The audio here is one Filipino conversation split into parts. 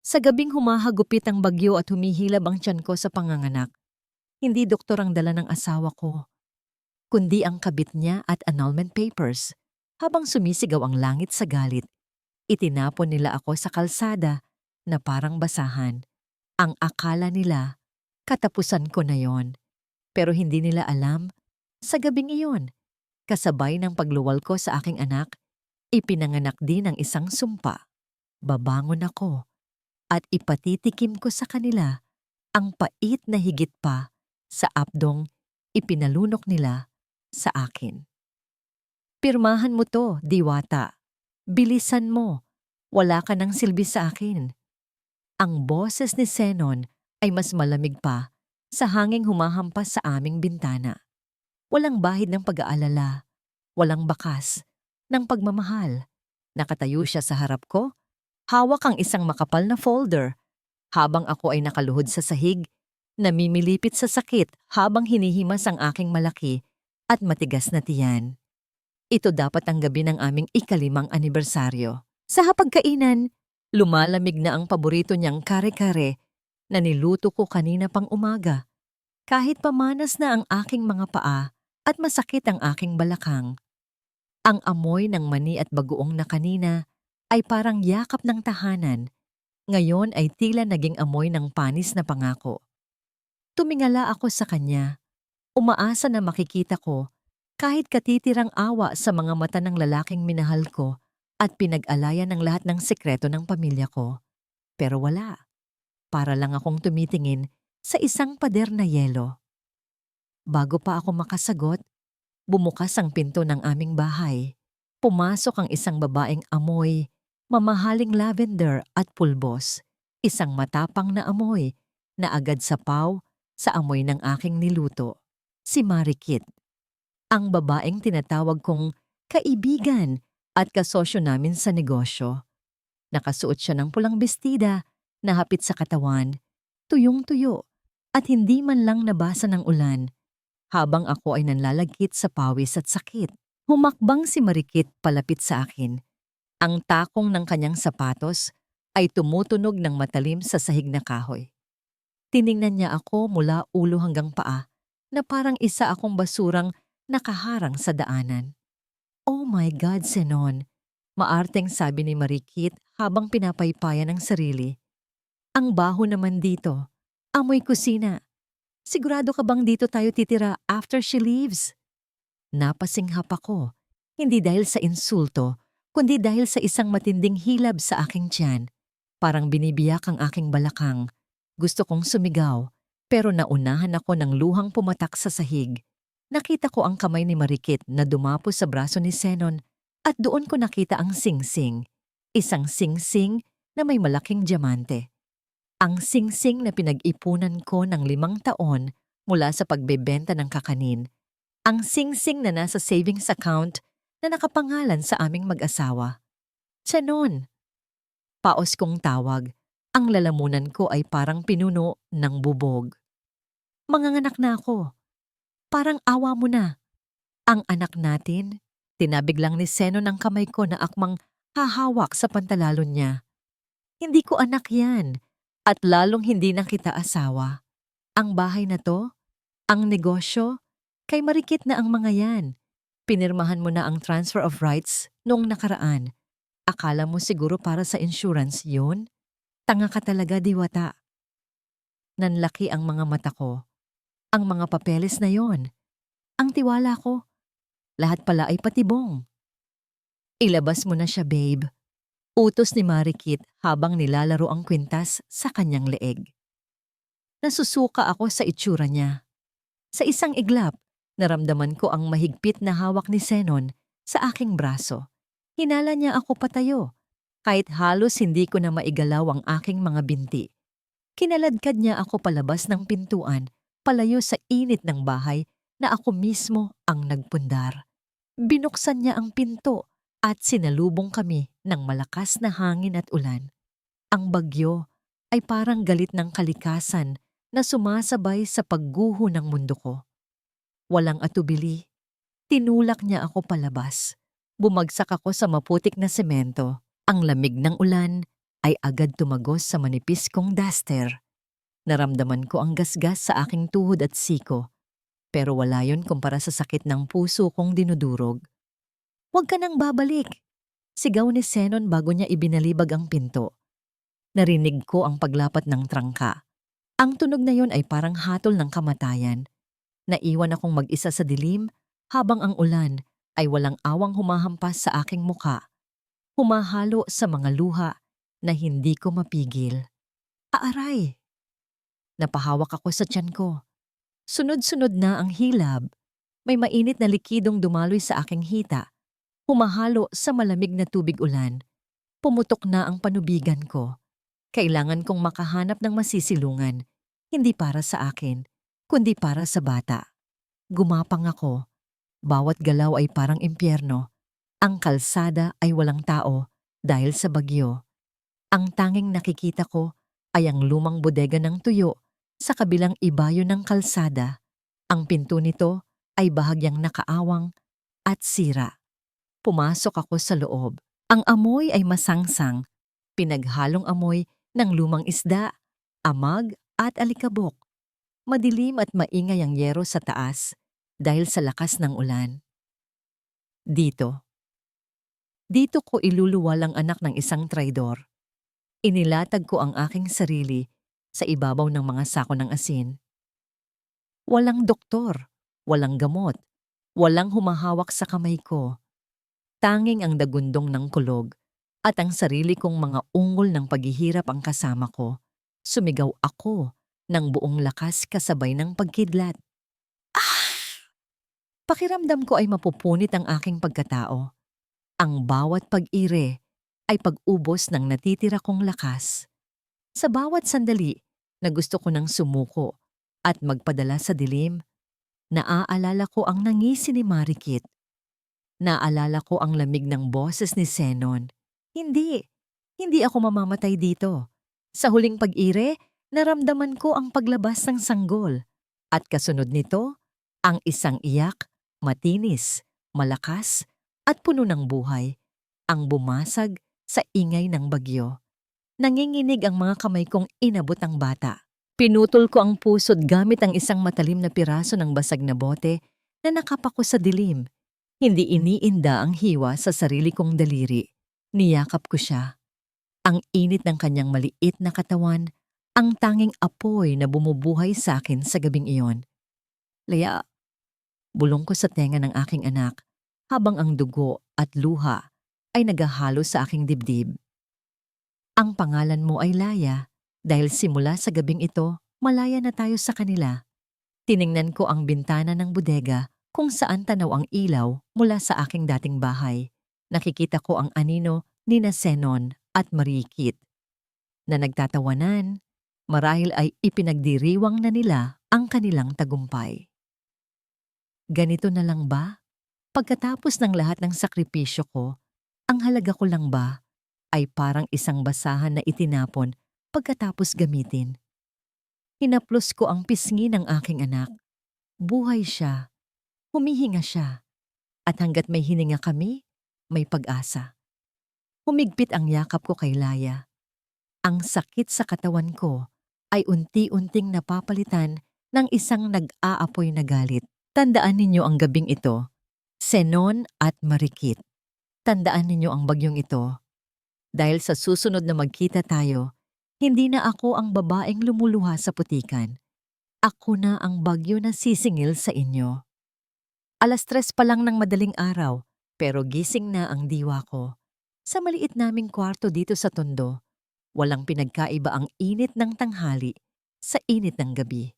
Sa gabing humahagupit ang bagyo at humihilab ang tiyan ko sa panganganak, hindi doktor ang dala ng asawa ko, kundi ang kabit niya at annulment papers. Habang sumisigaw ang langit sa galit, itinapon nila ako sa kalsada na parang basahan. Ang akala nila, katapusan ko na yon. Pero hindi nila alam, sa gabing iyon, kasabay ng pagluwal ko sa aking anak, ipinanganak din ang isang sumpa. Babangon ako at ipatitikim ko sa kanila ang pait na higit pa sa apdong ipinalunok nila sa akin. Pirmahan mo to, Diwata. Bilisan mo. Wala ka ng silbi sa akin. Ang boses ni Zenon ay mas malamig pa sa hanging humahampas sa aming bintana. Walang bahid ng pag-aalala, walang bakas ng pagmamahal. Nakatayo siya sa harap ko, hawak ang isang makapal na folder, habang ako ay nakaluhod sa sahig, namimilipit sa sakit habang hinihimas ang aking malaki at matigas na tiyan. Ito dapat ang gabi ng aming ika-5 anibersaryo. Sa hapagkainan, lumalamig na ang paborito niyang kare-kare na niluto ko kanina pang umaga. Kahit pamanas na ang aking mga paa at masakit ang aking balakang. Ang amoy ng mani at bagoong na kanina ay parang yakap ng tahanan. Ngayon ay tila naging amoy ng panis na pangako. Tumingala ako sa kanya, umaasa na makikita ko kahit katitirang awa sa mga mata ng lalaking minahal ko at pinag-alayan ng lahat ng sekreto ng pamilya ko. Pero wala. Para lang akong tumitingin sa isang pader na yelo. Bago pa ako makasagot, bumukas ang pinto ng aming bahay. Pumasok ang isang babaeng amoy, mamahaling lavender at pulbos. Isang matapang na amoy na agad sapaw sa amoy ng aking niluto. Si Marikit. Ang babaeng tinatawag kong kaibigan at kasosyo namin sa negosyo. Nakasuot siya ng pulang bestida na hapit sa katawan, tuyong-tuyo at hindi man lang nabasa ng ulan. Habang ako ay nanlalagkit sa pawis at sakit, humakbang si Marikit palapit sa akin. Ang takong ng kanyang sapatos ay tumutunog ng matalim sa sahig na kahoy. Tiningnan niya ako mula ulo hanggang paa na parang isa akong basurang nakaharang sa daanan. Oh my God, Zenon! Maarteng sabi ni Marikit habang pinapaypayan ang sarili. Ang baho naman dito. Amoy kusina. Sigurado ka bang dito tayo titira after she leaves? Napasinghap ako, hindi dahil sa insulto, kundi dahil sa isang matinding hilab sa aking tiyan. Parang binibiyak ang aking balakang. Gusto kong sumigaw, pero naunahan ako ng luhang pumatak sa sahig. Nakita ko ang kamay ni Marikit na dumapo sa braso ni Zenon at doon ko nakita ang singsing. Isang singsing na may malaking diamante. Ang singsing na pinag-ipunan ko ng 5 taon mula sa pagbebenta ng kakanin. Ang singsing na nasa savings account na nakapangalan sa aming mag-asawa. Zenon! Paos kong tawag. Ang lalamunan ko ay parang pinuno ng bubog. Manganganak na ako. Parang awa mo na. Ang anak natin, tinabig lang ni Zenon ang kamay ko na akmang hahawak sa pantalalon niya. Hindi ko anak yan, at lalong hindi na kita asawa. Ang bahay na to, ang negosyo, kay Marikit na ang mga yan. Pinirmahan mo na ang transfer of rights noong nakaraan. Akala mo siguro para sa insurance yun? Tanga ka talaga, Diwata. Nanlaki ang mga mata ko. Ang mga papeles na yon. Ang tiwala ko. Lahat pala ay patibong. Ilabas mo na siya, babe. Utos ni Marikit habang nilalaro ang kwintas sa kanyang leeg. Nasusuka ako sa itsura niya. Sa isang iglap, naramdaman ko ang mahigpit na hawak ni Zenon sa aking braso. Hinala niya ako patayo, kahit halos hindi ko na maigalaw ang aking mga binti. Kinaladkad niya ako palabas ng pintuan, palayo sa init ng bahay na ako mismo ang nagpundar. Binuksan niya ang pinto at sinalubong kami ng malakas na hangin at ulan. Ang bagyo ay parang galit ng kalikasan na sumasabay sa pagguho ng mundo ko. Walang atubili, tinulak niya ako palabas. Bumagsak ako sa maputik na semento. Ang lamig ng ulan ay agad tumagos sa manipis kong duster. Naramdaman ko ang gasgas sa aking tuhod at siko, pero wala yon kumpara sa sakit ng puso kong dinudurog. "Huwag ka nang babalik!" Sigaw ni Zenon bago niya ibinalibag ang pinto. Narinig ko ang paglapat ng trangka. Ang tunog na yon ay parang hatol ng kamatayan. Naiwan akong mag-isa sa dilim habang ang ulan ay walang awang humahampas sa aking muka, humahalo sa mga luha na hindi ko mapigil. Aaray! Napahawak ako sa tiyan ko. Sunod-sunod na ang hilab. May mainit na likidong dumaloy sa aking hita, humahalo sa malamig na tubig ulan. Pumutok na ang panubigan ko. Kailangan kong makahanap ng masisilungan, hindi para sa akin, kundi para sa bata. Gumapang ako. Bawat galaw ay parang impyerno. Ang kalsada ay walang tao dahil sa bagyo. Ang tanging nakikita ko ay ang lumang bodega ng tuyo sa kabilang ibayo ng kalsada. Ang pinto nito ay bahagyang nakaawang at sira. Pumasok ako sa loob. Ang amoy ay masangsang, pinaghalong amoy ng lumang isda, amag at alikabok. Madilim at maingay ang yero sa taas dahil sa lakas ng ulan. Dito ko iluluwal ang anak ng isang traidor. Inilatag ko ang aking sarili sa ibabaw ng mga sako ng asin. Walang doktor, walang gamot, walang humahawak sa kamay ko. Tanging ang dagundong ng kulog at ang sarili kong mga ungol ng paghihirap ang kasama ko. Sumigaw ako ng buong lakas kasabay ng pagkidlat. Pakiramdam ko ay mapupunit ang aking pagkatao. Ang bawat pag-ire ay pag-ubos ng natitira kong lakas. Sa bawat sandali na gusto ko nang sumuko at magpadala sa dilim, naaalala ko ang nangisi ni Marikit. Naaalala ko ang lamig ng boses ni Zenon. Hindi ako mamamatay dito. Sa huling pag-ire, naramdaman ko ang paglabas ng sanggol. At kasunod nito, ang isang iyak, matinis, malakas, at puno ng buhay, ang bumasag sa ingay ng bagyo. Nanginginig ang mga kamay kong inabot ang bata. Pinutol ko ang pusod gamit ang isang matalim na piraso ng basag na bote na nakapako sa dilim. Hindi iniinda ang hiwa sa sarili kong daliri. Niyakap ko siya. Ang init ng kanyang maliit na katawan, ang tanging apoy na bumubuhay sa akin sa gabing iyon. "Lea," bulong ko sa tenga ng aking anak, habang ang dugo at luha ay naghahalo sa aking dibdib. "Ang pangalan mo ay Laya dahil simula sa gabing ito, malaya na tayo sa kanila." Tiningnan ko ang bintana ng bodega kung saan tanaw ang ilaw mula sa aking dating bahay. Nakikita ko ang anino ni Zenon at Marikit na nagtatawanan, marahil ay ipinagdiriwang na nila ang kanilang tagumpay. Ganito na lang ba? Pagkatapos ng lahat ng sakripisyo ko, ang halaga ko lang ba ay parang isang basahan na itinapon pagkatapos gamitin? Hinaplos ko ang pisngi ng aking anak. Buhay siya, humihinga siya, at hanggat may hininga kami, may pag-asa. Humigpit ang yakap ko kay Laya. Ang sakit sa katawan ko ay unti-unting napapalitan ng isang nag-aapoy na galit. Tandaan ninyo ang gabing ito, Zenon at Marikit. Tandaan ninyo ang bagyong ito. Dahil sa susunod na magkita tayo, hindi na ako ang babaeng lumuluha sa putikan. Ako na ang bagyo na sisingil sa inyo. 3:00 pa lang ng madaling araw, pero gising na ang diwa ko. Sa maliit naming kwarto dito sa Tondo, walang pinagkaiba ang init ng tanghali sa init ng gabi.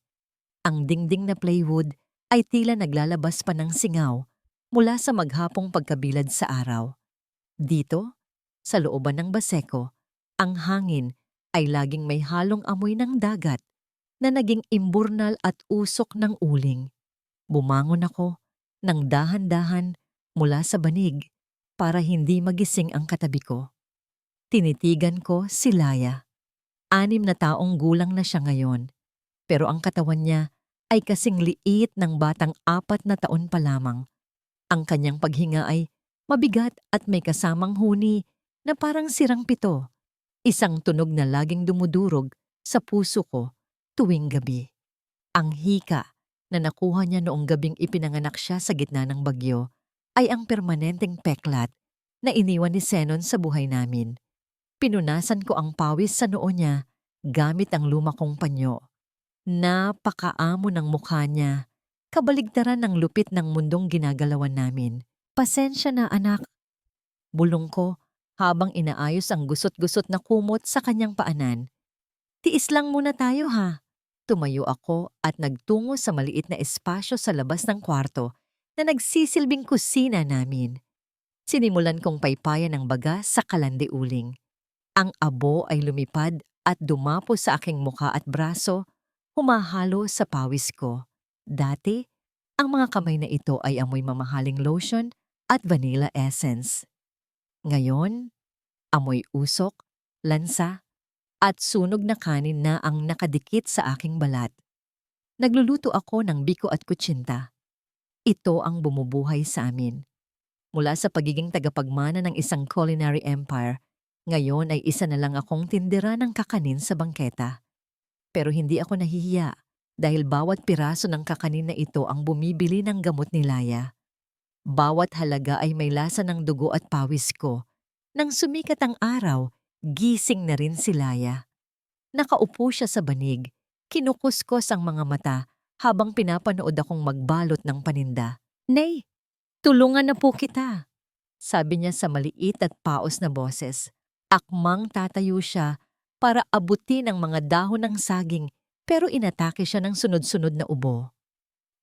Ang dingding na plywood ay tila naglalabas pa ng singaw mula sa maghapong pagkabilad sa araw. Dito, sa looban ng Baseco, ang hangin ay laging may halong amoy ng dagat na naging imburnal at usok ng uling. Bumangon ako ng dahan-dahan mula sa banig para hindi magising ang katabi ko. Tinitigan ko si Laya. 6 na taong gulang na siya ngayon, pero ang katawan niya ay kasing liit ng batang 4 na taon pa lamang. Ang kanyang paghinga ay mabigat at may kasamang huni na parang sirang pito. Isang tunog na laging dumudurog sa puso ko tuwing gabi. Ang hika na nakuha niya noong gabing ipinanganak siya sa gitna ng bagyo ay ang permanenteng peklat na iniwan ni Zenon sa buhay namin. Pinunasan ko ang pawis sa noo niya gamit ang luma kong panyo. Napakaamo ng mukha niya, kabaligtaran ng lupit ng mundong ginagalawan namin. Pasensya na anak, bulong ko habang inaayos ang gusot-gusot na kumot sa kanyang paanan. Tiis lang muna tayo ha. Tumayo ako at nagtungo sa maliit na espasyo sa labas ng kwarto na nagsisilbing kusina namin. Sinimulan kong paypayan ang baga sa kalande-uling. Ang abo ay lumipad at dumapo sa aking muka at braso, humahalo sa pawis ko. Dati, ang mga kamay na ito ay amoy mamahaling lotion at vanilla essence. Ngayon, amoy usok, lansa, at sunog na kanin na ang nakadikit sa aking balat. Nagluluto ako ng biko at kutsinta. Ito ang bumubuhay sa amin. Mula sa pagiging tagapagmana ng isang culinary empire, ngayon ay isa na lang akong tindera ng kakanin sa bangketa. Pero hindi ako nahihiya dahil bawat piraso ng kakanin na ito ang bumibili ng gamot ni Laya. Bawat halaga ay may lasa ng dugo at pawis ko. Nang sumikat ang araw, gising na rin si Laya. Nakaupo siya sa banig, kinukuskos ang mga mata habang pinapanood akong magbalot ng paninda. "Nay, tulungan na po kita," sabi niya sa maliit at paos na boses. Akmang tatayo siya para abutin ang mga dahon ng saging pero inatake siya ng sunod-sunod na ubo.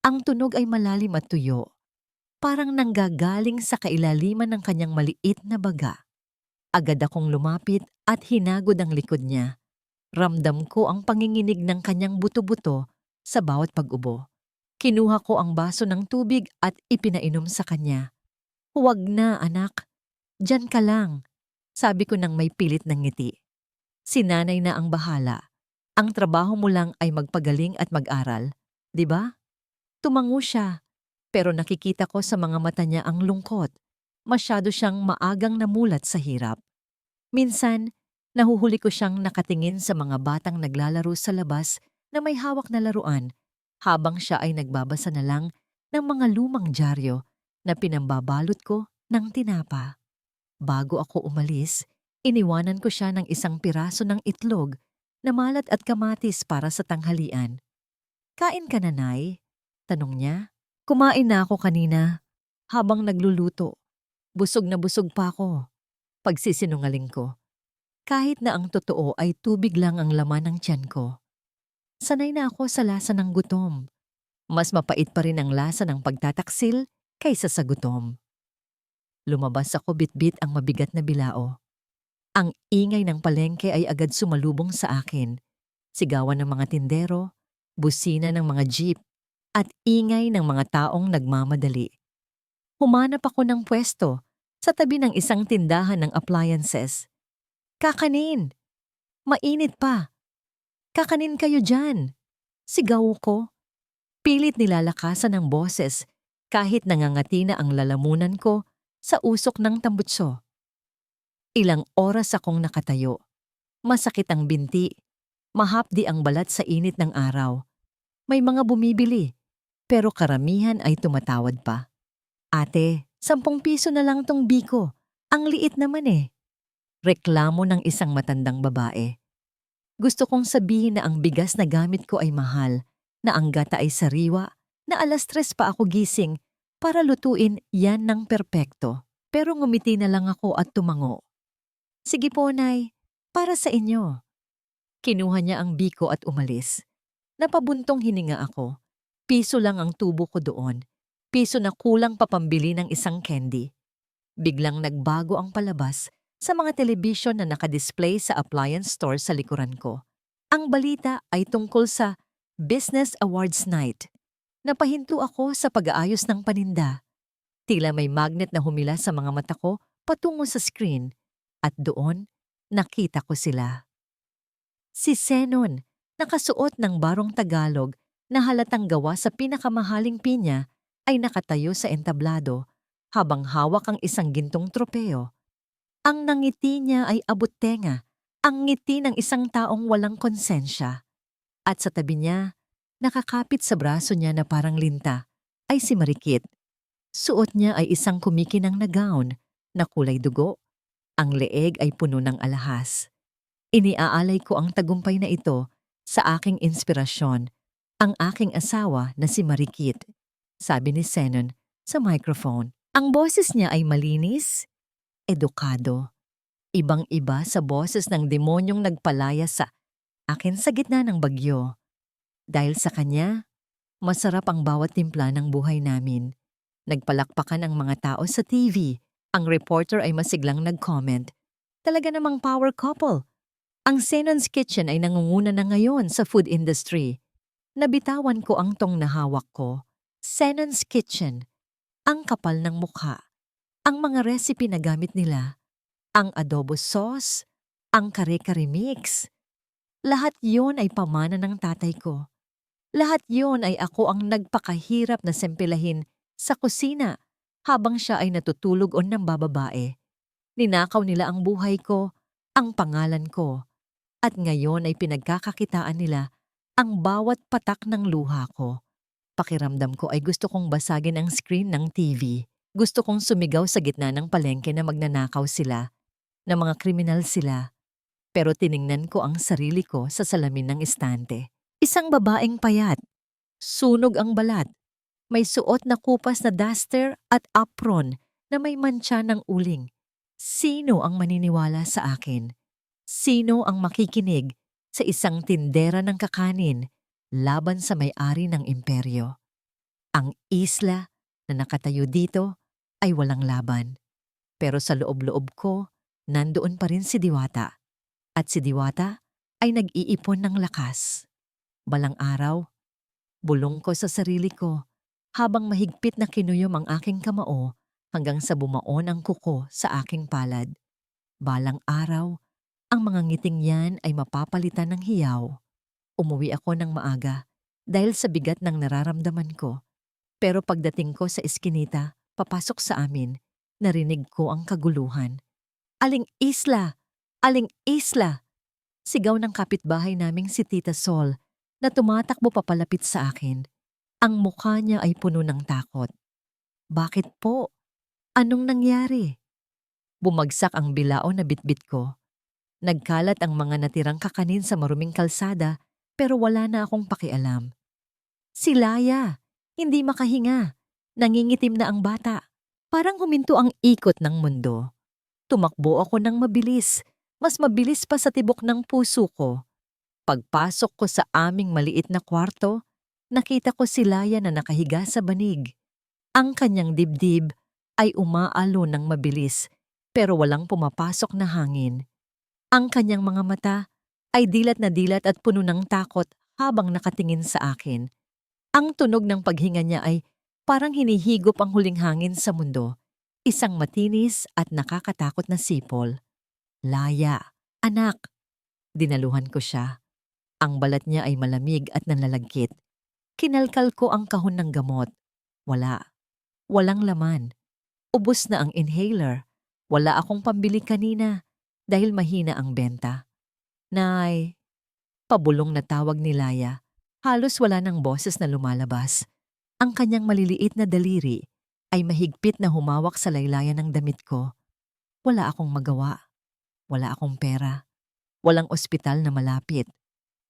Ang tunog ay malalim at tuyo, parang nanggagaling sa kailaliman ng kanyang maliit na baga. Agad akong lumapit at hinagod ang likod niya. Ramdam ko ang panginginig ng kanyang buto-buto sa bawat pag-ubo. Kinuha ko ang baso ng tubig at ipinainom sa kanya. "Huwag na, anak. Diyan ka lang," sabi ko nang may pilit ng ngiti. "Si nanay na ang bahala. Ang trabaho mo lang ay magpagaling at mag-aral, di ba?" Tumango siya, pero nakikita ko sa mga mata niya ang lungkot. Masyado siyang maagang namulat sa hirap. Minsan, nahuhuli ko siyang nakatingin sa mga batang naglalaro sa labas na may hawak na laruan habang siya ay nagbabasa na lang ng mga lumang dyaryo na pinambabalot ko ng tinapa. Bago ako umalis, iniwanan ko siya ng isang piraso ng itlog na malat at kamatis para sa tanghalian. "Kain ka na, Nay?" tanong niya. "Kumain na ako kanina habang nagluluto. Busog na busog pa ako." Pagsisinungaling ko. Kahit na ang totoo ay tubig lang ang laman ng tiyan ko. Sanay na ako sa lasa ng gutom. Mas mapait pa rin ang lasa ng pagtataksil kaysa sa gutom. Lumabas ako bitbit ang mabigat na bilao. Ang ingay ng palengke ay agad sumalubong sa akin. Sigawan ng mga tindero, busina ng mga jeep, at ingay ng mga taong nagmamadali. Humanap ako ng pwesto sa tabi ng isang tindahan ng appliances. "Kakanin! Mainit pa! Kakanin kayo dyan!" Sigaw ko. Pilit nilalakasan ng boses kahit nangangati na ang lalamunan ko sa usok ng tambutso. Ilang oras akong nakatayo. Masakit ang binti. Mahapdi ang balat sa init ng araw. May mga bumibili, pero karamihan ay tumatawad pa. "Ate, 10 piso na lang tong biko. Ang liit naman eh." Reklamo ng isang matandang babae. Gusto kong sabihin na ang bigas na gamit ko ay mahal, na ang gata ay sariwa, na 3:00 pa ako gising para lutuin yan ng perpekto. Pero ngumiti na lang ako at tumango. "Sige po, Nay, para sa inyo." Kinuha niya ang biko at umalis. Napabuntong hininga ako. Piso lang ang tubo ko doon. Piso na kulang pa pambili ng isang candy. Biglang nagbago ang palabas sa mga telebisyon na nakadisplay sa appliance store sa likuran ko. Ang balita ay tungkol sa Business Awards Night. Napahinto ako sa pag-aayos ng paninda. Tila may magnet na humila sa mga mata ko patungo sa screen. At doon, nakita ko sila. Si Zenon, nakasuot ng barong Tagalog na halatang gawa sa pinakamahaling pinya, ay nakatayo sa entablado habang hawak ang isang gintong tropeo. Ang nangiti niya ay abot tenga Ang ngiti ng isang taong walang konsensya. At sa tabi niya, nakakapit sa braso niya na parang linta, ay si Marikit. Suot niya ay isang kumikinang na gown na kulay dugo. Ang leeg ay puno ng alahas. Iniaalay ko ang tagumpay na ito sa aking inspirasyon, ang aking asawa na si Marikit, sabi ni Zenon sa microphone. Ang boses niya ay malinis, edukado. Ibang-iba sa boses ng demonyong nagpalaya sa akin sa gitna ng bagyo. Dahil sa kanya, masarap ang bawat timpla ng buhay namin. Nagpalakpakan ang mga tao sa TV. Ang reporter ay masiglang nag-comment. Talaga namang power couple. Ang Zenon's Kitchen ay nangunguna na ngayon sa food industry. Nabitawan ko ang tong na hawak ko. Zenon's Kitchen. Ang kapal ng mukha. Ang mga recipe na gamit nila. Ang adobo sauce. Ang kare-kare mix. Lahat yon ay pamana ng tatay ko. Lahat yon ay ako ang nagpakahirap na sempilahin sa kusina habang siya ay natutulog o nambababae. Ninakaw nila ang buhay ko, ang pangalan ko. At ngayon ay pinagkakakitaan nila ang bawat patak ng luha ko. Pakiramdam ko ay gusto kong basagin ang screen ng TV. Gusto kong sumigaw sa gitna ng palengke na magnanakaw sila, na mga kriminal sila. Pero tiningnan ko ang sarili ko sa salamin ng estante. Isang babaeng payat. Sunog ang balat. May suot na kupas na duster at apron na may mantsa ng uling. Sino ang maniniwala sa akin? Sino ang makikinig sa isang tindera ng kakanin laban sa may-ari ng imperyo? Ang isla na nakatayo dito ay walang laban. Pero sa loob-loob ko, nandoon pa rin si Diwata. At si Diwata ay nag-iipon ng lakas. Balang araw, bulong ko sa sarili ko habang mahigpit na kinuyom ang aking kamao hanggang sa bumaon ang kuko sa aking palad. Balang araw, ang mga ngiting yan ay mapapalitan ng hiyaw. Umuwi ako ng maaga dahil sa bigat ng nararamdaman ko. Pero pagdating ko sa eskinita, papasok sa amin, narinig ko ang kaguluhan. Aling isla! Aling isla! Sigaw ng kapitbahay naming si Tita Sol na tumatakbo papalapit sa akin. Ang mukha niya ay puno ng takot. Bakit po? Anong nangyari? Bumagsak ang bilao na bitbit ko. Nagkalat ang mga natirang kakanin sa maruming kalsada pero wala na akong pakialam. Si Laya, hindi makahinga. Nangingitim na ang bata. Parang huminto ang ikot ng mundo. Tumakbo ako ng mabilis. Mas mabilis pa sa tibok ng puso ko. Pagpasok ko sa aming maliit na kwarto, nakita ko si Laya na nakahiga sa banig. Ang kanyang dibdib ay umaalon ng mabilis pero walang pumapasok na hangin. Ang kanyang mga mata ay dilat na dilat at puno ng takot habang nakatingin sa akin. Ang tunog ng paghinga niya ay parang hinihigop ang huling hangin sa mundo. Isang matinis at nakakatakot na sipol. Laya, anak. Dinaluhan ko siya. Ang balat niya ay malamig at nanlalagkit. Kinalkal ko ang kahon ng gamot. Wala. Walang laman. Ubos na ang inhaler. Wala akong pambili kanina dahil mahina ang benta. Nay, pabulong na tawag ni Laya. Halos wala ng boses na lumalabas. Ang kanyang maliliit na daliri ay mahigpit na humawak sa laylayan ng damit ko. Wala akong magawa. Wala akong pera. Walang ospital na malapit.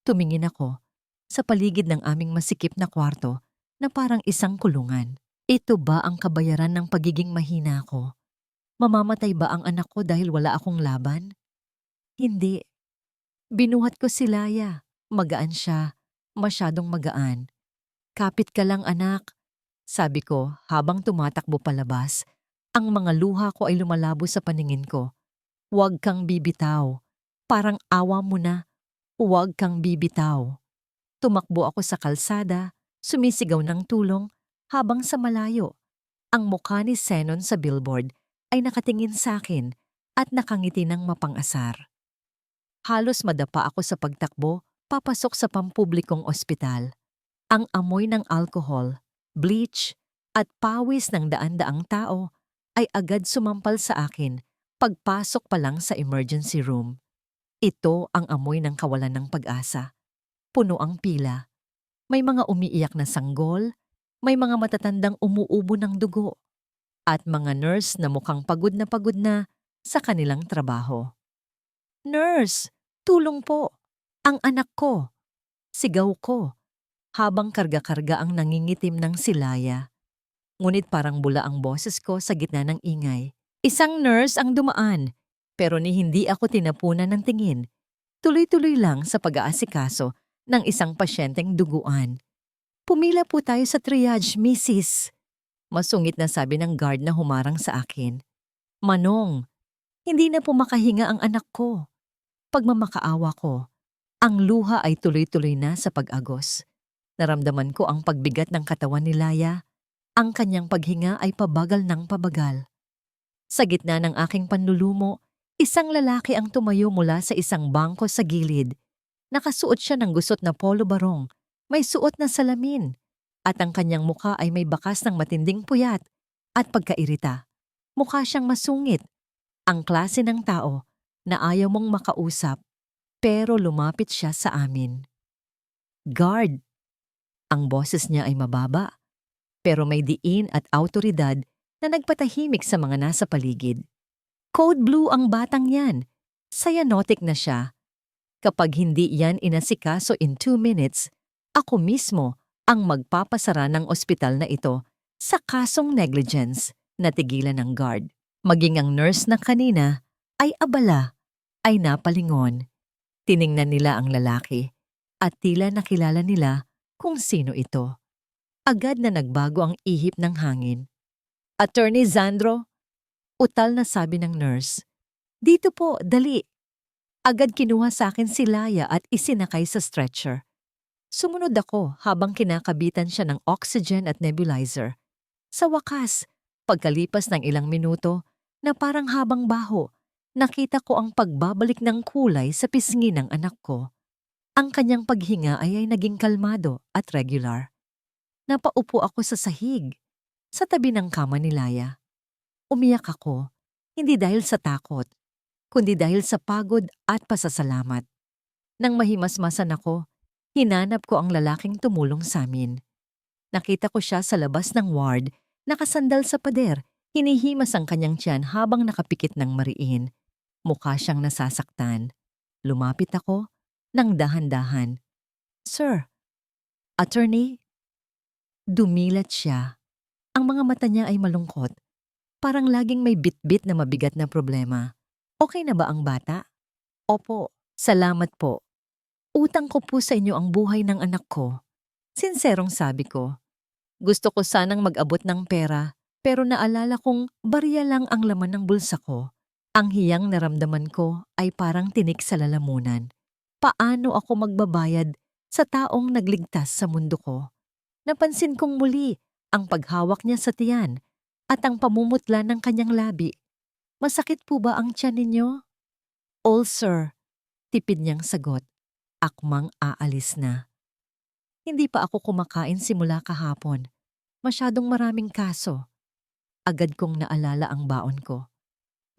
Tumingin ako sa paligid ng aming masikip na kwarto na parang isang kulungan. Ito ba ang kabayaran ng pagiging mahina ko? Mamamatay ba ang anak ko dahil wala akong laban? Hindi. Binuhat ko si Laya. Magaan siya. Masyadong magaan. Kapit ka lang anak. Sabi ko habang tumatakbo palabas. Ang mga luha ko ay lumalabo sa paningin ko. Huwag kang bibitaw. Parang awa mo na. Huwag kang bibitaw. Tumakbo ako sa kalsada, sumisigaw ng tulong, habang sa malayo, ang mukha ni Zenon sa billboard ay nakatingin sa akin at nakangiti ng mapang-asar. Halos madapa ako sa pagtakbo, papasok sa pampublikong ospital. Ang amoy ng alcohol, bleach, at pawis ng daan-daang tao ay agad sumampal sa akin pagpasok pa lang sa emergency room. Ito ang amoy ng kawalan ng pag-asa. Puno ang pila. May mga umiiyak na sanggol, may mga matatandang umuubo ng dugo, at mga nurse na mukhang pagod na sa kanilang trabaho. "Nurse, tulong po! Ang anak ko!" Sigaw ko, habang karga-karga ang nangingitim ng silaya. Ngunit parang bula ang boses ko sa gitna ng ingay. Isang nurse ang dumaan, pero ni hindi ako tinapunan ng tingin. Tuloy-tuloy lang sa pag-aasikaso ng isang pasyenteng duguan. "Pumila po tayo sa triage, Mrs." Masungit na sabi ng guard na humarang sa akin. "Manong, hindi na po makahinga ang anak ko." Pagmamakaawa ko, ang luha ay tuloy-tuloy na sa pag-agos. Naramdaman ko ang pagbigat ng katawan ni Laya. Ang kanyang paghinga ay pabagal ng pabagal. Sa gitna ng aking panlulumo, isang lalaki ang tumayo mula sa isang bangko sa gilid. Nakasuot siya ng gusot na polo barong, may suot na salamin, at ang kanyang mukha ay may bakas ng matinding puyat at pagkairita. Mukha siyang masungit, ang klase ng tao na ayaw mong makausap, pero lumapit siya sa amin. "Guard!" Ang boses niya ay mababa, pero may diin at awtoridad na nagpatahimik sa mga nasa paligid. Code blue ang batang yan. Cyanotic na siya. Kapag hindi yan inasikaso in 2 minutes, ako mismo ang magpapasara ng ospital na ito sa kasong negligence, na tigilan ng guard. Maging ang nurse na kanina ay abala, ay napalingon. Tiningnan nila ang lalaki at tila nakilala nila kung sino ito. Agad na nagbago ang ihip ng hangin. "Attorney Zandro," utal na sabi ng nurse. "Dito po, dali." Agad kinuha sa akin si Laya at isinakay sa stretcher. Sumunod ako habang kinakabitan siya ng oxygen at nebulizer. Sa wakas, pagkalipas ng ilang minuto, na parang habang baho, nakita ko ang pagbabalik ng kulay sa pisngi ng anak ko. Ang kanyang paghinga ay naging kalmado at regular. Napaupo ako sa sahig, sa tabi ng kama ni Laya. Umiyak ako, hindi dahil sa takot, kundi dahil sa pagod at pasasalamat. Nang mahimasmasan ako, hinanap ko ang lalaking tumulong sa amin. Nakita ko siya sa labas ng ward, nakasandal sa pader, hinihimas ang kanyang tiyan habang nakapikit ng mariin. Mukha siyang nasasaktan. Lumapit ako ng dahan-dahan. "Sir, attorney?" Dumilat siya. Ang mga mata niya ay malungkot. Parang laging may bitbit na mabigat na problema. "Okay na ba ang bata?" "Opo, salamat po. Utang ko po sa inyo ang buhay ng anak ko." Sinserong sabi ko. Gusto ko sanang mag-abot ng pera, pero naalala kong barya lang ang laman ng bulsa ko. Ang hiyang naramdaman ko ay parang tinik sa lalamunan. Paano ako magbabayad sa taong nagligtas sa mundo ko? Napansin kong muli ang paghawak niya sa tiyan at ang pamumutla ng kanyang labi. "Masakit po ba ang tiyan ninyo?" "All, sir," tipid niyang sagot. Akmang aalis na. Hindi pa ako kumakain simula kahapon. Masyadong maraming kaso. Agad kong naalala ang baon ko.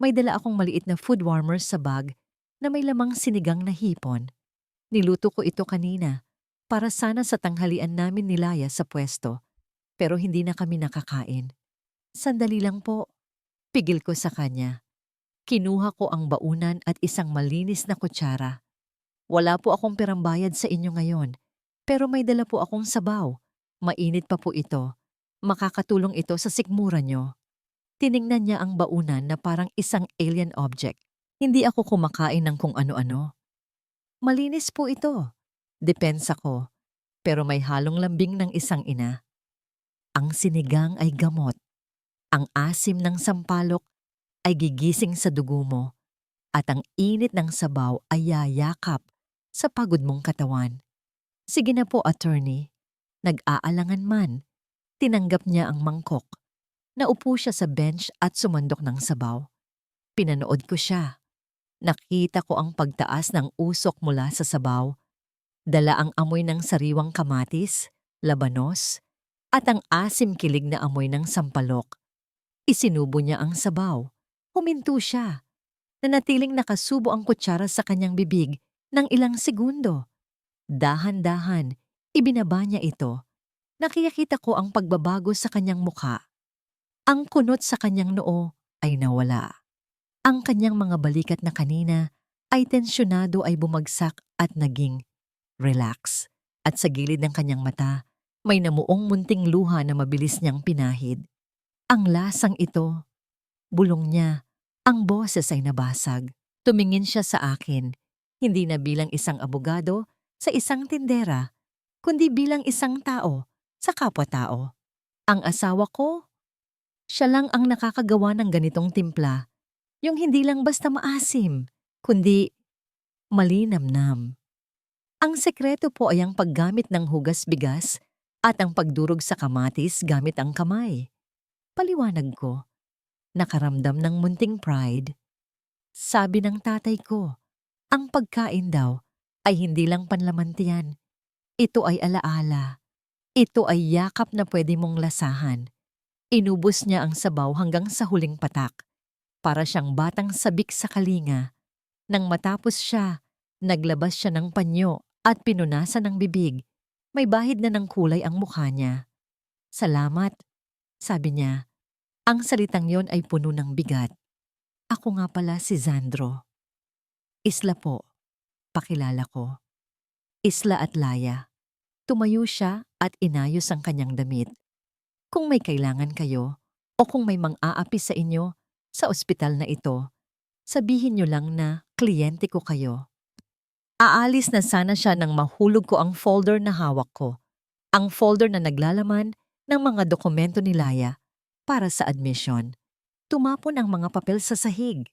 May dala akong maliit na food warmer sa bag na may lamang sinigang na hipon. Niluto ko ito kanina para sana sa tanghalian namin ni Laya sa pwesto, pero hindi na kami nakakain. "Sandali lang po." Pigil ko sa kanya. Kinuha ko ang baunan at isang malinis na kutsara. "Wala po akong pirambayad sa inyo ngayon, pero may dala po akong sabaw. Mainit pa po ito. Makakatulong ito sa sikmura nyo." Tiningnan niya ang baunan na parang isang alien object. Hindi ako kumakain ng kung ano-ano. "Malinis po ito." Depensa ko, pero may halong lambing ng isang ina. Ang sinigang ay gamot. Ang asim ng sampalok ay gigising sa dugo mo. At ang init ng sabaw ay yayakap sa pagod mong katawan. "Sige na po, attorney." Nag-aalangan man, tinanggap niya ang mangkok. Naupo siya sa bench at sumandok ng sabaw. Pinanood ko siya. Nakita ko ang pagtaas ng usok mula sa sabaw. Dala ang amoy ng sariwang kamatis, labanos, at ang asim-kilig na amoy ng sampalok. Isinubo niya ang sabaw. Huminto siya. Nanatiling nakasubo ang kutsara sa kanyang bibig ng ilang segundo. Dahan-dahan, ibinaba niya ito. Nakikita ko ang pagbabago sa kanyang mukha. Ang kunot sa kanyang noo ay nawala. Ang kanyang mga balikat na kanina ay tensyonado ay bumagsak at naging relax. At sa gilid ng kanyang mata, may namuong munting luha na mabilis niyang pinahid. Ang lasang ito, bulong niya, ang boses ay nabasag. Tumingin siya sa akin, hindi na bilang isang abogado sa isang tindera, kundi bilang isang tao sa kapwa-tao. Ang asawa ko, siya lang ang nakakagawa ng ganitong timpla, yung hindi lang basta maasim, kundi malinamnam. Ang sekreto po ay ang paggamit ng hugas-bigas at ang pagdurog sa kamatis gamit ang kamay. Paliwanag ko, nakaramdam ng munting pride. Sabi ng tatay ko, ang pagkain daw ay hindi lang panlamantian. Ito ay alaala. Ito ay yakap na pwede mong lasahan. Inubos niya ang sabaw hanggang sa huling patak. Para siyang batang sabik sa kalinga. Nang matapos siya, naglabas siya ng panyo at pinunasan ng bibig. May bahid na ng kulay ang mukha niya. Salamat, sabi niya. Ang salitang yon ay puno ng bigat. Ako nga pala si Zandro. Isla po, pakilala ko. Isla at Laya. Tumayo siya at inayos ang kanyang damit. Kung may kailangan kayo o kung may mang-aapi sa inyo sa ospital na ito, sabihin niyo lang na kliyente ko kayo. Aalis na sana siya nang mahulog ko ang folder na hawak ko. Ang folder na naglalaman ng mga dokumento ni Laya para sa admission. Tumapon ang mga papel sa sahig.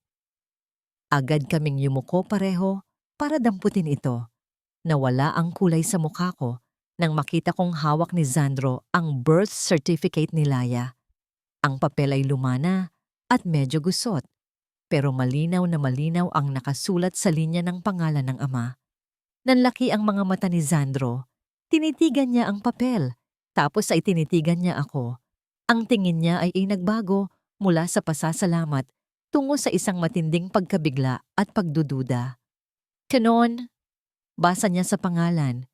Agad kaming yumuko pareho para damputin ito. Nawala ang kulay sa mukha ko nang makita kong hawak ni Zandro ang birth certificate ni Laya. Ang papel ay lumana at medyo gusot, pero malinaw na malinaw ang nakasulat sa linya ng pangalan ng ama. Nanlaki ang mga mata ni Zandro. Tinitigan niya ang papel, tapos ay tinitigan niya ako. Ang tingin niya ay nagbago mula sa pasasalamat tungo sa isang matinding pagkabigla at pagdududa. Kanon, basa niya sa pangalan.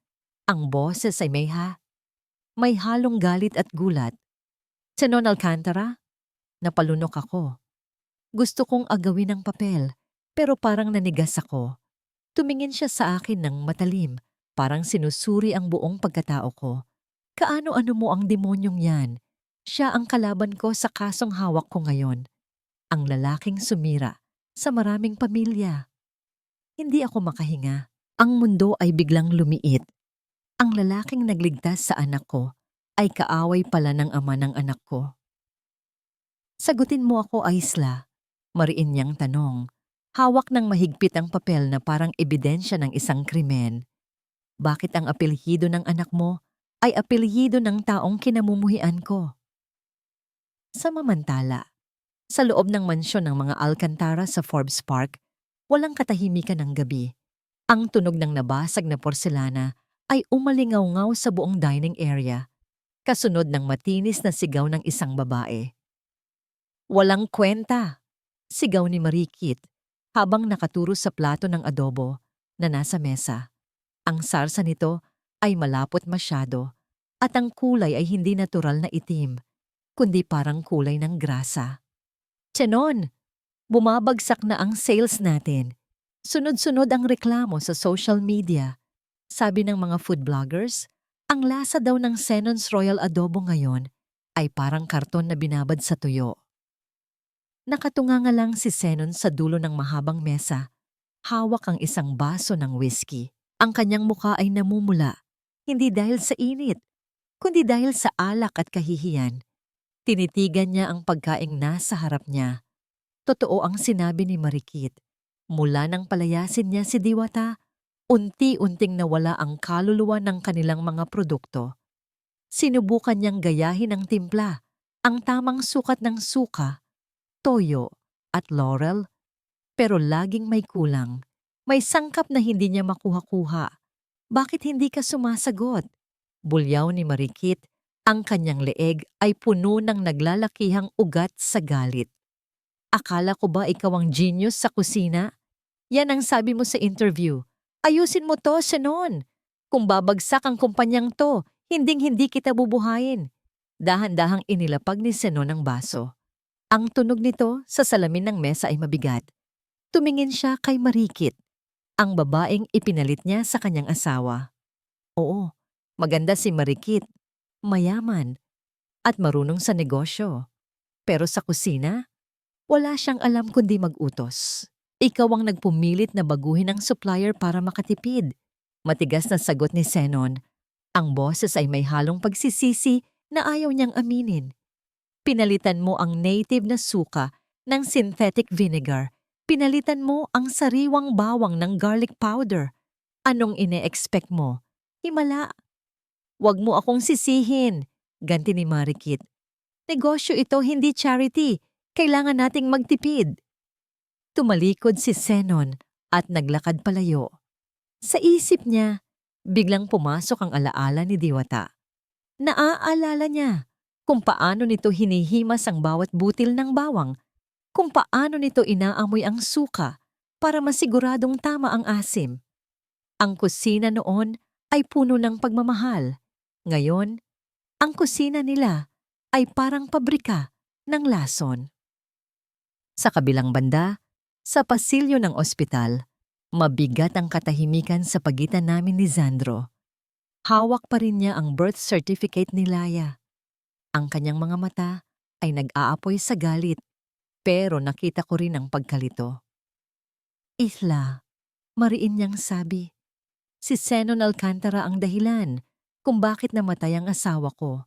Ang boses ay may halong galit at gulat. Canon Alcantara? Napalunok ako. Gusto kong agawin ang papel, pero parang nanigas ako. Tumingin siya sa akin ng matalim, parang sinusuri ang buong pagkatao ko. Kaano-ano mo ang demonyong yan? Siya ang kalaban ko sa kasong hawak ko ngayon. Ang lalaking sumira sa maraming pamilya. Hindi ako makahinga. Ang mundo ay biglang lumiit. Ang lalaking nagligtas sa anak ko ay kaaway pala ng ama ng anak ko. Sagutin mo ako, Aisla. Mariin niyang tanong. Hawak ng mahigpit ang papel na parang ebidensya ng isang krimen. Bakit ang apelyido ng anak mo ay apelyido ng taong kinamumuhian ko? Samamantala, sa loob ng mansyon ng mga Alcantara sa Forbes Park, walang katahimikan ng gabi. Ang tunog ng nabasag na porselana ay umalingaw-ngaw sa buong dining area, kasunod ng matinis na sigaw ng isang babae. Walang kwenta, sigaw ni Marikit habang nakaturo sa plato ng adobo na nasa mesa. Ang sarsa nito ay malapot masyado at ang kulay ay hindi natural na itim, kundi parang kulay ng grasa. Tiyanon, bumabagsak na ang sales natin. Sunod-sunod ang reklamo sa social media. Sabi ng mga food bloggers, ang lasa daw ng Senon's Royal Adobo ngayon ay parang karton na binabad sa tuyo. Nakatunganga lang si Senon sa dulo ng mahabang mesa. Hawak ang isang baso ng whiskey. Ang kanyang mukha ay namumula, hindi dahil sa init, kundi dahil sa alak at kahihiyan. Tinitigan niya ang pagkaing nasa harap niya. Totoo ang sinabi ni Marikit. Mula nang palayasin niya si Diwata, unti-unting nawala ang kaluluwa ng kanilang mga produkto. Sinubukan niyang gayahin ang timpla, ang tamang sukat ng suka, toyo at laurel, pero laging may kulang. May sangkap na hindi niya makuha-kuha. Bakit hindi ka sumasagot? Bulyaw ni Marikit, ang kanyang leeg ay puno ng naglalakihang ugat sa galit. Akala ko ba ikaw ang genius sa kusina? Yan ang sabi mo sa interview. Ayusin mo to, Shannon. Kung babagsak ang kumpanyang to, hinding-hindi kita bubuhayin. Dahan-dahang inilapag ni Shannon ang baso. Ang tunog nito sa salamin ng mesa ay mabigat. Tumingin siya kay Marikit, ang babaeng ipinalit niya sa kanyang asawa. Oo, maganda si Marikit, mayaman, at marunong sa negosyo. Pero sa kusina, wala siyang alam kundi mag-utos. Ikaw ang nagpumilit na baguhin ang supplier para makatipid. Matigas na sagot ni Senon. Ang boses ay may halong pagsisisi na ayaw niyang aminin. Pinalitan mo ang native na suka ng synthetic vinegar. Pinalitan mo ang sariwang bawang ng garlic powder. Anong ine-expect mo? Himala. Huwag mo akong sisihin, ganti ni Marikit. Negosyo ito, hindi charity. Kailangan nating magtipid. Tumalikod si Senon at naglakad palayo. Sa isip niya, biglang pumasok ang alaala ni Diwata. Naaalala niya kung paano nito hinihimas ang bawat butil ng bawang, kung paano nito inaamoy ang suka para masiguradong tama ang asim. Ang kusina noon ay puno ng pagmamahal. Ngayon, ang kusina nila ay parang pabrika ng lason. Sa kabilang banda, sa pasilyo ng ospital, mabigat ang katahimikan sa pagitan namin ni Sandro. Hawak pa rin niya ang birth certificate ni Laya. Ang kanyang mga mata ay nag-aapoy sa galit, pero nakita ko rin ang pagkalito. Isla, mariin niyang sabi, si Zenon Alcantara ang dahilan kung bakit namatay ang asawa ko.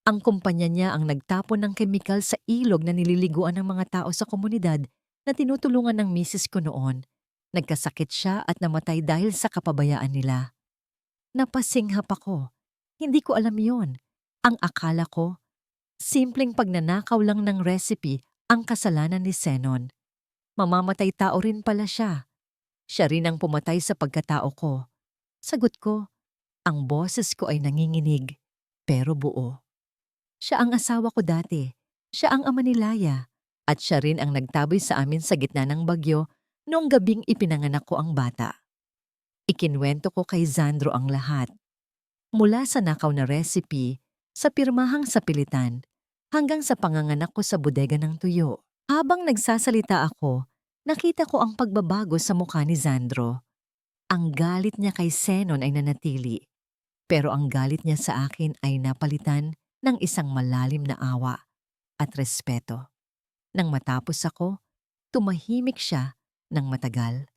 Ang kumpanya niya ang nagtapon ng kemikal sa ilog na nililiguan ng mga tao sa komunidad na tinutulungan ng misis ko noon. Nagkasakit siya at namatay dahil sa kapabayaan nila. Napasinghap ako. Hindi ko alam yon. Ang akala ko, simpleng pagnanakaw lang ng recipe ang kasalanan ni Zenon. Mamamatay tao rin pala siya. Siya rin ang pumatay sa pagkatao ko. Sagot ko, ang boses ko ay nanginginig, pero buo. Siya ang asawa ko dati, siya ang ama ni Laya, at siya rin ang nagtaboy sa amin sa gitna ng bagyo noong gabing ipinanganak ko ang bata. Ikinwento ko kay Sandro ang lahat. Mula sa nakaw na recipe, sa pirmahang sapilitan, hanggang sa panganganak ko sa bodega ng tuyo. Habang nagsasalita ako, nakita ko ang pagbabago sa mukha ni Sandro. Ang galit niya kay Zenon ay nanatili, pero ang galit niya sa akin ay napalitan ng isang malalim na awa at respeto. Nang matapos ako, tumahimik siya ng matagal.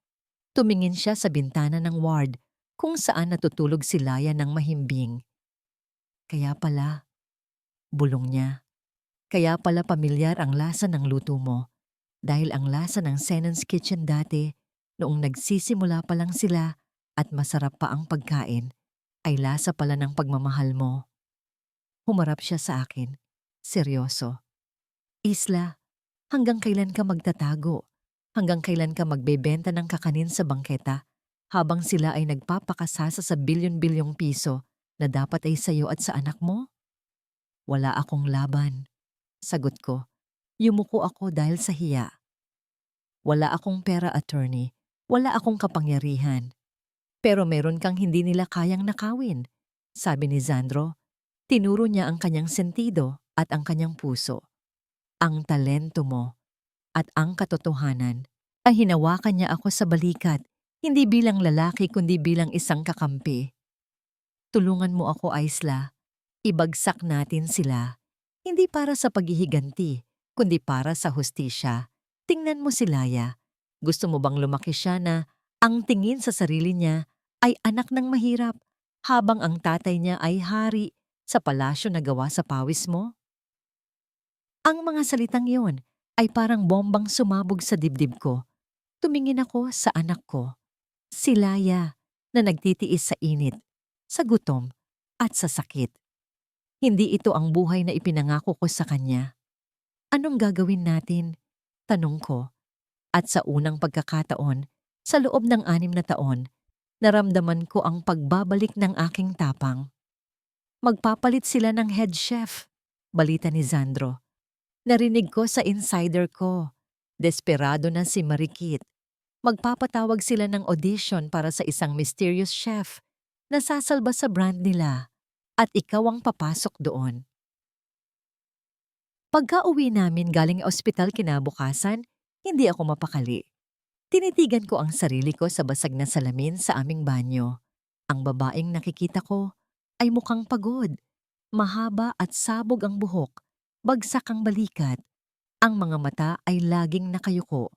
Tumingin siya sa bintana ng ward kung saan natutulog si Laya ng mahimbing. Kaya pala, bulong niya, kaya pala pamilyar ang lasa ng luto mo dahil ang lasa ng Zenon's Kitchen dati noong nagsisimula pa lang sila at masarap pa ang pagkain ay lasa pala ng pagmamahal mo. Humarap siya sa akin, seryoso. Isla, hanggang kailan ka magtatago? Hanggang kailan ka magbebenta ng kakanin sa bangketa habang sila ay nagpapakasasa sa bilyon-bilyong piso na dapat ay sayo at sa anak mo? Wala akong laban. Sagot ko, yumuko ako dahil sa hiya. Wala akong pera, attorney. Wala akong kapangyarihan. Pero meron kang hindi nila kayang nakawin. Sabi ni Sandro, tinuro niya ang kanyang sentido at ang kanyang puso. Ang talento mo at ang katotohanan ay hinawakan niya ako sa balikat, hindi bilang lalaki kundi bilang isang kakampi. Tulungan mo ako, Isla. Ibagsak natin sila. Hindi para sa paghihiganti, kundi para sa hustisya. Tingnan mo si Laya. Gusto mo bang lumaki siya na ang tingin sa sarili niya ay anak ng mahirap habang ang tatay niya ay hari sa palasyo na gawa sa pawis mo? Ang mga salitang iyon ay parang bombang sumabog sa dibdib ko. Tumingin ako sa anak ko, si Laya, na nagtitiis sa init, sa gutom, at sa sakit. Hindi ito ang buhay na ipinangako ko sa kanya. Anong gagawin natin? Tanong ko. At sa unang pagkakataon, sa loob ng 6 na taon, naramdaman ko ang pagbabalik ng aking tapang. Magpapalit sila ng head chef, balita ni Sandro. Narinig ko sa insider ko. Desperado na si Marikit. Magpapatawag sila ng audition para sa isang mysterious chef na sasalba sa brand nila at ikaw ang papasok doon. Pagka-uwi namin galing ospital kinabukasan, hindi ako mapakali. Tinitigan ko ang sarili ko sa basag na salamin sa aming banyo. Ang babaeng nakikita ko ay mukhang pagod. Mahaba at sabog ang buhok, bagsak ang balikat. Ang mga mata ay laging nakayuko.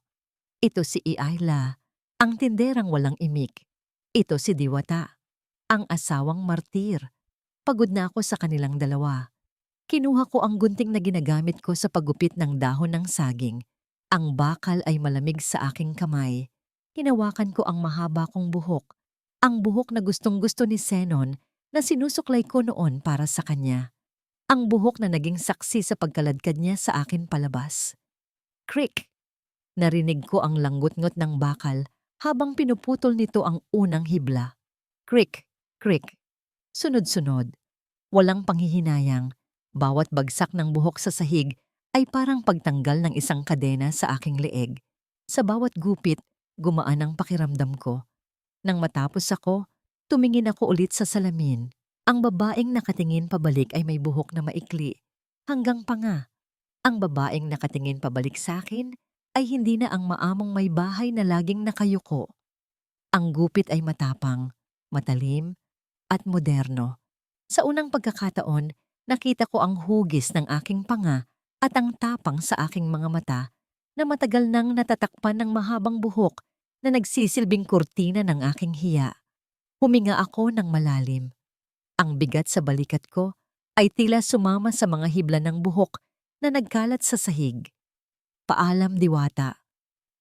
Ito si Ayla, ang tinderang walang imik. Ito si Diwata, ang asawang martir. Pagod na ako sa kanilang dalawa. Kinuha ko ang gunting na ginagamit ko sa paggupit ng dahon ng saging. Ang bakal ay malamig sa aking kamay. Hinawakan ko ang mahaba kong buhok. Ang buhok na gustong-gusto ni Zenon na sinusuklay ko noon para sa kanya. Ang buhok na naging saksi sa pagkaladkad niya sa akin palabas. Crick! Narinig ko ang langgut-ngot ng bakal habang pinuputol nito ang unang hibla. Crick! Crick! Sunod-sunod. Walang panghihinayang. Bawat bagsak ng buhok sa sahig ay parang pagtanggal ng isang kadena sa aking leeg. Sa bawat gupit, gumaan ang pakiramdam ko. Nang matapos ako, tumingin ako ulit sa salamin. Ang babaeng nakatingin pabalik ay may buhok na maikli, hanggang panga. Ang babaeng nakatingin pabalik sa akin ay hindi na ang maamong may bahay na laging nakayuko. Ang gupit ay matapang, matalim, at moderno. Sa unang pagkakataon, nakita ko ang hugis ng aking panga at ang tapang sa aking mga mata na matagal nang natatakpan ng mahabang buhok na nagsisilbing kurtina ng aking hiya. Huminga ako ng malalim. Ang bigat sa balikat ko ay tila sumama sa mga hibla ng buhok na nagkalat sa sahig. Paalam, Diwata.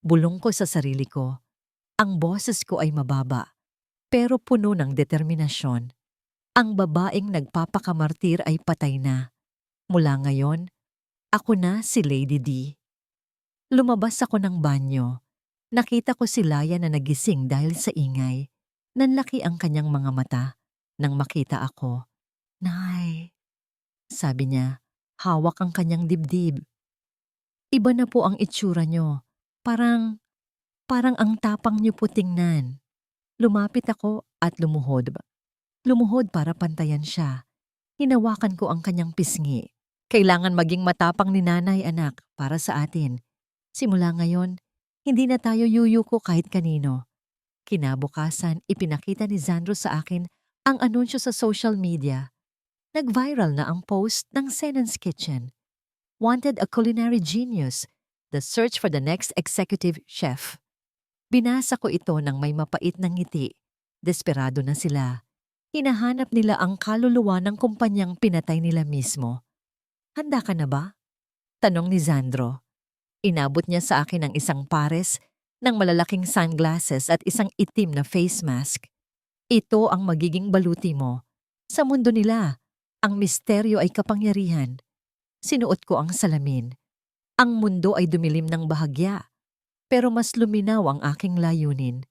Bulong ko sa sarili ko. Ang boses ko ay mababa, pero puno ng determinasyon. Ang babaeng nagpapakamartir ay patay na. Mula ngayon, ako na si Lady D. Lumabas ako ng banyo. Nakita ko si Laya na nagising dahil sa ingay. Nanlaki ang kanyang mga mata nang makita ako. Nay, sabi niya, hawak ang kanyang dibdib. Iba na po ang itsura niyo. Parang ang tapang niyo po tingnan. Lumapit ako at lumuhod. Lumuhod para pantayan siya. Hinawakan ko ang kanyang pisngi. Kailangan maging matapang ni nanay, anak, para sa atin. Simula ngayon, hindi na tayo yuyuko kahit kanino. Kinabukasan, ipinakita ni Zandro sa akin ang anunsyo sa social media. Nag-viral na ang post ng Zenon's Kitchen. Wanted a culinary genius, the search for the next executive chef. Binasa ko ito ng may mapait na ngiti. Desperado na sila. Hinahanap nila ang kaluluwa ng kumpanyang pinatay nila mismo. Handa ka na ba? Tanong ni Zandro. Inabot niya sa akin ang isang pares ng malalaking sunglasses at isang itim na face mask. Ito ang magiging baluti mo. Sa mundo nila, ang misteryo ay kapangyarihan. Sinuot ko ang salamin. Ang mundo ay dumilim ng bahagya, pero mas luminaw ang aking layunin.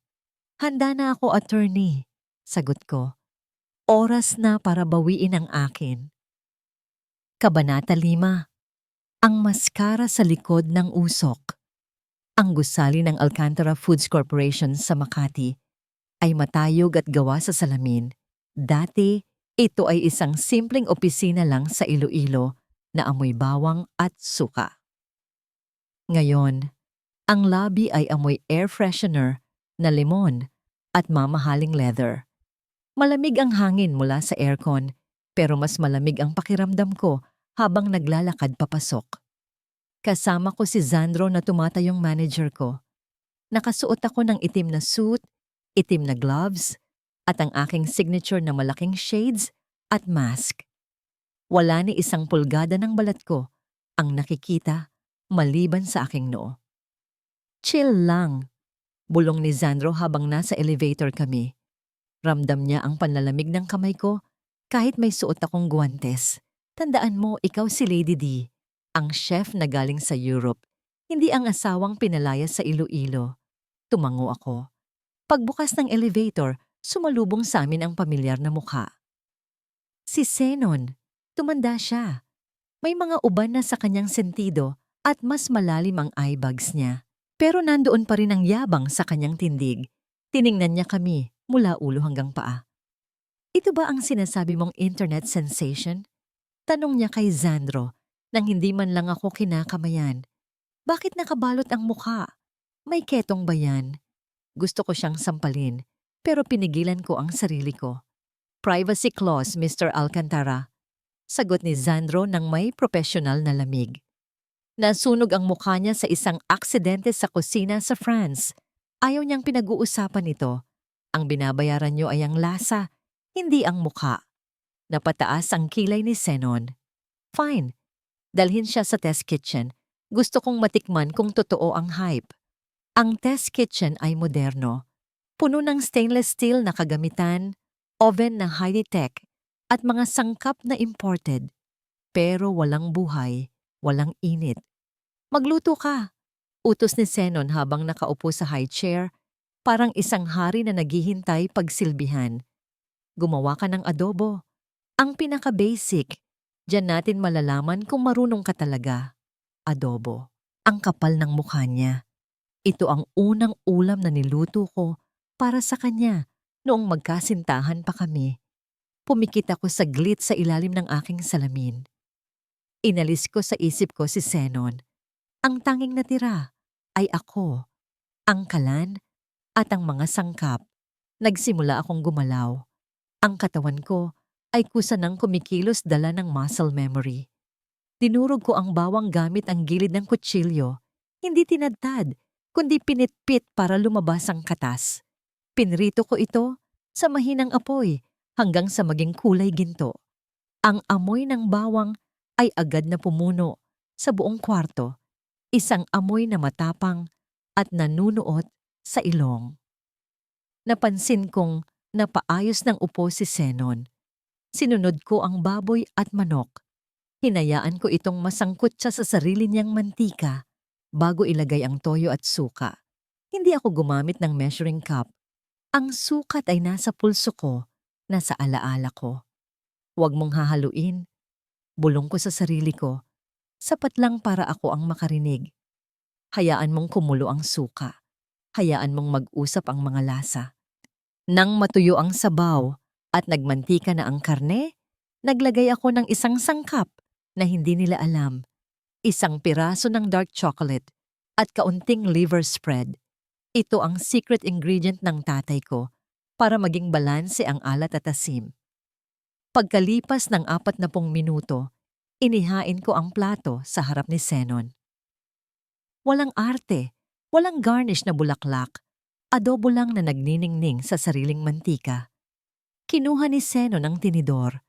Handa na ako, attorney, sagot ko. Oras na para bawiin ang akin. Kabanata 5. Ang maskara sa likod ng usok. Ang gusali ng Alcantara Foods Corporation sa Makati ay matayog at gawa sa salamin. Dati, ito ay isang simpleng opisina lang sa Iloilo na amoy bawang at suka. Ngayon, ang lobby ay amoy air freshener na lemon at mamahaling leather. Malamig ang hangin mula sa aircon, pero mas malamig ang pakiramdam ko habang naglalakad papasok. Kasama ko si Zandro na tumatayong manager ko. Nakasuot ako ng itim na suit, itim na gloves, at ang aking signature na malaking shades at mask. Wala ni isang pulgada ng balat ko ang nakikita maliban sa aking noo. Chill lang, bulong ni Zandro habang nasa elevator kami. Ramdam niya ang panlalamig ng kamay ko kahit may suot akong guwantes. Tandaan mo, ikaw si Lady D, ang chef na galing sa Europe, hindi ang asawang pinalaya sa Iloilo. Tumango ako. Pagbukas ng elevator, sumalubong sa amin ang pamilyar na mukha. Si Zenon, tumanda siya. May mga uban na sa kanyang sentido at mas malalim ang eye bags niya. Pero nandoon pa rin ang yabang sa kanyang tindig. Tiningnan niya kami mula ulo hanggang paa. Ito ba ang sinasabi mong internet sensation? Tanong niya kay Zandro nang hindi man lang ako kinakamayan. Bakit nakabalot ang mukha? May ketong ba yan? Gusto ko siyang sampalin, pero pinigilan ko ang sarili ko. Privacy clause, Mr. Alcantara. Sagot ni Zandro ng may professional na lamig. Nasunog ang mukha niya sa isang aksidente sa kusina sa France. Ayaw niyang pinag-uusapan ito. Ang binabayaran niyo ay ang lasa, hindi ang mukha. Napataas ang kilay ni Zenon. Fine. Dalhin siya sa test kitchen. Gusto kong matikman kung totoo ang hype. Ang test kitchen ay moderno. Puno ng stainless steel na kagamitan, oven na high-tech, at mga sangkap na imported. Pero walang buhay, walang init. Magluto ka, utos ni Zenon habang nakaupo sa high chair, parang isang hari na naghihintay pagsilbihan. Gumawa ka ng adobo. Ang pinaka-basic, diyan natin malalaman kung marunong ka talaga. Adobo. Ang kapal ng mukha niya. Ito ang unang ulam na niluto ko para sa kanya noong magkasintahan pa kami. Pumikit ako saglit sa ilalim ng aking salamin. Inalis ko sa isip ko si Zenon. Ang tanging natira ay ako, ang kalan at ang mga sangkap. Nagsimula akong gumalaw. Ang katawan ko ay kusa ng kumikilos dala ng muscle memory. Dinurog ko ang bawang gamit ang gilid ng kutsilyo. Hindi tinadtad, kundi pinitpit para lumabas ang katas. Pinrito ko ito sa mahinang apoy hanggang sa maging kulay ginto. Ang amoy ng bawang ay agad na pumuno sa buong kwarto. Isang amoy na matapang at nanunuot sa ilong. Napansin kong napaayos ng upo si Zenon. Sinunod ko ang baboy at manok. Hinayaan ko itong masangkot siya sa sarili niyang mantika bago ilagay ang toyo at suka. Hindi ako gumamit ng measuring cup. Ang sukat ay nasa pulso ko, nasa alaala ko. Huwag mong hahaluin. Bulong ko sa sarili ko. Sapat lang para ako ang makarinig. Hayaan mong kumulo ang suka. Hayaan mong mag-usap ang mga lasa. Nang matuyo ang sabaw at nagmantika na ang karne, naglagay ako ng isang sangkap na hindi nila alam. Isang piraso ng dark chocolate at kaunting liver spread. Ito ang secret ingredient ng tatay ko para maging balanse ang alat at asim. Pagkalipas ng 40 minuto, inihain ko ang plato sa harap ni Zenon. Walang arte, walang garnish na bulaklak, adobo lang na nagniningning sa sariling mantika. Kinuha ni Zenon ang tinidor.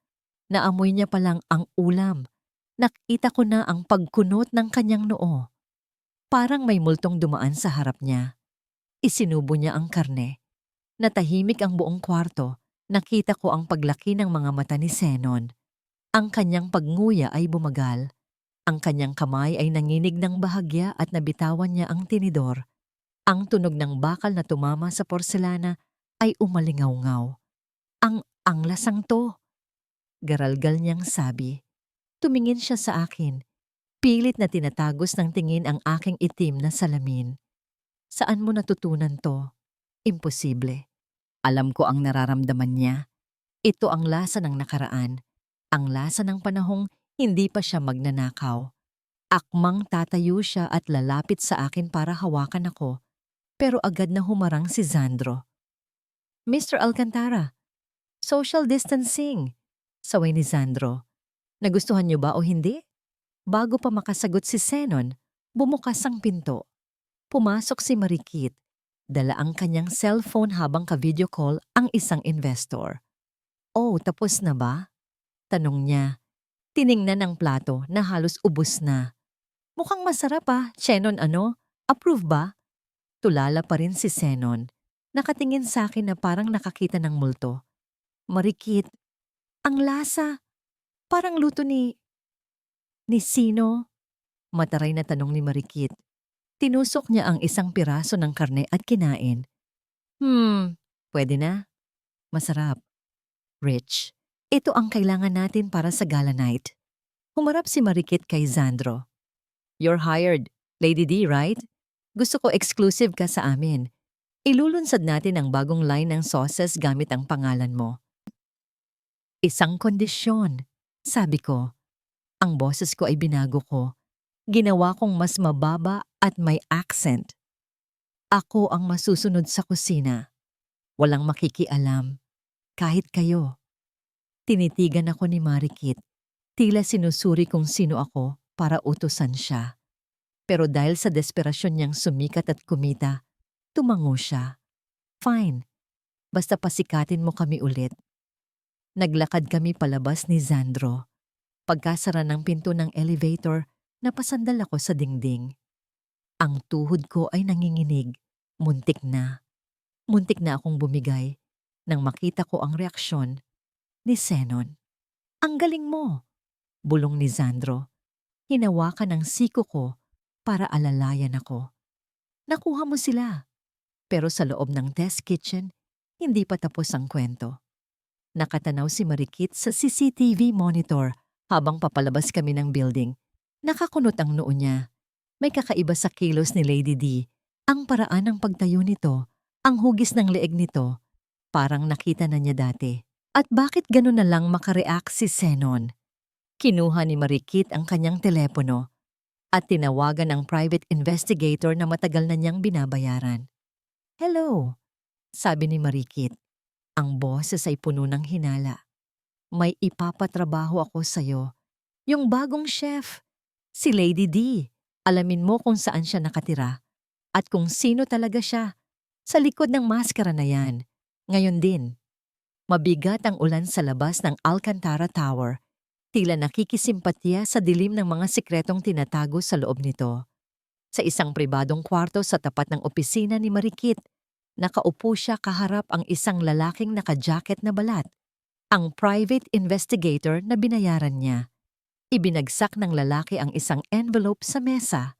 Naamoy niya palang ang ulam. Nakita ko na ang pagkunot ng kanyang noo. Parang may multong dumaan sa harap niya. Isinubo niya ang karne. Natahimik ang buong kwarto. Nakita ko ang paglaki ng mga mata ni Zenon. Ang kanyang pagnguya ay bumagal. Ang kanyang kamay ay nanginig ng bahagya at nabitawan niya ang tinidor. Ang tunog ng bakal na tumama sa porselana ay umalingaw-ngaw. Ang anglasang to, garalgal niyang sabi. Tumingin siya sa akin. Pilit na tinatagos ng tingin ang aking itim na salamin. Saan mo natutunan to? Imposible. Alam ko ang nararamdaman niya. Ito ang lasa ng nakaraan. Ang lasa ng panahong hindi pa siya magnanakaw. Akmang tatayo siya at lalapit sa akin para hawakan ako. Pero agad na humarang si Zandro. Mr. Alcantara, social distancing. Saway ni Zandro. Nagustuhan niyo ba o hindi? Bago pa makasagot si Zenon, bumukas ang pinto. Pumasok si Marikit. Dala ang kanyang cellphone habang ka-video call ang isang investor. Oh, tapos na ba? Tanong niya. Tiningnan ang plato na halos ubos na. Mukhang masarap Zenon ano? Approve ba? Tulala pa rin si Zenon. Nakatingin sa akin na parang nakakita ng multo. Marikit, ang lasa. Parang luto ni sino? Mataray na tanong ni Marikit. Tinusok niya ang isang piraso ng karne at kinain. Pwede na. Masarap. Rich. Ito ang kailangan natin para sa gala night. Humarap si Marikit kay Zandro. You're hired. Lady D, right? Gusto ko exclusive ka sa amin. Ilulunsad natin ang bagong line ng sauces gamit ang pangalan mo. Isang kondisyon. Sabi ko, ang boses ko ay binago ko. Ginawa kong mas mababa at may accent. Ako ang masusunod sa kusina. Walang makikialam. Kahit kayo. Tinitigan ako ni Marikit. Tila sinusuri kung sino ako para utusan siya. Pero dahil sa desperasyon niyang sumikat at kumita, tumango siya. Fine. Basta pasikatin mo kami ulit. Naglakad kami palabas ni Zandro. Pagkasara ng pinto ng elevator, napasandal ako sa dingding. Ang tuhod ko ay nanginginig. Muntik na. Muntik na akong bumigay nang makita ko ang reaksyon ni Zenon. Ang galing mo! Bulong ni Zandro. Hinawakan ang siko ko para alalayan ako. Nakuha mo sila. Pero sa loob ng test kitchen, hindi pa tapos ang kwento. Nakatanaw si Marikit sa CCTV monitor habang papalabas kami ng building. Nakakunot ang noo niya. May kakaiba sa kilos ni Lady D. Ang paraan ng pagtayo nito, ang hugis ng leeg nito, parang nakita na niya dati. At bakit gano'n na lang makareact si Zenon? Kinuha ni Marikit ang kanyang telepono at tinawagan ang private investigator na matagal na niyang binabayaran. Hello, sabi ni Marikit. Ang boses ay puno ng hinala. May ipapatrabaho ako sa'yo. Yung bagong chef, si Lady D. Alamin mo kung saan siya nakatira at kung sino talaga siya. Sa likod ng maskara na yan. Ngayon din. Mabigat ang ulan sa labas ng Alcantara Tower. Tila nakikisimpatya sa dilim ng mga sikretong tinatago sa loob nito. Sa isang pribadong kwarto sa tapat ng opisina ni Marikit, nakaupo siya kaharap ang isang lalaking naka-jacket na balat. Ang private investigator na binayaran niya. Ibinagsak ng lalaki ang isang envelope sa mesa.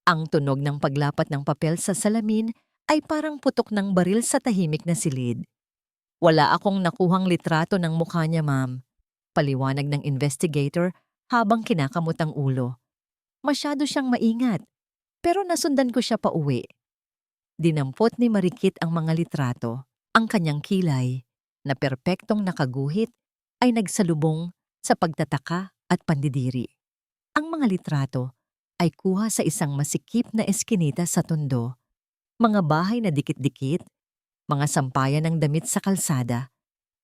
Ang tunog ng paglapat ng papel sa salamin ay parang putok ng baril sa tahimik na silid. Wala akong nakuhang litrato ng mukha niya, ma'am. Paliwanag ng investigator habang kinakamot ang ulo. Masyado siyang maingat, pero nasundan ko siya pauwi. Dinampot ni Marikit ang mga litrato. Ang kanyang kilay, na perpektong nakaguhit, ay nagsalubong sa pagtataka at pandidiri. Ang mga litrato ay kuha sa isang masikip na eskinita sa Tondo. Mga bahay na dikit-dikit, mga sampayan ng damit sa kalsada,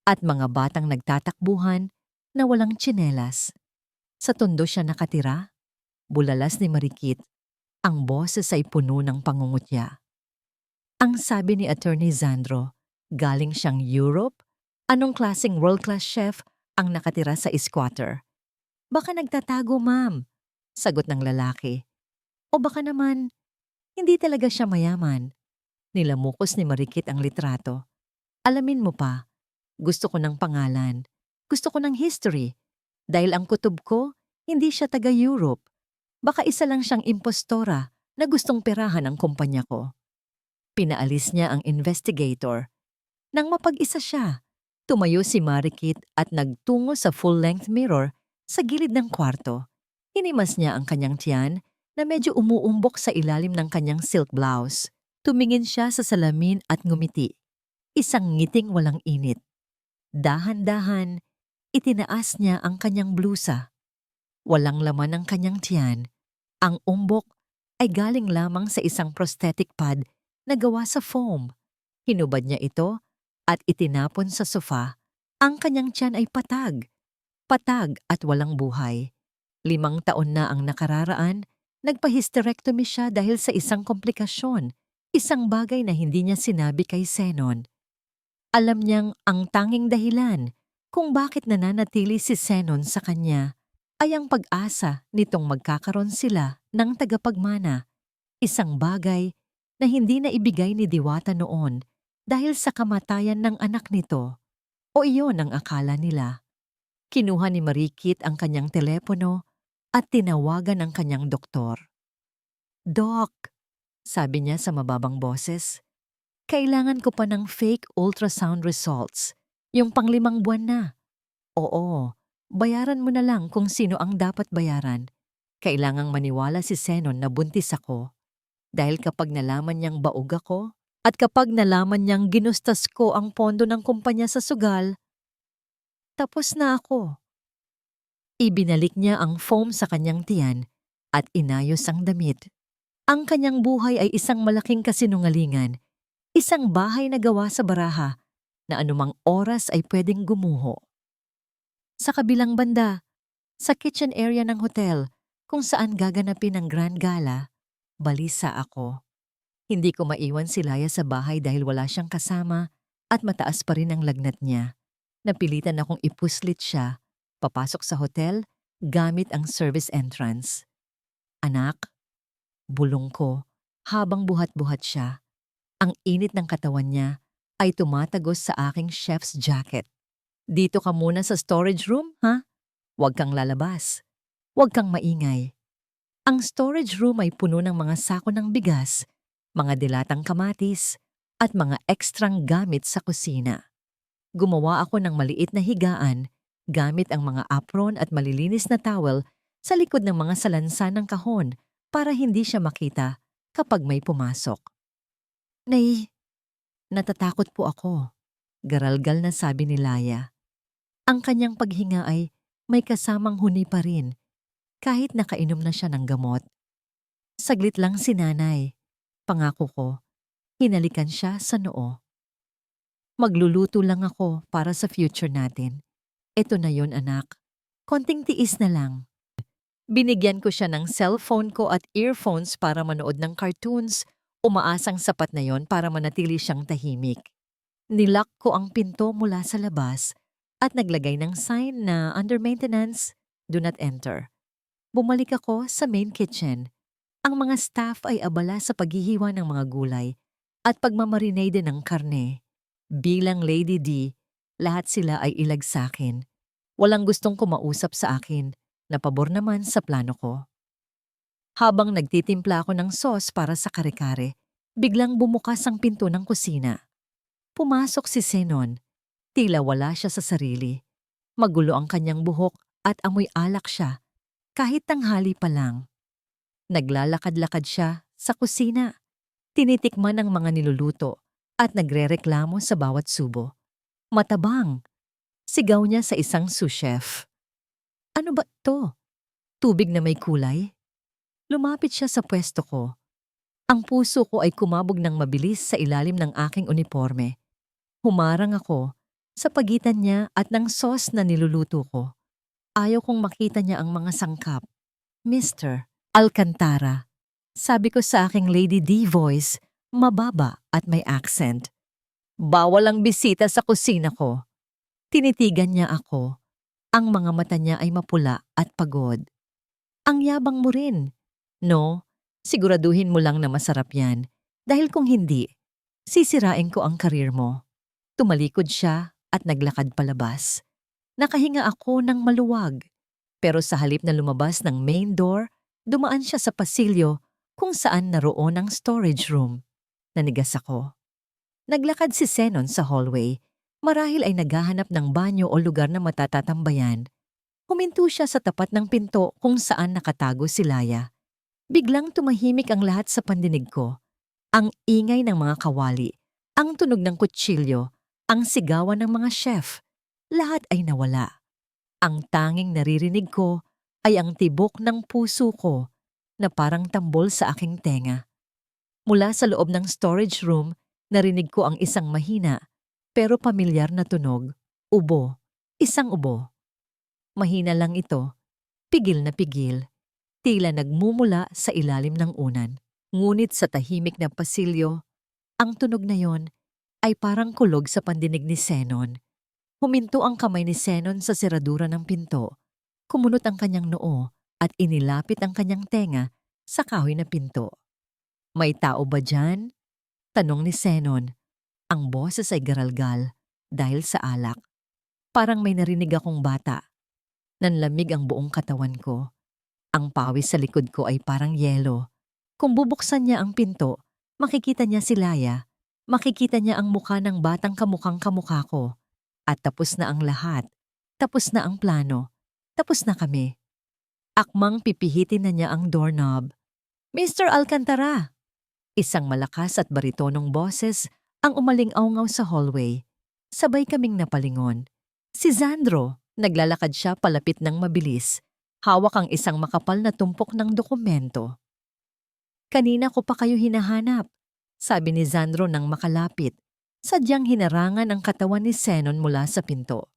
at mga batang nagtatakbuhan na walang tsinelas. Sa Tondo siya nakatira. Bulalas ni Marikit. Ang boses ay puno ng pangungutya. Ang sabi ni Attorney Zandro, galing siyang Europe? Anong klaseng world-class chef ang nakatira sa squatter? Baka nagtatago, ma'am, sagot ng lalaki. O baka naman, hindi talaga siya mayaman. Nilamukos ni Marikit ang litrato. Alamin mo pa, gusto ko ng pangalan, gusto ko ng history. Dahil ang kutob ko, hindi siya taga-Europe. Baka isa lang siyang impostora na gustong perahan ang kumpanya ko. Pinaalis niya ang investigator. Nang mapag-isa siya, tumayo si Marikit at nagtungo sa full-length mirror sa gilid ng kwarto. Hinimas niya ang kanyang tiyan na medyo umuumbok sa ilalim ng kanyang silk blouse. Tumingin siya sa salamin at ngumiti. Isang ngiting walang init. Dahan-dahan, itinaas niya ang kanyang blusa. Walang laman ang kanyang tiyan. Ang umbok ay galing lamang sa isang prosthetic pad na gawa sa foam. Hinubad niya ito at itinapon sa sofa. Ang kanyang tiyan ay patag. Patag at walang buhay. 5 taon na ang nakararaan, nagpa-hysterectomy siya dahil sa isang komplikasyon. Isang bagay na hindi niya sinabi kay Zenon. Alam niyang ang tanging dahilan kung bakit nananatili si Zenon sa kanya ay ang pag-asa nitong magkakaroon sila ng tagapagmana. Isang bagay na hindi na ibigay ni Diwata noon dahil sa kamatayan ng anak nito. O iyon ang akala nila. Kinuha ni Marikit ang kanyang telepono at tinawagan ang kanyang doktor. Doc, sabi niya sa mababang boses, kailangan ko pa ng fake ultrasound results, yung pang 5 buwan na. Oo, bayaran mo na lang kung sino ang dapat bayaran. Kailangang maniwala si Zenon na buntis ako dahil kapag nalaman niyang baog ako at kapag nalaman niyang ginustas ko ang pondo ng kumpanya sa sugal, tapos na ako. Ibinalik niya ang foam sa kanyang tiyan at inayos ang damit. Ang kanyang buhay ay isang malaking kasinungalingan, isang bahay na gawa sa baraha na anumang oras ay pwedeng gumuho. Sa kabilang banda, sa kitchen area ng hotel kung saan gaganapin ang grand gala, balisa ako. Hindi ko maiwan si Laya sa bahay dahil wala siyang kasama at mataas pa rin ang lagnat niya. Napilitan akong ipuslit siya, papasok sa hotel gamit ang service entrance. Anak, bulong ko habang buhat-buhat siya. Ang init ng katawan niya ay tumatagos sa aking chef's jacket. Dito ka muna sa storage room, ha? Huwag kang lalabas. Huwag kang maingay. Ang storage room ay puno ng mga sako ng bigas, mga dilatang kamatis, at mga ekstrang gamit sa kusina. Gumawa ako ng maliit na higaan gamit ang mga apron at malilinis na towel sa likod ng mga salansan ng kahon para hindi siya makita kapag may pumasok. Natatakot po ako, garalgal na sabi ni Laya. Ang kanyang paghinga ay may kasamang huni pa rin kahit nakainom na siya ng gamot. Saglit lang si nanay. Pangako ko, hinalikan siya sa noo. Magluluto lang ako para sa future natin. Eto na yon anak. Konting tiis na lang. Binigyan ko siya ng cellphone ko at earphones para manood ng cartoons. Umaasang sapat na yon para manatili siyang tahimik. Nilock ko ang pinto mula sa labas at naglagay ng sign na under maintenance, do not enter. Bumalik ako sa main kitchen. Ang mga staff ay abala sa paghihiwa ng mga gulay at pagmamarinade ng karne. Bilang Lady D, lahat sila ay ilag sa akin. Walang gustong kumausap sa akin, na pabor naman sa plano ko. Habang nagtitimpla ako ng sauce para sa kare-kare, biglang bumukas ang pinto ng kusina. Pumasok si Zenon. Tila wala siya sa sarili. Magulo ang kanyang buhok at amoy alak siya, kahit tanghali pa lang. Naglalakad-lakad siya sa kusina. Tinitikman ang mga niluluto at nagrereklamo sa bawat subo. Matabang! Sigaw niya sa isang sous chef. Ano ba to? Tubig na may kulay? Lumapit siya sa pwesto ko. Ang puso ko ay kumabog ng mabilis sa ilalim ng aking uniforme. Humarang ako sa pagitan niya at ng sauce na niluluto ko. Ayaw kong makita niya ang mga sangkap. Mr. Alcantara, sabi ko sa aking Lady D voice, mababa at may accent. Bawal ang bisita sa kusina ko. Tinitigan niya ako. Ang mga mata niya ay mapula at pagod. Ang yabang mo rin. No, siguraduhin mo lang na masarap yan. Dahil kung hindi, sisirain ko ang karir mo. Tumalikod siya at naglakad palabas. Nakahinga ako ng maluwag. Pero sa halip na lumabas ng main door, dumaan siya sa pasilyo kung saan naroon ang storage room. Nanigas ako. Naglakad si Zenon sa hallway. Marahil ay naghahanap ng banyo o lugar na matatatambayan. Huminto siya sa tapat ng pinto kung saan nakatago si Laya. Biglang tumahimik ang lahat sa pandinig ko. Ang ingay ng mga kawali, ang tunog ng kutsilyo, ang sigawan ng mga chef. Lahat ay nawala. Ang tanging naririnig ko ay ang tibok ng puso ko na parang tambol sa aking tenga. Mula sa loob ng storage room, narinig ko ang isang mahina pero pamilyar na tunog. Ubo. Isang ubo. Mahina lang ito. Pigil na pigil. Tila nagmumula sa ilalim ng unan. Ngunit sa tahimik na pasilyo, ang tunog na yon ay parang kulog sa pandinig ni Zenon. Huminto ang kamay ni Zenon sa seradura ng pinto. Kumunot ang kanyang noo at inilapit ang kanyang tenga sa kahoy na pinto. May tao ba dyan? Tanong ni Zenon. Ang boses ay garalgal dahil sa alak. Parang may narinig akong bata. Nanlamig ang buong katawan ko. Ang pawis sa likod ko ay parang yelo. Kung bubuksan niya ang pinto, makikita niya si Laya. Makikita niya ang mukha ng batang kamukhang kamukha ko. At tapos na ang lahat. Tapos na ang plano. Tapos na kami. Akmang pipihitin na niya ang doorknob. Mr. Alcantara! Isang malakas at baritonong boses ang umaling-awngaw sa hallway. Sabay kaming napalingon. Si Sandro, naglalakad siya palapit ng mabilis. Hawak ang isang makapal na tumpok ng dokumento. Kanina ko pa kayo hinahanap, sabi ni Sandro nang makalapit. Sadyang hinarangan ang katawan ni Zenon mula sa pinto.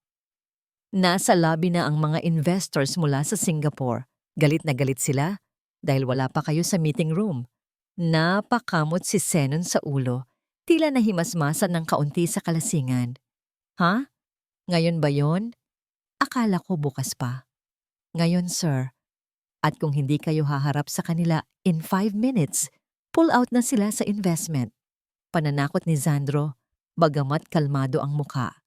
Nasa lobby na ang mga investors mula sa Singapore. Galit na galit sila dahil wala pa kayo sa meeting room. Napakamot si Zenon sa ulo. Tila nahimasmasan ng kaunti sa kalasingan. Ha? Ngayon ba yon? Akala ko bukas pa. Ngayon, sir. At kung hindi kayo haharap sa kanila in 5 minutes, pull out na sila sa investment. Pananakot ni Sandro, bagamat kalmado ang muka.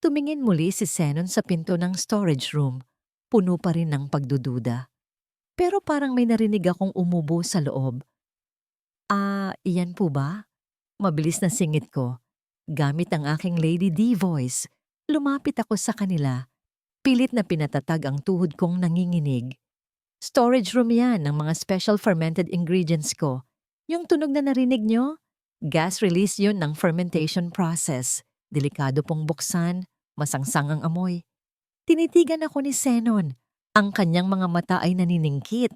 Tumingin muli si Zenon sa pinto ng storage room. Puno pa rin ng pagdududa. Pero parang may narinig akong umubo sa loob. Iyan po ba? Mabilis na singit ko. Gamit ang aking Lady D voice, lumapit ako sa kanila. Pilit na pinatatag ang tuhod kong nanginginig. Storage room yan ng mga special fermented ingredients ko. Yung tunog na narinig nyo? Gas release yun ng fermentation process. Delikado pong buksan, masangsang ang amoy. Tinitigan ako ni Zenon. Ang kanyang mga mata ay naniningkit.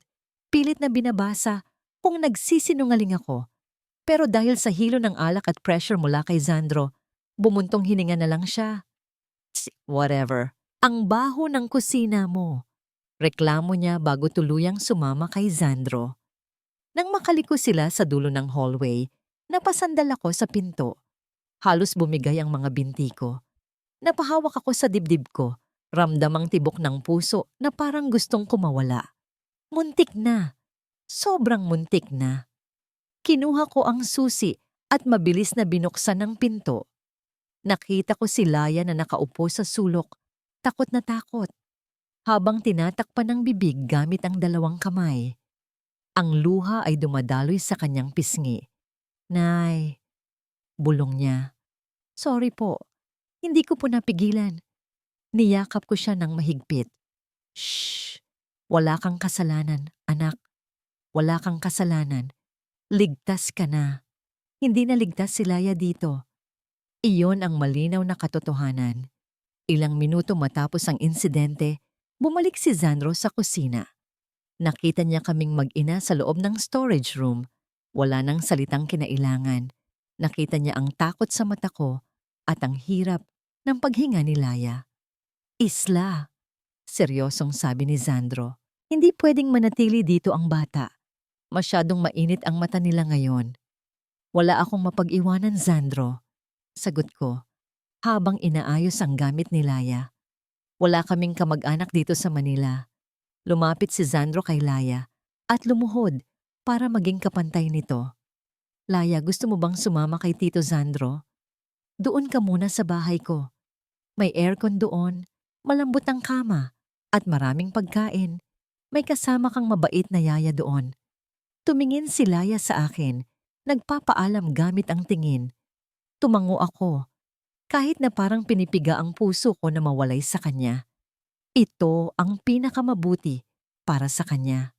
Pilit na binabasa kung nagsisinungaling ako. Pero dahil sa hilo ng alak at pressure mula kay Sandro, bumuntong hininga na lang siya. Whatever. Ang baho ng kusina mo. Reklamo niya bago tuluyang sumama kay Sandro. Nang makaliko sila sa dulo ng hallway, napasandal ako sa pinto. Halos bumigay ang mga binti ko. Napahawak ako sa dibdib ko, ramdam ang tibok ng puso na parang gustong kumawala. Muntik na. Sobrang muntik na. Kinuha ko ang susi at mabilis na binuksan ang pinto. Nakita ko si Laya na nakaupo sa sulok, takot na takot. Habang tinatakpan ng bibig gamit ang 2 kamay. Ang luha ay dumadaloy sa kanyang pisngi. Nay, bulong niya. Sorry po, hindi ko po napigilan. Niyakap ko siya ng mahigpit. Shh! Wala kang kasalanan, anak. Wala kang kasalanan. Ligtas ka na. Hindi na ligtas si Laya dito. Iyon ang malinaw na katotohanan. Ilang minuto matapos ang insidente, bumalik si Sandro sa kusina. Nakita niya kaming mag-ina sa loob ng storage room. Wala nang salitang kinailangan. Nakita niya ang takot sa mata ko at ang hirap ng paghinga ni Laya. Isla, seryosong sabi ni Sandro. Hindi pwedeng manatili dito ang bata. Masyadong mainit ang mata nila ngayon. Wala akong mapag-iwanan, Sandro. Sagot ko, habang inaayos ang gamit ni Laya. Wala kaming kamag-anak dito sa Manila. Lumapit si Sandro kay Laya at lumuhod para maging kapantay nito. Laya, gusto mo bang sumama kay Tito Sandro? Doon ka muna sa bahay ko. May aircon doon, malambot ang kama, at maraming pagkain. May kasama kang mabait na yaya doon. Tumingin si Laya sa akin, nagpapaalam gamit ang tingin. Tumango ako. Kahit na parang pinipiga ang puso ko na mawalay sa kanya. Ito ang pinakamabuti para sa kanya.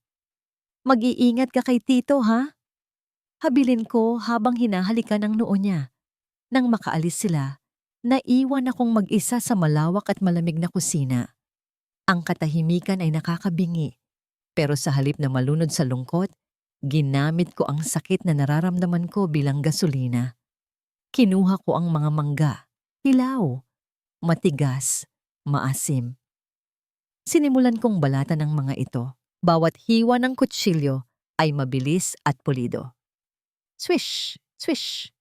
Mag-iingat ka kay Tito, ha? Habilin ko habang hinahalikan ang noo niya. Nang makaalis sila, naiwan akong mag-isa sa malawak at malamig na kusina. Ang katahimikan ay nakakabingi, pero sa halip na malunod sa lungkot, ginamit ko ang sakit na nararamdaman ko bilang gasolina. Kinuha ko ang mga mangga. Hilaw, matigas, maasim. Sinimulan kong balatan ang mga ito. Bawat hiwa ng kutsilyo ay mabilis at pulido. Swish! Swish!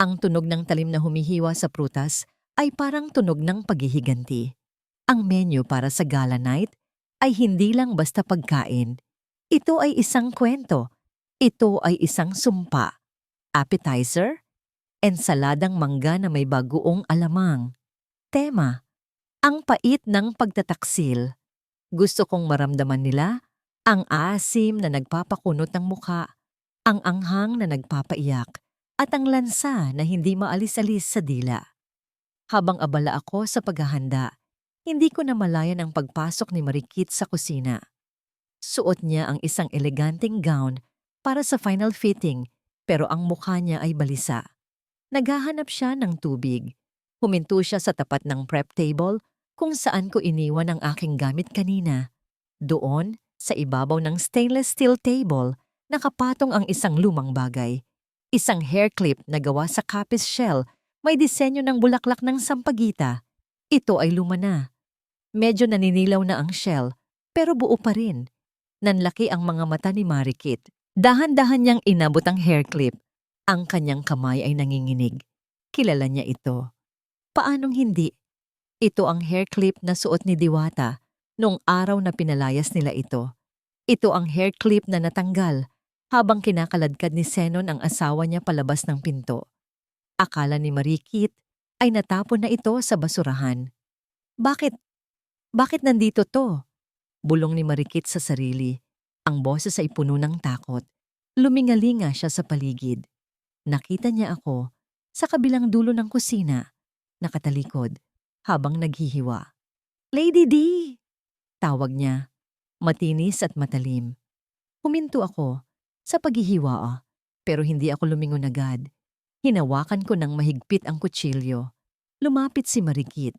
Ang tunog ng talim na humihiwa sa prutas ay parang tunog ng paghihiganti. Ang menu para sa gala night ay hindi lang basta pagkain. Ito ay isang kwento. Ito ay isang sumpa. Appetizer, ensaladang mangga na may bagoong alamang. Tema, ang pait ng pagtataksil. Gusto kong maramdaman nila ang asim na nagpapakunot ng muka, ang anghang na nagpapaiyak, at ang lansa na hindi maalis-alis sa dila. Habang abala ako sa paghahanda, hindi ko namalayan ang pagpasok ni Marikit sa kusina. Suot niya ang isang eleganteng gown para sa final fitting pero ang mukha niya ay balisa. Naghahanap siya ng tubig. Huminto siya sa tapat ng prep table kung saan ko iniwan ang aking gamit kanina. Doon, sa ibabaw ng stainless steel table, nakapatong ang isang lumang bagay. Isang hair clip na gawa sa kapis shell, may disenyo ng bulaklak ng sampagita. Ito ay luma na. Medyo naninilaw na ang shell, pero buo pa rin. Nanlaki ang mga mata ni Marikit. Dahan-dahan niyang inabot ang hair clip. Ang kanyang kamay ay nanginginig. Kilala niya ito. Paanong hindi? Ito ang hair clip na suot ni Diwata noong araw na pinalayas nila ito. Ito ang hair clip na natanggal habang kinakaladkad ni Zenon ang asawa niya palabas ng pinto. Akala ni Marikit ay natapon na ito sa basurahan. Bakit? Bakit nandito to? Bulong ni Marikit sa sarili. Ang boses ay puno ng takot. Lumingalinga siya sa paligid. Nakita niya ako sa kabilang dulo ng kusina, nakatalikod, habang naghihiwa. "Lady D!" Tawag niya, matinis at matalim. Huminto ako sa paghihiwa pero hindi ako lumingon agad. Hinawakan ko ng mahigpit ang kutsilyo. Lumapit si Marikit.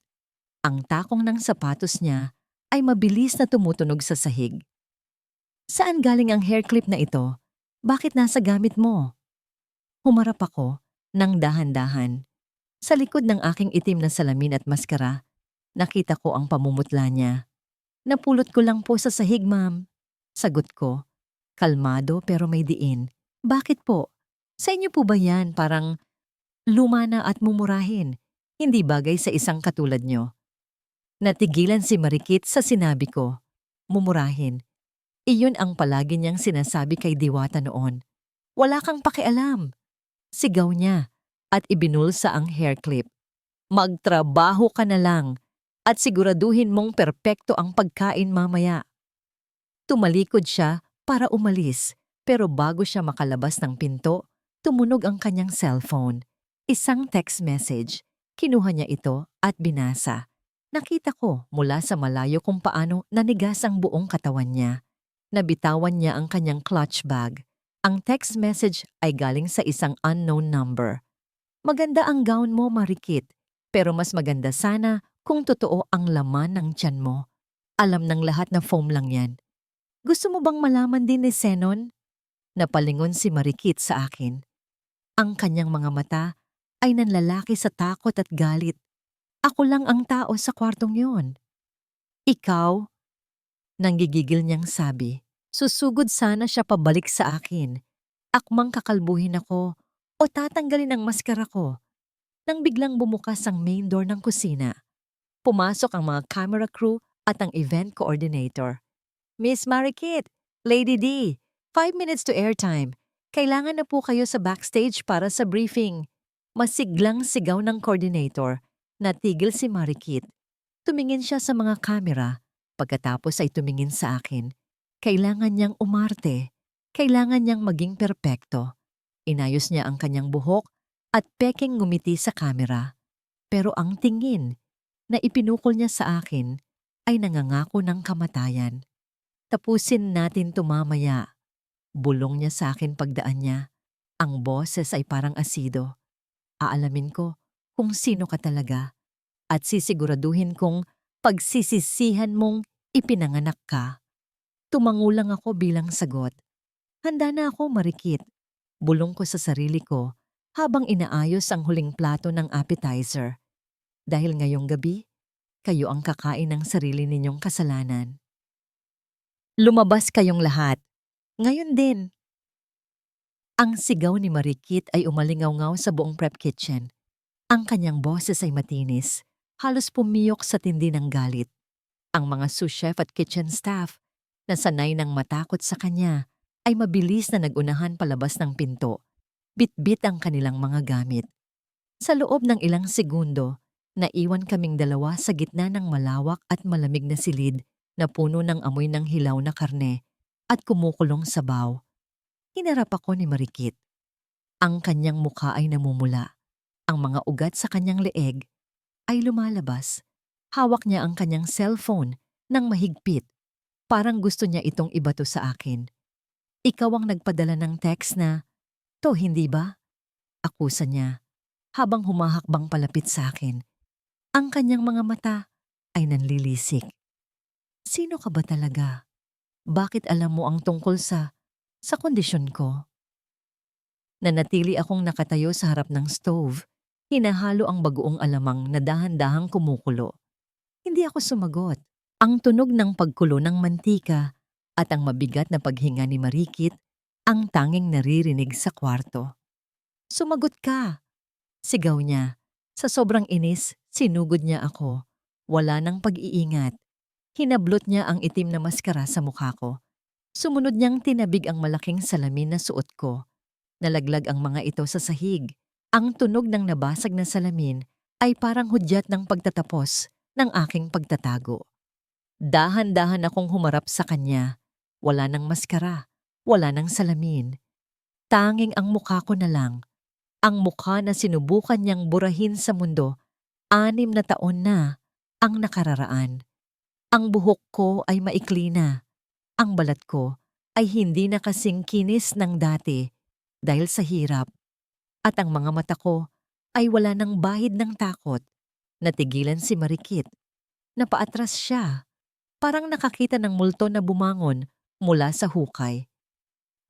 Ang takong ng sapatos niya ay mabilis na tumutunog sa sahig. "Saan galing ang hair clip na ito? Bakit nasa gamit mo?" Humarap ako ng dahan-dahan. Sa likod ng aking itim na salamin at maskara, nakita ko ang pamumutla niya. "Napulot ko lang po sa sahig, ma'am." Sagot ko, kalmado pero may diin. "Bakit po? Sa inyo po ba yan parang luma na at mumurahin? Hindi bagay sa isang katulad nyo." Natigilan si Marikit sa sinabi ko. Mumurahin. Iyon ang palagi niyang sinasabi kay Diwata noon. "Wala kang pakialam." Sigaw niya at ibinulsa ang hair clip. "Magtrabaho ka na lang at siguraduhin mong perpekto ang pagkain mamaya." Tumalikod siya para umalis pero bago siya makalabas ng pinto, tumunog ang kanyang cellphone. Isang text message. Kinuha niya ito at binasa. Nakita ko mula sa malayo kung paano nanigas ang buong katawan niya. Nabitawan niya ang kanyang clutch bag. Ang text message ay galing sa isang unknown number. "Maganda ang gown mo, Marikit, pero mas maganda sana kung totoo ang laman ng tiyan mo. Alam ng lahat na foam lang yan. Gusto mo bang malaman din ni Zenon?" Napalingon si Marikit sa akin. Ang kanyang mga mata ay nanlalaki sa takot at galit. Ako lang ang tao sa kwartong yon. "Ikaw?" Nanggigigil niyang sabi. Susugod sana siya pabalik sa akin. Akmang kakalbuhin ako o tatanggalin ang maskara ko. Nang biglang bumukas ang main door ng kusina. Pumasok ang mga camera crew at ang event coordinator. "Miss Marikit, Lady D, 5 minutes to airtime. Kailangan na po kayo sa backstage para sa briefing." Masiglang sigaw ng coordinator. Natigil si Marikit. Tumingin siya sa mga kamera. Pagkatapos ay tumingin sa akin. Kailangan niyang umarte. Kailangan niyang maging perpekto. Inayos niya ang kanyang buhok at peking ngumiti sa kamera. Pero ang tingin na ipinukol niya sa akin ay nangangako ng kamatayan. "Tapusin natin tumamaya." Bulong niya sa akin pagdaan niya. Ang boses ay parang asido. Aalamin ko kung sino ka talaga at sisiguraduhin kong pagsisisihan mong ipinanganak ka. Tumangulang ako bilang sagot. "Handa na ako, Marikit." Bulong ko sa sarili ko habang inaayos ang huling plato ng appetizer. Dahil ngayong gabi, kayo ang kakain ng sarili ninyong kasalanan. Lumabas kayong lahat. Ngayon din. Ang sigaw ni Marikit ay umalingaw-ngaw sa buong prep kitchen. Ang kanyang boses ay matinis, halos pumiyok sa tindi ng galit. Ang mga sous chef at kitchen staff na sanay ng matakot sa kanya ay mabilis na nagunahan palabas ng pinto. Bitbit ang kanilang mga gamit. Sa loob ng ilang segundo, naiwan kaming dalawa sa gitna ng malawak at malamig na silid na puno ng amoy ng hilaw na karne at kumukulong sabaw. Hinarap ako ni Marikit. Ang kanyang mukha ay namumula. Ang mga ugat sa kanyang leeg ay lumalabas. Hawak niya ang kanyang cellphone ng mahigpit. Parang gusto niya itong ibato sa akin. Ikaw ang nagpadala ng text na, "To, hindi ba?" Akusa niya, habang humahakbang palapit sa akin. Ang kanyang mga mata ay nanlilisik. Sino ka ba talaga? Bakit alam mo ang tungkol sa kondisyon ko? Nanatili akong nakatayo sa harap ng stove. Hinahalo ang bagoong alamang na dahan-dahang kumukulo. Hindi ako sumagot. Ang tunog ng pagkulo ng mantika at ang mabigat na paghinga ni Marikit ang tanging naririnig sa kwarto. "Sumagot ka!" Sigaw niya. Sa sobrang inis, sinugod niya ako. Wala nang pag-iingat. Hinablot niya ang itim na maskara sa mukha ko. Sumunod niyang tinabig ang malaking salamin na suot ko. Nalaglag ang mga ito sa sahig. Ang tunog ng nabasag na salamin ay parang hudyat ng pagtatapos ng aking pagtatago. Dahan-dahan akong humarap sa kanya. Wala nang maskara, wala nang salamin. Tanging ang mukha ko na lang. Ang mukha na sinubukan niyang burahin sa mundo. 6 na taon na ang nakararaan. Ang buhok ko ay maikli na. Ang balat ko ay hindi na kasing kinis ng dati dahil sa hirap. At ang mga mata ko ay wala ng bahid ng takot. Natigilan si Marikit. Napaatras siya. Parang nakakita ng multo na bumangon mula sa hukay.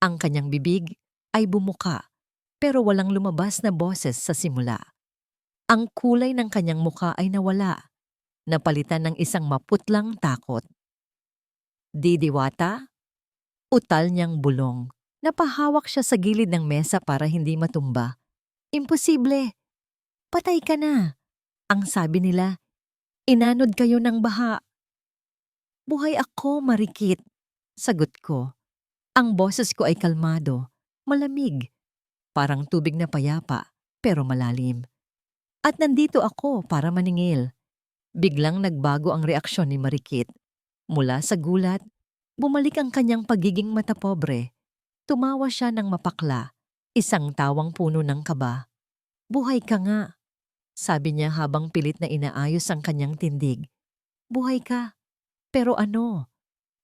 Ang kanyang bibig ay bumuka pero walang lumabas na boses sa simula. Ang kulay ng kanyang mukha ay nawala, napalitan ng isang maputlang takot. "Didiwata?" Utal niyang bulong. Napahawak siya sa gilid ng mesa para hindi matumba. "Imposible! Patay ka na!" Ang sabi nila, "Inanod kayo ng baha." "Buhay ako, Marikit," sagot ko. Ang boses ko ay kalmado, malamig, parang tubig na payapa, pero malalim. At nandito ako para maningil. Biglang nagbago ang reaksyon ni Marikit. Mula sa gulat, bumalik ang kanyang pagiging matapobre. Tumawa siya ng mapakla, isang tawang puno ng kaba. "Buhay ka nga," sabi niya habang pilit na inaayos ang kanyang tindig. "Buhay ka. Pero ano?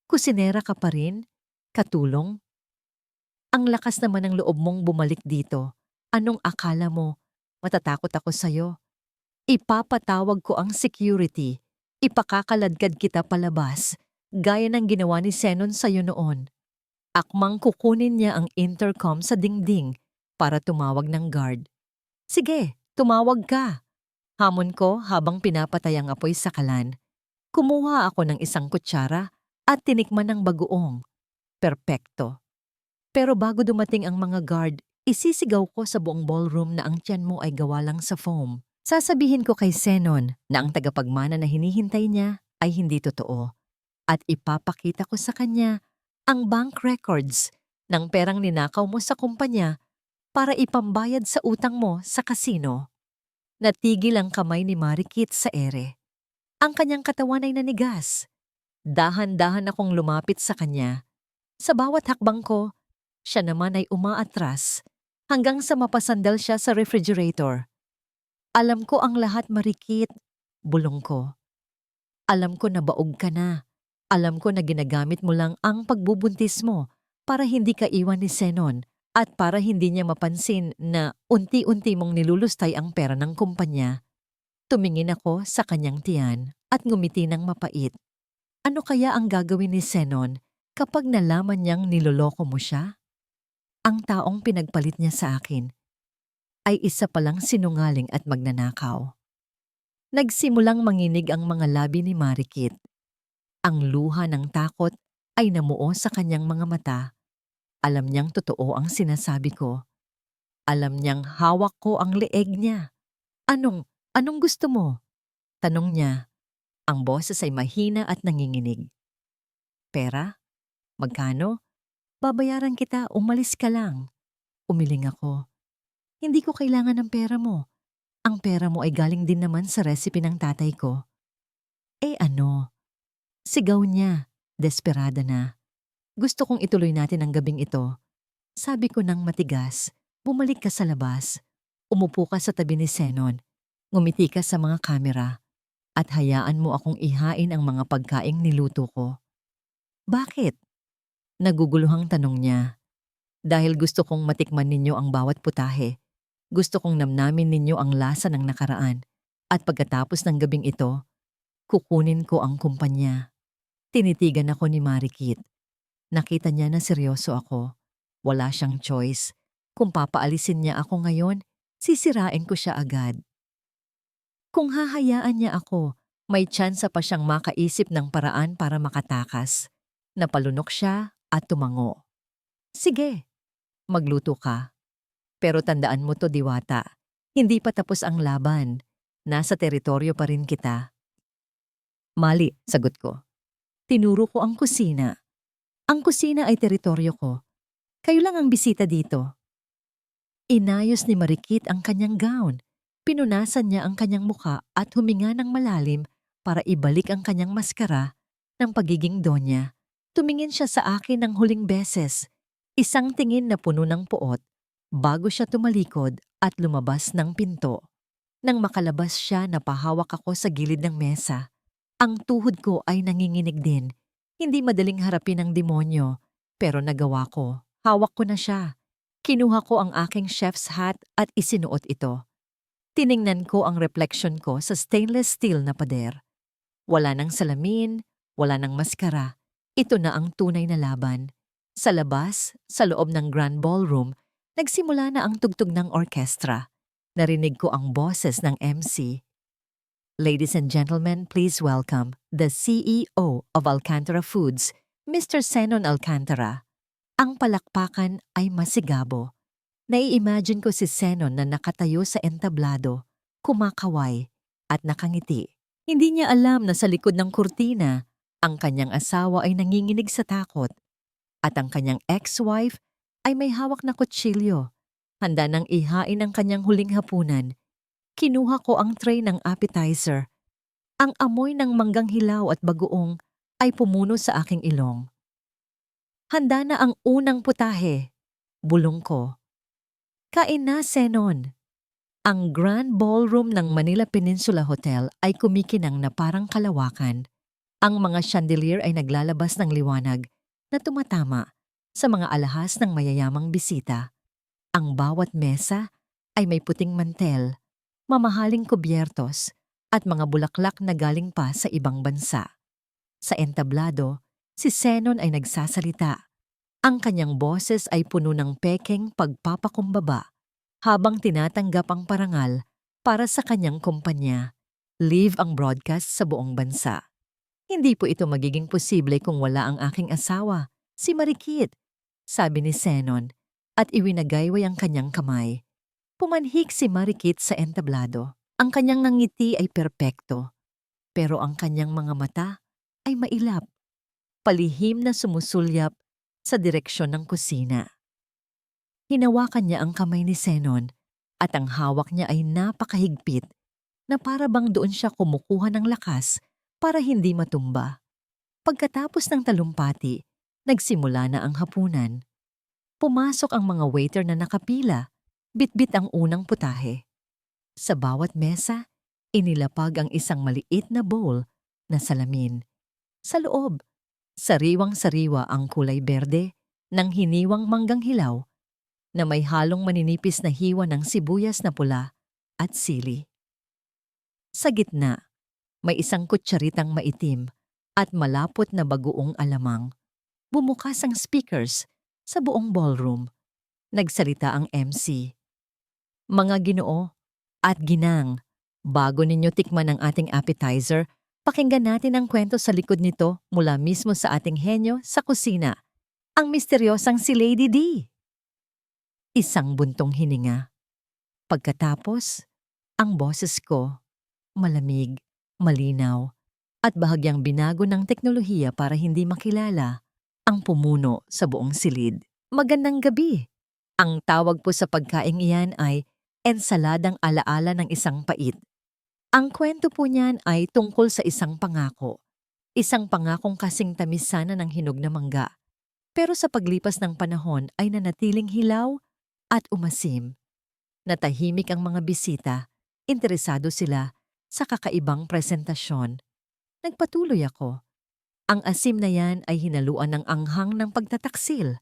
Kusinera ka pa rin? Katulong? Ang lakas naman ng loob mong bumalik dito. Anong akala mo? Matatakot ako sa'yo. Ipapatawag ko ang security. Ipakakaladkad kita palabas, gaya ng ginawa ni Zenon sa'yo noon." Akmang kukunin niya ang intercom sa dingding para tumawag ng guard. "Sige, tumawag ka." Hamon ko habang pinapatay ang apoy sa kalan. Kumuha ako ng isang kutsara at tinikman ng bagoong. Perpekto. Pero bago dumating ang mga guard, isisigaw ko sa buong ballroom na ang tiyan mo ay gawa lang sa foam. Sasabihin ko kay Zenon na ang tagapagmana na hinihintay niya ay hindi totoo. At ipapakita ko sa kanya ang bank records ng perang ninakaw mo sa kumpanya para ipambayad sa utang mo sa kasino. Natigil ang kamay ni Marikit sa ere. Ang kanyang katawan ay nanigas. Dahan-dahan akong lumapit sa kanya. Sa bawat hakbang ko, siya naman ay umaatras hanggang sa mapasandal siya sa refrigerator. "Alam ko ang lahat, Marikit," bulong ko. "Alam ko na baog ka na. Alam ko na ginagamit mo lang ang pagbubuntis mo para hindi ka iwan ni Zenon at para hindi niya mapansin na unti-unti mong nilulustay ang pera ng kumpanya." Tumingin ako sa kanyang tiyan at ngumiti ng mapait. Ano kaya ang gagawin ni Zenon kapag nalaman niyang niloloko mo siya? Ang taong pinagpalit niya sa akin ay isa palang sinungaling at magnanakaw. Nagsimulang manginig ang mga labi ni Marikit. Ang luha ng takot ay namuo sa kanyang mga mata. Alam niyang totoo ang sinasabi ko. Alam niyang hawak ko ang leeg niya. Anong gusto mo?" Tanong niya. Ang boses ay mahina at nanginginig. "Pera? Magkano? Babayaran kita, umalis ka lang." Umiling ako. "Hindi ko kailangan ng pera mo. Ang pera mo ay galing din naman sa recipe ng tatay ko." "Eh ano?" Sigaw niya, desperada na. "Gusto kong ituloy natin ang gabing ito." Sabi ko ng matigas. "Bumalik ka sa labas. Umupo ka sa tabi ni Zenon. Ngumiti ka sa mga kamera. At hayaan mo akong ihain ang mga pagkaing niluto ko." Bakit? Naguguluhang tanong niya. Dahil gusto kong matikman ninyo ang bawat putahe. Gusto kong namnamin ninyo ang lasa ng nakaraan. At pagkatapos ng gabing ito, kukunin ko ang kumpanya. Tinitigan ako ni Marikit. Nakita niya na seryoso ako. Wala siyang choice. Kung papaalisin niya ako ngayon, sisirain ko siya agad. Kung hahayaan niya ako, may tsansa pa siyang makaisip ng paraan para makatakas. Napalunok siya at tumango. Sige, magluto ka. Pero tandaan mo to, Diwata. Hindi pa tapos ang laban. Nasa teritoryo pa rin kita. Mali, sagot ko. Tinuro ko ang kusina. Ang kusina ay teritoryo ko. Kayo lang ang bisita dito. Inayos ni Marikit ang kanyang gown. Pinunasan niya ang kanyang muka at huminga ng malalim para ibalik ang kanyang maskara ng pagiging donya. Tumingin siya sa akin ng huling beses. Isang tingin na puno ng puot bago siya tumalikod at lumabas ng pinto. Nang makalabas siya, napahawak ako sa gilid ng mesa. Ang tuhod ko ay nanginginig din. Hindi madaling harapin ang demonyo, pero nagawa ko. Hawak ko na siya. Kinuha ko ang aking chef's hat at isinuot ito. Tiningnan ko ang reflection ko sa stainless steel na pader. Wala nang salamin, wala nang maskara. Ito na ang tunay na laban. Sa labas, sa loob ng Grand Ballroom, nagsimula na ang tugtog ng orkestra. Narinig ko ang boses ng MC. Ladies and gentlemen, please welcome the CEO of Alcantara Foods, Mr. Zenon Alcantara. Ang palakpakan ay masigabo. Nai-imagine ko si Zenon na nakatayo sa entablado, kumakaway at nakangiti. Hindi niya alam na sa likod ng kurtina, ang kanyang asawa ay nanginginig sa takot at ang kanyang ex-wife ay may hawak na kutsilyo. Handa nang ihain ang kanyang huling hapunan. Kinuha ko ang tray ng appetizer. Ang amoy ng manggang hilaw at bagoong ay pumuno sa aking ilong. Handa na ang unang putahe. Bulong ko. Kain na, Zenon. Ang Grand Ballroom ng Manila Peninsula Hotel ay kumikinang na parang kalawakan. Ang mga chandelier ay naglalabas ng liwanag na tumatama sa mga alahas ng mayayamang bisita. Ang bawat mesa ay may puting mantel, mamahaling kubyertos at mga bulaklak na galing pa sa ibang bansa. Sa entablado, si Zenon ay nagsasalita. Ang kanyang boses ay puno ng pekeng pagpapakumbaba habang tinatanggap ang parangal para sa kanyang kumpanya. Live ang broadcast sa buong bansa. Hindi po ito magiging posible kung wala ang aking asawa, si Marikit, sabi ni Zenon at iwinagayway ang kanyang kamay. Pumanhik si Marikit sa entablado. Ang kanyang ngiti ay perpekto, pero ang kanyang mga mata ay mailap, palihim na sumusulyap sa direksyon ng kusina. Hinawakan niya ang kamay ni Zenon at ang hawak niya ay napakahigpit na para bang doon siya kumukuha ng lakas para hindi matumba. Pagkatapos ng talumpati, nagsimula na ang hapunan. Pumasok ang mga waiter na nakapila, bitbit ang unang putahe. Sa bawat mesa, inilapag ang isang maliit na bowl na salamin. Sa loob, sariwang-sariwa ang kulay berde ng hiniwang manggang hilaw na may halong maninipis na hiwa ng sibuyas na pula at sili. Sa gitna, may isang kutsaritang maitim at malapot na bagoong alamang. Bumukas ang speakers sa buong ballroom. Nagsalita ang MC. Mga Ginoo at Ginang, bago ninyo tikman ang ating appetizer, pakinggan natin ang kwento sa likod nito mula mismo sa ating henyo sa kusina, ang misteryosang si Lady D. Isang buntong hininga. Pagkatapos, ang boses ko, malamig, malinaw, at bahagyang binago ng teknolohiya para hindi makilala, ang pumuno sa buong silid. Magandang gabi! Ang tawag po sa pagkaing iyan ay ensaladang alaala ng isang pait. Ang kwento po niyan ay tungkol sa isang pangako. Isang pangakong kasing tamis sana ng hinog na mangga. Pero sa paglipas ng panahon ay nanatiling hilaw at umasim. Natahimik ang mga bisita, interesado sila sa kakaibang presentasyon. Nagpatuloy ako. Ang asim na yan ay hinaluan ng anghang ng pagtataksil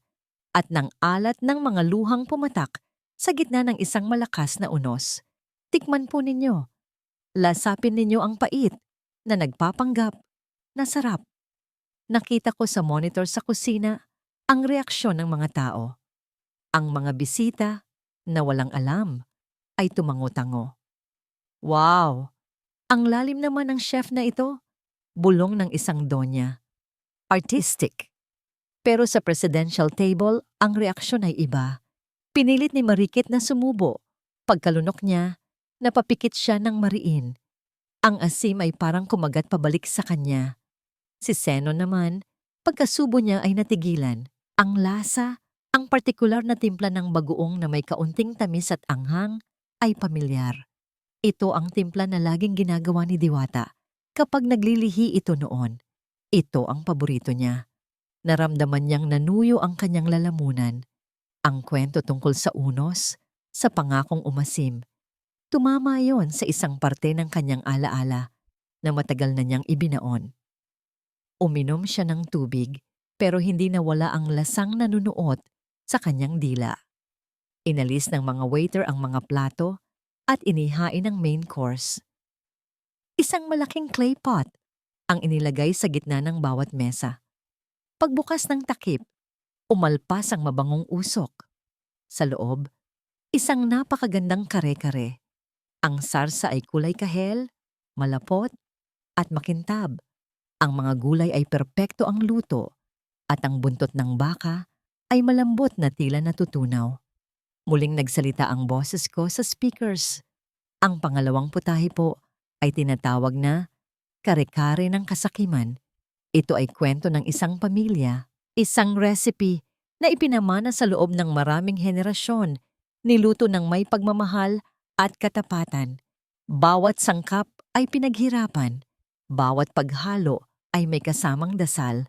at ng alat ng mga luhang pumatak sa gitna ng isang malakas na unos. Tikman po ninyo. Lasapin ninyo ang pait na nagpapanggap na sarap. Nakita ko sa monitor sa kusina ang reaksyon ng mga tao. Ang mga bisita na walang alam ay tumango-tango. Wow! Ang lalim naman ng chef na ito. Bulong ng isang donya. Artistic. Pero sa presidential table, ang reaksyon ay iba. Pinilit ni Marikit na sumubo. Pagkalunok niya, napapikit siya ng mariin. Ang asim ay parang kumagat pabalik sa kanya. Si Zenon naman, pagkasubo niya ay natigilan. Ang lasa, ang partikular na timpla ng bagoong na may kaunting tamis at anghang ay pamilyar. Ito ang timpla na laging ginagawa ni Diwata kapag naglilihi ito noon. Ito ang paborito niya. Naramdaman niyang nanuyo ang kanyang lalamunan. Ang kwento tungkol sa unos, sa pangakong umasim. Tumama yon sa isang parte ng kanyang alaala na matagal na niyang ibinaon. Uminom siya ng tubig pero hindi nawala ang lasang nanunuot sa kanyang dila. Inalis ng mga waiter ang mga plato at inihain ang main course. Isang malaking clay pot ang inilagay sa gitna ng bawat mesa. Pagbukas ng takip, umalpas ang mabangong usok. Sa loob, isang napakagandang kare-kare. Ang sarsa ay kulay kahel, malapot, at makintab. Ang mga gulay ay perpekto ang luto, at ang buntot ng baka ay malambot na tila natutunaw. Muling nagsalita ang boses ko sa speakers. Ang pangalawang putahe po ay tinatawag na kare-kare ng kasakiman. Ito ay kwento ng isang pamilya, isang recipe na ipinamana sa loob ng maraming henerasyon, niluto ng may pagmamahal at katapatan. Bawat sangkap ay pinaghirapan, bawat paghalo ay may kasamang dasal.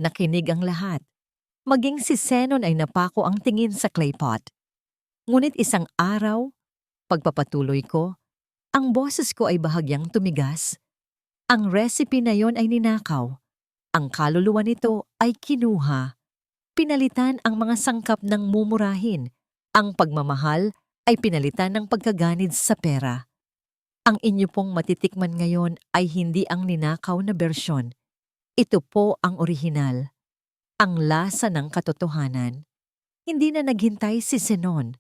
Nakinig ang lahat. Maging si Zenon ay napako ang tingin sa clay pot. Ngunit isang araw, pagpapatuloy ko, ang boses ko ay bahagyang tumigas. Ang recipe na yon ay ninakaw. Ang kaluluwa nito ay kinuha. Pinalitan ang mga sangkap ng mumurahin. Ang pagmamahal ay pinalitan ng pagkaganid sa pera. Ang inyo pong matitikman ngayon ay hindi ang ninakaw na bersyon. Ito po ang orihinal. Ang lasa ng katotohanan. Hindi na naghintay si Zenon.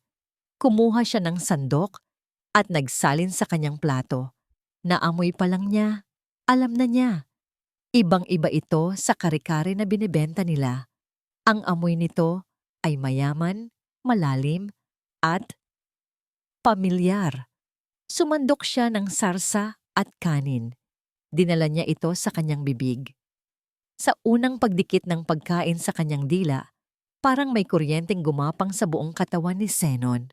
Kumuha siya ng sandok at nagsalin sa kanyang plato. Naamoy pa lang niya, alam na niya. Ibang-iba ito sa kare-kare na binibenta nila. Ang amoy nito ay mayaman, malalim, at pamilyar. Sumandok siya ng sarsa at kanin. Dinala niya ito sa kanyang bibig. Sa unang pagdikit ng pagkain sa kanyang dila, parang may kuryenteng gumapang sa buong katawan ni Zenon.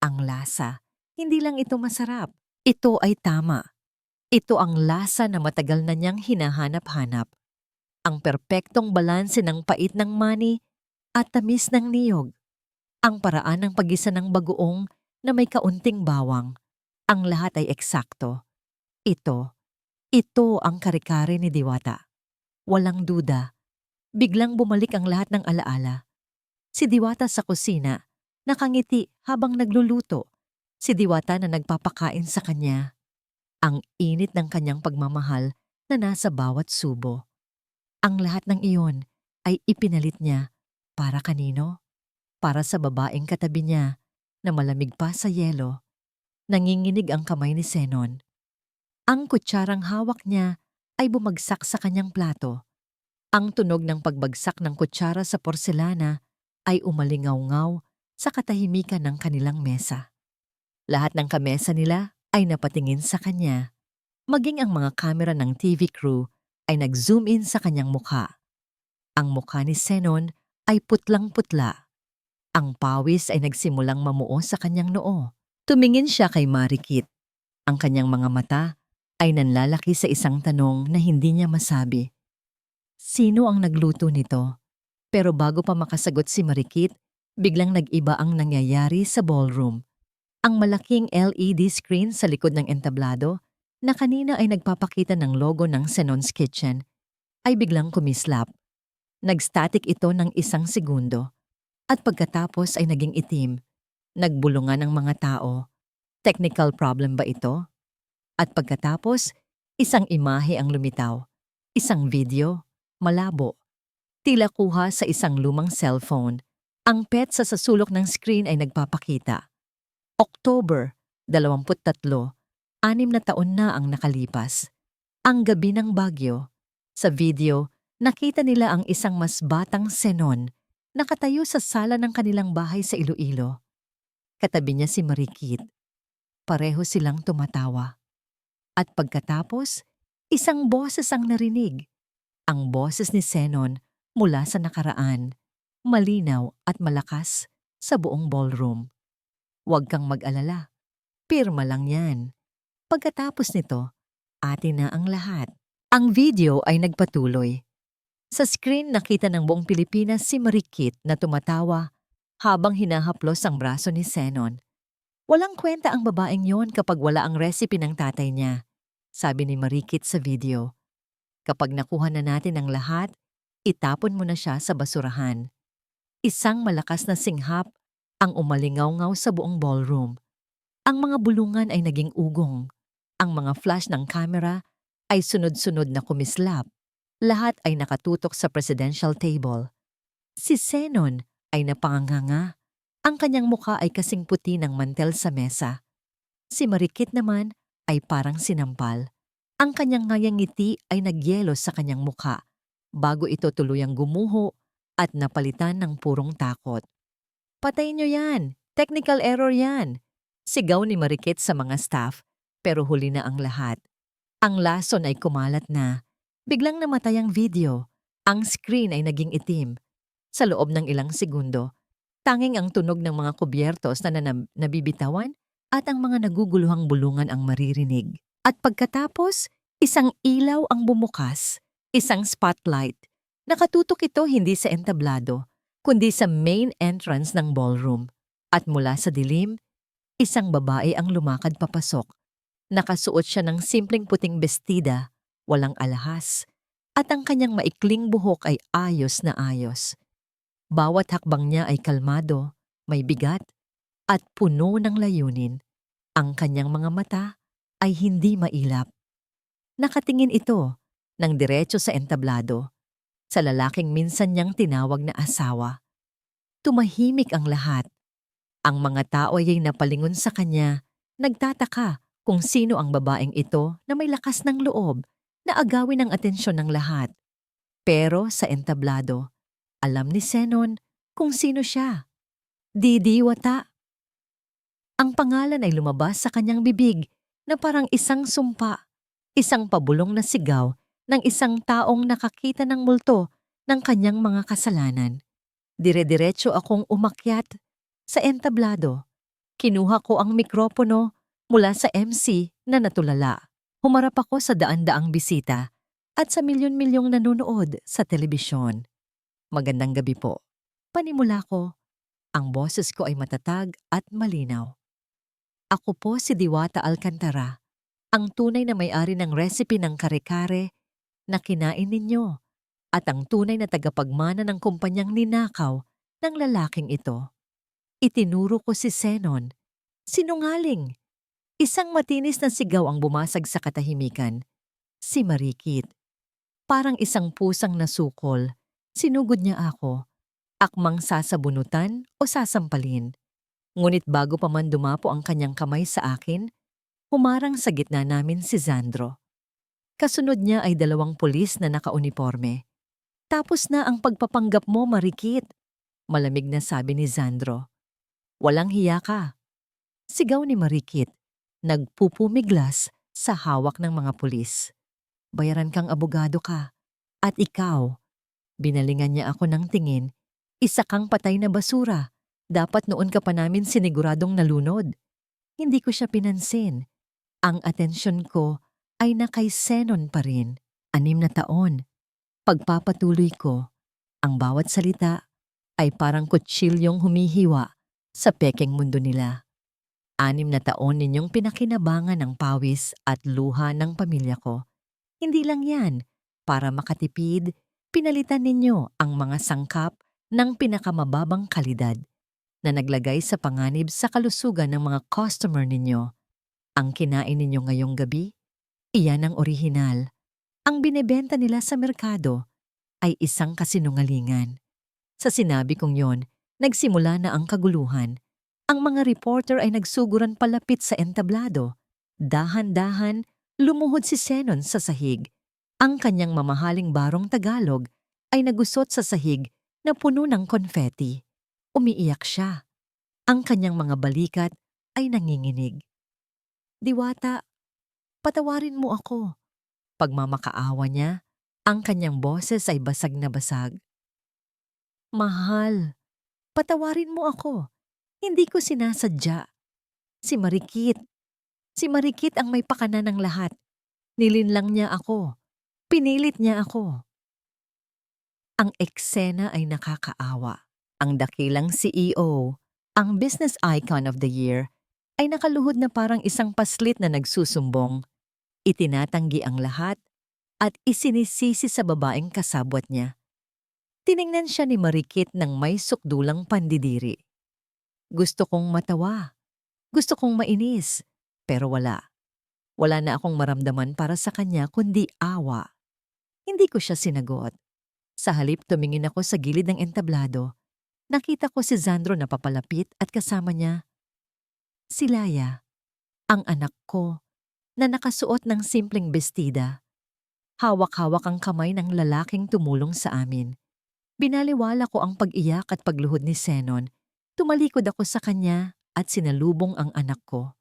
Ang lasa, hindi lang ito masarap. Ito ay tama. Ito ang lasa na matagal na niyang hinahanap-hanap. Ang perpektong balanse ng pait ng mani at tamis ng niyog. Ang paraan ng paggisa ng bagoong na may kaunting bawang. Ang lahat ay eksakto. Ito ang kare-kare ni Diwata. Walang duda. Biglang bumalik ang lahat ng alaala. Si Diwata sa kusina, nakangiti habang nagluluto. Si Diwata na nagpapakain sa kanya. Ang init ng kanyang pagmamahal na nasa bawat subo. Ang lahat ng iyon ay ipinalit niya para kanino? Para sa babaeng katabi niya na malamig pa sa yelo. Nanginginig ang kamay ni Zenon. Ang kutsarang hawak niya ay bumagsak sa kanyang plato. Ang tunog ng pagbagsak ng kutsara sa porselana ay umalingaw-ngaw sa katahimikan ng kanilang mesa. Lahat ng kamesa nila ay napatingin sa kanya. Maging ang mga kamera ng TV crew ay nag-zoom in sa kanyang mukha. Ang mukha ni Zenon ay putlang-putla. Ang pawis ay nagsimulang mamuo sa kanyang noo. Tumingin siya kay Marikit. Ang kanyang mga mata ay nanlalaki sa isang tanong na hindi niya masabi. Sino ang nagluto nito? Pero bago pa makasagot si Marikit, biglang nag-iba ang nangyayari sa ballroom. Ang malaking LED screen sa likod ng entablado na kanina ay nagpapakita ng logo ng Zenon's Kitchen. ay biglang kumislap. Nagstatic ito ng 1 segundo at pagkatapos ay naging itim. Nagbulungan ang mga tao. Technical problem ba ito? At pagkatapos, isang imahe ang lumitaw. Isang video, malabo. Tila kuha sa isang lumang cellphone. Ang petsa sa sulok ng screen ay nagpapakita. October 23, 6 na taon na ang nakalipas. Ang gabi ng Baguio. Sa video, nakita nila ang isang mas batang Senon nakatayo sa sala ng kanilang bahay sa Iloilo. Katabi niya si Marikit. Pareho silang tumatawa. At pagkatapos, isang boses ang narinig. Ang boses ni Senon mula sa nakaraan, malinaw at malakas sa buong ballroom. Huwag kang mag-alala. Pirma lang yan. Pagkatapos nito, atin na ang lahat. Ang video ay nagpatuloy. Sa screen nakita ng buong Pilipinas si Marikit na tumatawa habang hinahaplos ang braso ni Senon. Walang kwenta ang babaeng yon kapag wala ang recipe ng tatay niya, sabi ni Marikit sa video. Kapag nakuha na natin ang lahat, itapon mo na siya sa basurahan. Isang malakas na singhap ang umalingaw-ngaw sa buong ballroom. Ang mga bulungan ay naging ugong. Ang mga flash ng camera ay sunod-sunod na kumislap. Lahat ay nakatutok sa presidential table. Si Senon ay napanganganga. Ang kanyang mukha ay kasing puti ng mantel sa mesa. Si Marikit naman ay parang sinampal. Ang kanyang ngayang ngiti ay nagyelo sa kanyang mukha bago ito tuluyang gumuho at napalitan ng purong takot. Patayin niyo yan! Technical error yan! Sigaw ni Marikit sa mga staff, pero huli na ang lahat. Ang lason ay kumalat na. Biglang namatay ang video. Ang screen ay naging itim. Sa loob ng ilang segundo, tanging ang tunog ng mga kubyertos na nabibitawan at ang mga naguguluhang bulungan ang maririnig. At pagkatapos, isang ilaw ang bumukas, isang spotlight. Nakatutok ito hindi sa entablado, kundi sa main entrance ng ballroom. At mula sa dilim, isang babae ang lumakad papasok. Nakasuot siya ng simpleng puting bestida, walang alahas, at ang kanyang maikling buhok ay ayos na ayos. Bawat hakbang niya ay kalmado, may bigat, at puno ng layunin. Ang kanyang mga mata ay hindi mailap. Nakatingin ito ng diretso sa entablado, sa lalaking minsan niyang tinawag na asawa. Tumahimik ang lahat. Ang mga tao ay napalingon sa kanya, nagtataka kung sino ang babaeng ito na may lakas ng loob na agawin ang atensyon ng lahat. Pero sa entablado, alam ni Senon kung sino siya. Didi Wata. Ang pangalan ay lumabas sa kanyang bibig na parang isang sumpa, isang pabulong na sigaw ng isang taong nakakita ng multo ng kanyang mga kasalanan. Dire-diretso akong umakyat sa entablado. Kinuha ko ang mikropono mula sa MC na natulala. Humarap ako sa daan-daang bisita at sa milyon-milyong nanonood sa telebisyon. Magandang gabi po. Panimula ko. Ang boses ko ay matatag at malinaw. Ako po si Diwata Alcantara, ang tunay na may-ari ng recipe ng kare-kare na kinain ninyo at ang tunay na tagapagmana ng kumpanyang ninakaw ng lalaking ito. Itinuro ko si Senon. Sinungaling! Isang matinis na sigaw ang bumasag sa katahimikan. Si Marikit. Parang isang pusang nasukol, sinugod niya ako. Akmang sasabunutan o sasampalin. Ngunit bago pa man dumapo ang kanyang kamay sa akin, humarang sa gitna namin si Zandro. Kasunod niya ay 2 pulis na nakauniporme. Tapos na ang pagpapanggap mo, Marikit. Malamig na sabi ni Zandro. Walang hiya ka. Sigaw ni Marikit, nagpupumiglas sa hawak ng mga pulis. Bayaran kang abogado ka. At ikaw, binalingan niya ako ng tingin, isa kang patay na basura. Dapat noon ka pa namin siniguradong nalunod. Hindi ko siya pinansin. Ang atensyon ko ay na kay Senon pa rin. 6 na taon. Pagpapatuloy ko, ang bawat salita ay parang kutsilyong humihiwa sa pekeng mundo nila. 6 na taon ninyong pinakinabangan ng pawis at luha ng pamilya ko. Hindi lang yan, Para makatipid, pinalitan ninyo ang mga sangkap ng pinakamababang kalidad na naglagay sa panganib sa kalusugan ng mga customer ninyo. Ang kinain ninyo ngayong gabi, iyan ang orihinal. Ang binebenta nila sa merkado ay isang kasinungalingan. Sa sinabi kong yon, nagsimula na ang kaguluhan. Ang mga reporter ay nagsuguran palapit sa entablado. Dahan-dahan, lumuhod si Zenon sa sahig. Ang kanyang mamahaling barong Tagalog ay nagusot sa sahig na puno ng konfeti. Umiiyak siya. Ang kanyang mga balikat ay nanginginig. Diwata, patawarin mo ako. Pagmamakaawa niya, ang kanyang boses ay basag na basag. Mahal, patawarin mo ako. Hindi ko sinasadya. Si Marikit. Si Marikit ang may pakana ng lahat. Nilinlang niya ako. Pinilit niya ako. Ang eksena ay nakakaawa. Ang dakilang CEO, ang business icon of the year, ay nakaluhod na parang isang paslit na nagsusumbong. Itinatanggi ang lahat at isinisisi sa babaeng kasabwat niya. Tiningnan siya ni Marikit ng may sukdulang pandidiri. Gusto kong matawa. Gusto kong mainis. Pero wala. Wala na akong maramdaman para sa kanya kundi awa. Hindi ko siya sinagot. Sa halip tumingin ako sa gilid ng entablado. Nakita ko si Zandro na papalapit at kasama niya si Laya, ang anak ko, na nakasuot ng simpleng bestida. Hawak-hawak ang kamay ng lalaking tumulong sa amin. Binaliwala ko ang pag-iyak at pagluhod ni Zenon. Tumalikod ako sa kanya at sinalubong ang anak ko.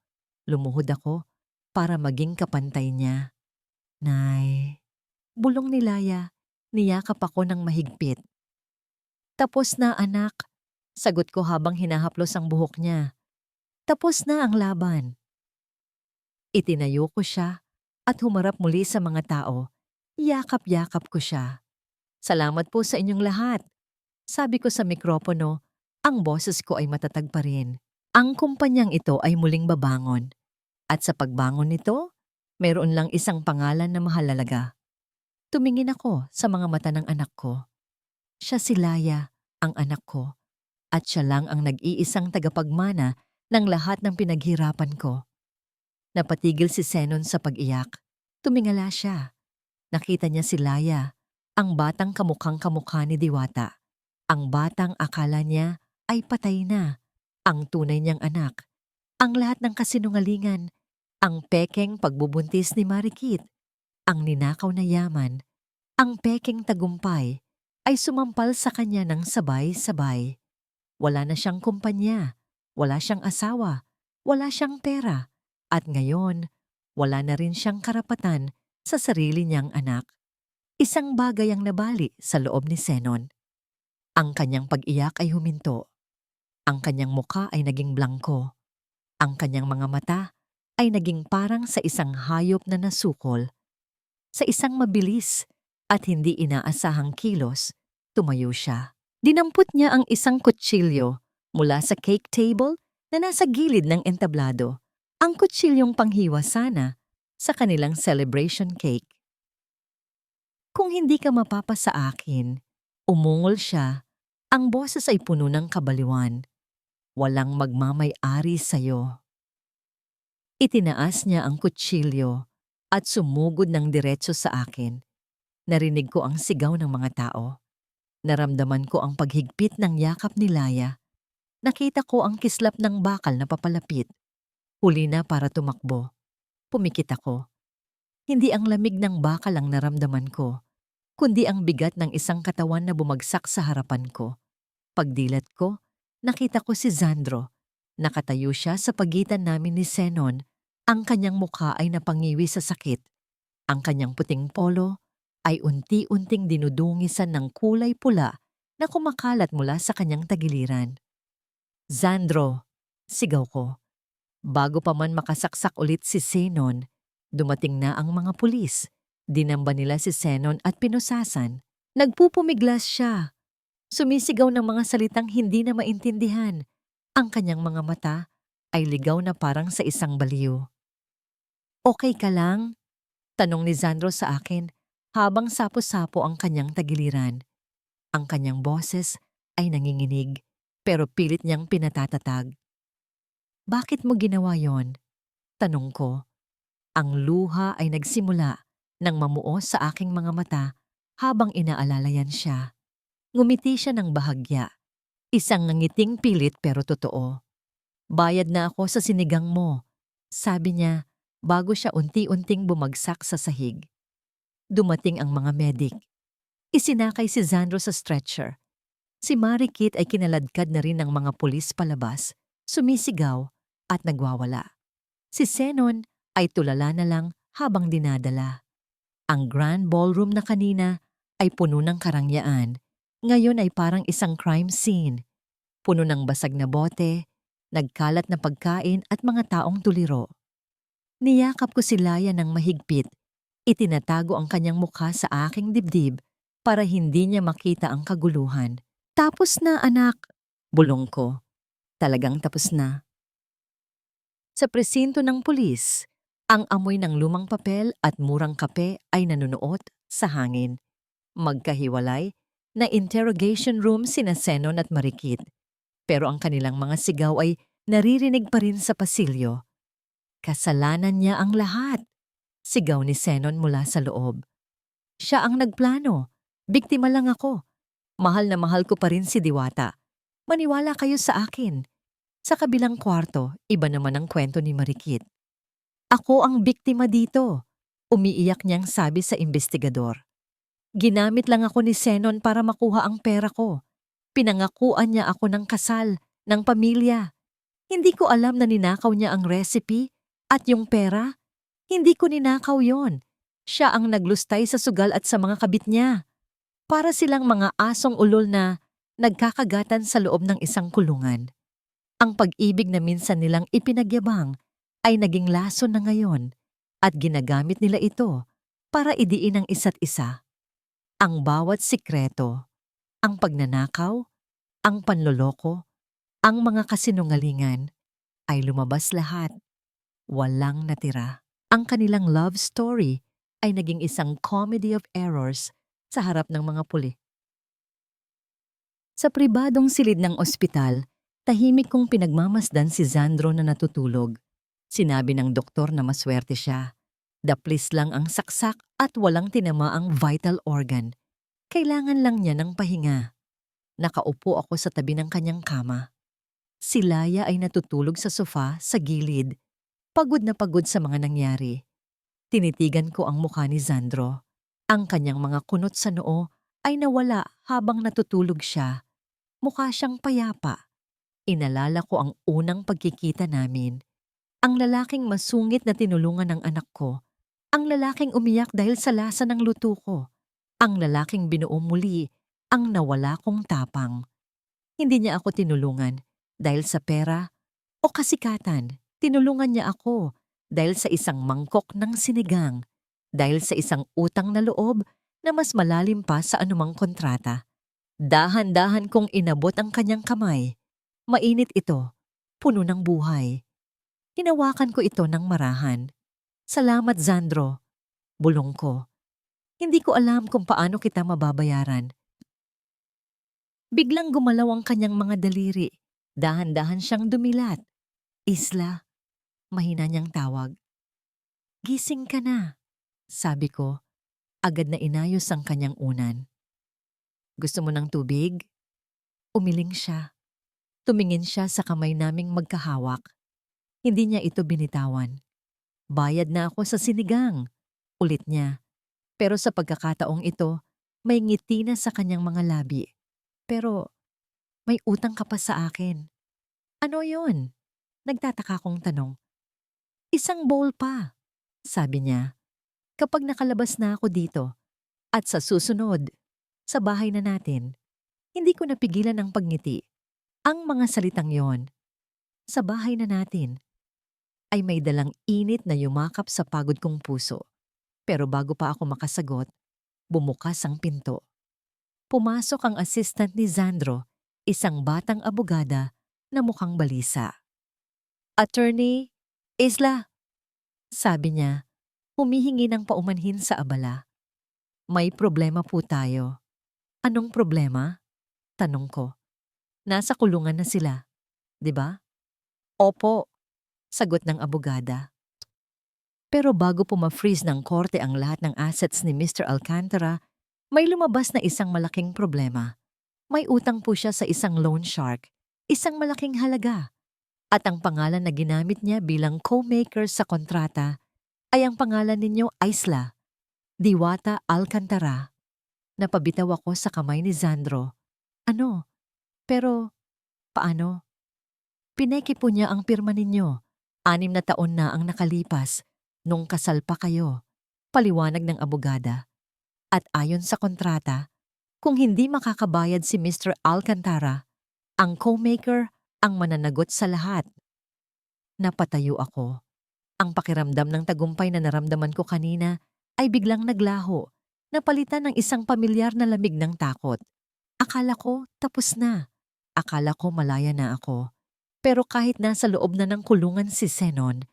Lumuhod ako para maging kapantay niya. Nay, bulong ni Laya, niyakap ako ng mahigpit. Tapos na anak, sagot ko habang hinahaplos ang buhok niya. Tapos na ang laban. Itinayo ko siya at humarap muli sa mga tao. Yakap-yakap ko siya. Salamat po sa inyong lahat. Sabi ko sa mikropono, ang boses ko ay matatag pa rin. Ang kumpanyang ito ay muling babangon. At sa pagbangon nito, mayroon lang isang pangalan na mahalaga. Tumingin ako sa mga mata ng anak ko. Siya si Laya, ang anak ko. At siya lang ang nag-iisang tagapagmana ng lahat ng pinaghirapan ko. Napatigil si Zenon sa pag-iyak. Tumingala siya. Nakita niya si Laya, ang batang kamukhang-kamukha ni Diwata. Ang batang akala niya ay patay na. Ang tunay niyang anak. Ang lahat ng kasinungalingan. Ang pekeng pagbubuntis ni Marikit. Ang ninakaw na yaman. Ang pekeng tagumpay ay sumampal sa kanya ng sabay-sabay. Wala na siyang kumpanya. Wala siyang asawa. Wala siyang pera. At ngayon, wala na rin siyang karapatan sa sarili niyang anak. Isang bagay ang nabali sa loob ni Zenon. Ang kanyang pag-iyak ay huminto. Ang kanyang mukha ay naging blangko. Ang kanyang mga mata ay naging parang sa isang hayop na nasukol. Sa isang mabilis at hindi inaasahang kilos, tumayo siya. Dinampot niya ang isang kutsilyo mula sa cake table na nasa gilid ng entablado. Ang kutsilyong panghiwa sana sa kanilang celebration cake. Kung hindi ka mapapa sa akin, umungol siya, ang boses ay puno ng kabaliwan. Walang magmamay-ari sa'yo. Itinaas niya ang kutsilyo at sumugod ng diretso sa akin. Narinig ko ang sigaw ng mga tao. Naramdaman ko ang paghigpit ng yakap ni Laya. Nakita ko ang kislap ng bakal na papalapit. Huli na para tumakbo. Pumikit ako. Hindi ang lamig ng bakal ang naramdaman ko, kundi ang bigat ng isang katawan na bumagsak sa harapan ko. Pagdilat ko, nakita ko si Zandro. Nakatayo siya sa pagitan namin ni Zenon. Ang kanyang mukha ay napangiwi sa sakit. Ang kanyang puting polo ay unti-unting dinudungisan ng kulay pula na kumakalat mula sa kanyang tagiliran. Zandro, sigaw ko. Bago pa man makasaksak ulit si Zenon, dumating na ang mga pulis. Dinamba nila si Zenon at pinusasan. Nagpupumiglas siya. Sumisigaw ng mga salitang hindi na maintindihan. Ang kanyang mga mata ay ligaw na parang sa isang baliw. Okay ka lang? Tanong ni Zandro sa akin habang sapo-sapo ang kanyang tagiliran. Ang kanyang boses ay nanginginig, pero pilit niyang pinatatatag. Bakit mo ginawa yon? Tanong ko. Ang luha ay nagsimula nang mamuo sa aking mga mata habang inaalalayan siya. Ngumiti siya ng bahagya. Isang ngangiting pilit pero totoo. Bayad na ako sa sinigang mo, sabi niya bago siya unti-unting bumagsak sa sahig. Dumating ang mga medik. Isinakay si Zandro sa stretcher. Si Marikit ay kinaladkad na rin ng mga pulis palabas, sumisigaw at nagwawala. Si Zenon ay tulala na lang habang dinadala. Ang grand ballroom na kanina ay puno ng karangyaan. Ngayon ay parang isang crime scene. Puno ng basag na bote, nagkalat na pagkain at mga taong tuliro. Niyakap ko si Laya ng mahigpit. Itinatago ang kanyang mukha sa aking dibdib para hindi niya makita ang kaguluhan. Tapos na, anak. Bulong ko. Talagang tapos na. Sa presinto ng pulis, ang amoy ng lumang papel at murang kape ay nanunuot sa hangin. Magkahiwalay na interrogation room sina Zenon at Marikit. Pero ang kanilang mga sigaw ay naririnig pa rin sa pasilyo. Kasalanan niya ang lahat. Sigaw ni Zenon mula sa loob. Siya ang nagplano. Biktima lang ako. Mahal na mahal ko pa rin si Diwata. Maniwala kayo sa akin. Sa kabilang kwarto, iba naman ang kwento ni Marikit. Ako ang biktima dito. Umiiyak niyang sabi sa investigador. Ginamit lang ako ni Zenon para makuha ang pera ko. Pinangakuan niya ako ng kasal, ng pamilya. Hindi ko alam na ninakaw niya ang recipe at yung pera. Hindi ko ninakaw yon. Siya ang naglustay sa sugal at sa mga kabit niya. Para silang mga asong ulol na nagkakagatan sa loob ng isang kulungan. Ang pag-ibig na minsan nilang ipinagyabang ay naging lason na ngayon at ginagamit nila ito para idiin ang isa't isa. Ang bawat sikreto, ang pagnanakaw, ang panloloko, ang mga kasinungalingan ay lumabas lahat. Walang natira. Ang kanilang love story ay naging isang comedy of errors sa harap ng mga puli. Sa pribadong silid ng ospital, tahimik kong pinagmamasdan si Zandro na natutulog. Sinabi ng doktor na maswerte siya. Daplis lang ang saksak at walang tinamaang vital organ. Kailangan lang niya ng pahinga. Nakaupo ako sa tabi ng kanyang kama. Si Laya ay natutulog sa sofa sa gilid. Pagod na pagod sa mga nangyari. Tinitigan ko ang mukha ni Zandro. Ang kanyang mga kunot sa noo ay nawala habang natutulog siya. Mukha siyang payapa. Inalala ko ang unang pagkikita namin. Ang lalaking masungit na tinulungan ng anak ko. Ang lalaking umiyak dahil sa lasa ng luto ko. Ang lalaking binuo muli ang nawala kong tapang. Hindi niya ako tinulungan dahil sa pera o kasikatan. Tinulungan niya ako dahil sa isang mangkok ng sinigang, dahil sa isang utang na loob na mas malalim pa sa anumang kontrata. Dahan-dahan kong inabot ang kanyang kamay. Mainit ito, puno ng buhay. Hinawakan ko ito ng marahan. Salamat, Zandro. Bulong ko. Hindi ko alam kung paano kita mababayaran. Biglang gumalaw ang kanyang mga daliri. Dahan-dahan siyang dumilat. Isla, mahina niyang tawag. Gising ka na, sabi ko. Agad na inayos ang kanyang unan. Gusto mo ng tubig? Umiling siya. Tumingin siya sa kamay naming magkahawak. Hindi niya ito binitawan. Bayad na ako sa sinigang, ulit niya. Pero sa pagkakataong ito, may ngiti na sa kanyang mga labi. Pero may utang ka pa sa akin. Ano yon? Nagtataka kong tanong. Isang bowl pa, sabi niya. Kapag nakalabas na ako dito at sa susunod, sa bahay na natin, hindi ko napigilan ang pagngiti. Ang mga salitang yon, sa bahay na natin, ay may dalang init na yumakap sa pagod kong puso. Pero bago pa ako makasagot, bumukas ang pinto. Pumasok ang assistant ni Zandro, isang batang abogada na mukhang balisa. Attorney Isla, sabi niya, humihingi ng paumanhin sa abala. May problema po tayo. Anong problema? Tanong ko. Nasa kulungan na sila, di ba? Opo, sagot ng abogada. Pero bago po ma-freeze ng korte ang lahat ng assets ni Mr. Alcantara, may lumabas na isang malaking problema. May utang po siya sa isang loan shark, isang malaking halaga. At ang pangalan na ginamit niya bilang co-maker sa kontrata ay ang pangalan ninyo Isla, Diwata Alcantara. Napabitaw ako sa kamay ni Sandro. Ano? Pero, paano? Pineke po niya ang pirma ninyo. 6 na taon na ang nakalipas nung kasal pa kayo. Paliwanag ng abogada. At ayon sa kontrata, kung hindi makakabayad si Mr. Alcantara, ang co-maker ang mananagot sa lahat. Napatayo ako. Ang pakiramdam ng tagumpay na naramdaman ko kanina ay biglang naglaho, napalitan ng isang pamilyar na lamig ng takot. Akala ko tapos na. Akala ko malaya na ako. Pero kahit nasa loob na ng kulungan si Zenon,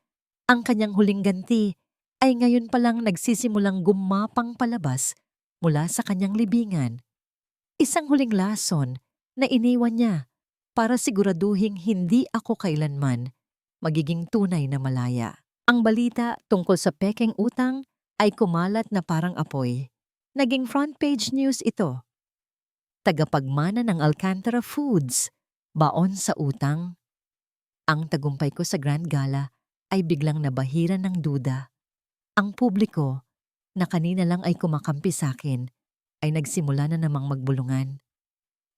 ang kanyang huling ganti ay ngayon palang nagsisimulang gumapang palabas mula sa kanyang libingan. Isang huling lason na iniwan niya para siguraduhing hindi ako kailanman magiging tunay na malaya. Ang balita tungkol sa pekeng utang ay kumalat na parang apoy. Naging front page news ito. Tagapagmana ng Alcantara Foods, baon sa utang. Ang tagumpay ko sa Grand Gala ay biglang nabahiran ng duda. Ang publiko, na kanina lang ay kumakampi sa akin, ay nagsimula na namang magbulungan.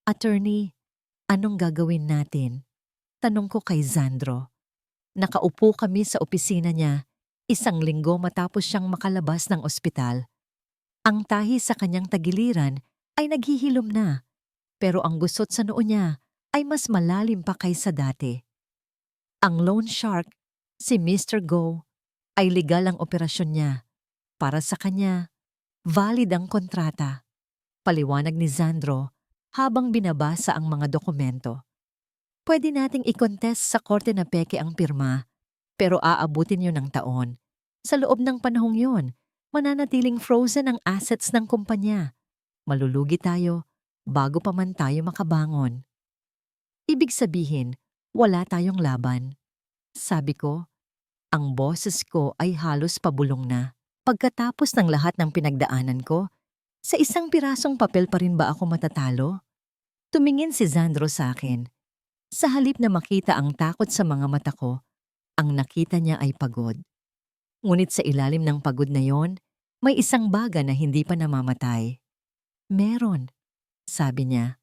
Attorney, anong gagawin natin? Tanong ko kay Sandro. Nakaupo kami sa opisina niya, 1 linggo matapos siyang makalabas ng ospital. Ang tahi sa kanyang tagiliran ay naghihilom na, pero ang gusot sa noo niya ay mas malalim pa kaysa dati. Ang loan shark, si Mr. Go, ay legal ang operasyon niya. Para sa kanya, valid ang kontrata. Paliwanag ni Sandro habang binabasa ang mga dokumento. Pwede nating i-contest sa korte na peke ang pirma, pero aabutin yun ng taon. Sa loob ng panahong yun, mananatiling frozen ang assets ng kumpanya. Malulugi tayo bago pa man tayo makabangon. Ibig sabihin, wala tayong laban. Sabi ko, ang boses ko ay halos pabulong na. Pagkatapos ng lahat ng pinagdaanan ko, sa isang pirasong papel pa rin ba ako matatalo? Tumingin si Sandro sa akin. Sa halip na makita ang takot sa mga mata ko, ang nakita niya ay pagod. Ngunit sa ilalim ng pagod na yon, may isang baga na hindi pa namamatay. Meron, sabi niya.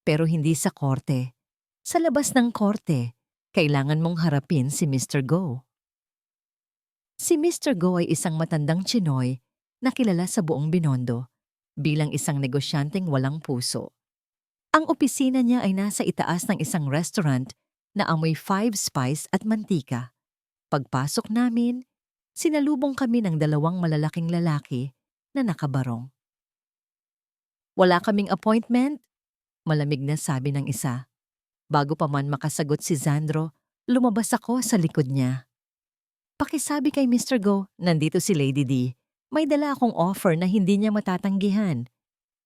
Pero hindi sa korte. Sa labas ng korte, kailangan mong harapin si Mr. Go. Si Mr. Go ay isang matandang Chinoy na kilala sa buong Binondo bilang isang negosyanteng walang puso. Ang opisina niya ay nasa itaas ng isang restaurant na amoy 5 spice at mantika. Pagpasok namin, sinalubong kami ng 2 malalaking lalaki na nakabarong. Wala kaming appointment, malamig na sabi ng isa. Bago pa man makasagot si Sandro, lumabas ako sa likod niya. Pakisabi kay Mr. Go, nandito si Lady D. May dala akong offer na hindi niya matatanggihan.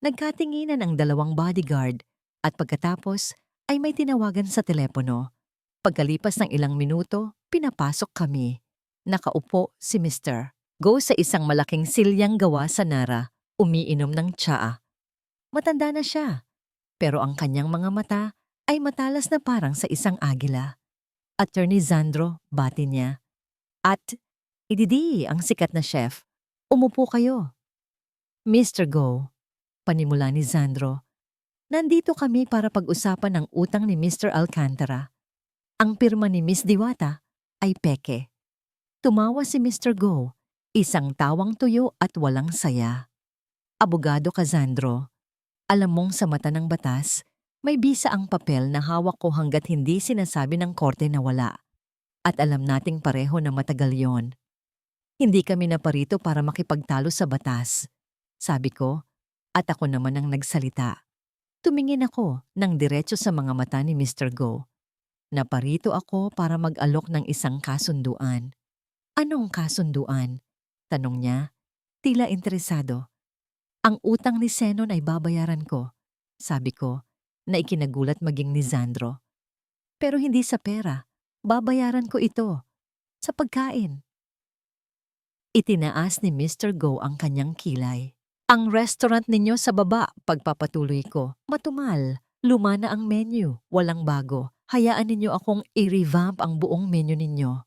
Nagkatinginan ang 2 bodyguard at pagkatapos ay may tinawagan sa telepono. Pagkalipas ng ilang minuto, pinapasok kami. Nakaupo si Mr. Go sa isang malaking silyang gawa sa Nara, umiinom ng tsaa. Matanda na siya, pero ang kanyang mga mata ay matalas na parang sa isang agila. Attorney Sandro, bati niya. At, ididi ang sikat na chef. Umupo kayo. Mr. Go, panimula ni Sandro. Nandito kami para pag-usapan ang utang ni Mr. Alcantara. Ang pirma ni Miss Diwata ay peke. Tumawa si Mr. Go, isang tawang tuyo at walang saya. Abogado ka, Sandro. Alam mong sa mata ng batas, may bisa ang papel na hawak ko hanggat hindi sinasabi ng korte na wala. At alam nating pareho na matagal yon. Hindi kami naparito para makipagtalo sa batas. Sabi ko, at ako naman ang nagsalita. Tumingin ako ng diretso sa mga mata ni Mr. Go. Naparito ako para mag-alok ng isang kasunduan. Anong kasunduan? Tanong niya, tila interesado. Ang utang ni Zenon ay babayaran ko, sabi ko, na ikinagulat maging ni Sandro. Pero hindi sa pera, babayaran ko ito, sa pagkain. Itinaas ni Mr. Go ang kanyang kilay. Ang restaurant ninyo sa baba, pagpapatuloy ko. Matumal, luma na ang menu, walang bago. Hayaan ninyo akong i-revamp ang buong menu ninyo.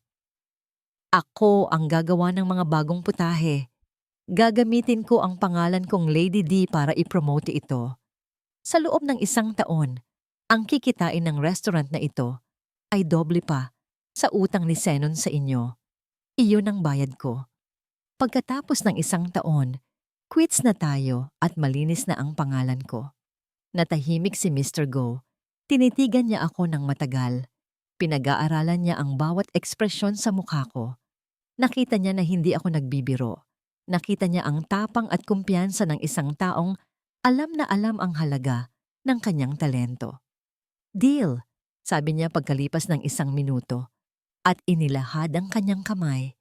Ako ang gagawa ng mga bagong putahe. Gagamitin ko ang pangalan kong Lady D para i-promote ito. Sa loob ng 1 taon, ang kikitain ng restaurant na ito ay doble pa sa utang ni Zenon sa inyo. Iyon ang bayad ko. Pagkatapos ng 1 taon, quits na tayo at malinis na ang pangalan ko. Natahimik si Mr. Go. Tinitigan niya ako ng matagal. Pinag-aaralan niya ang bawat ekspresyon sa mukha ko. Nakita niya na hindi ako nagbibiro. Nakita niya ang tapang at kumpiyansa ng isang taong alam na alam ang halaga ng kanyang talento. Deal, sabi niya pagkalipas ng 1 minuto at inilahad ang kanyang kamay.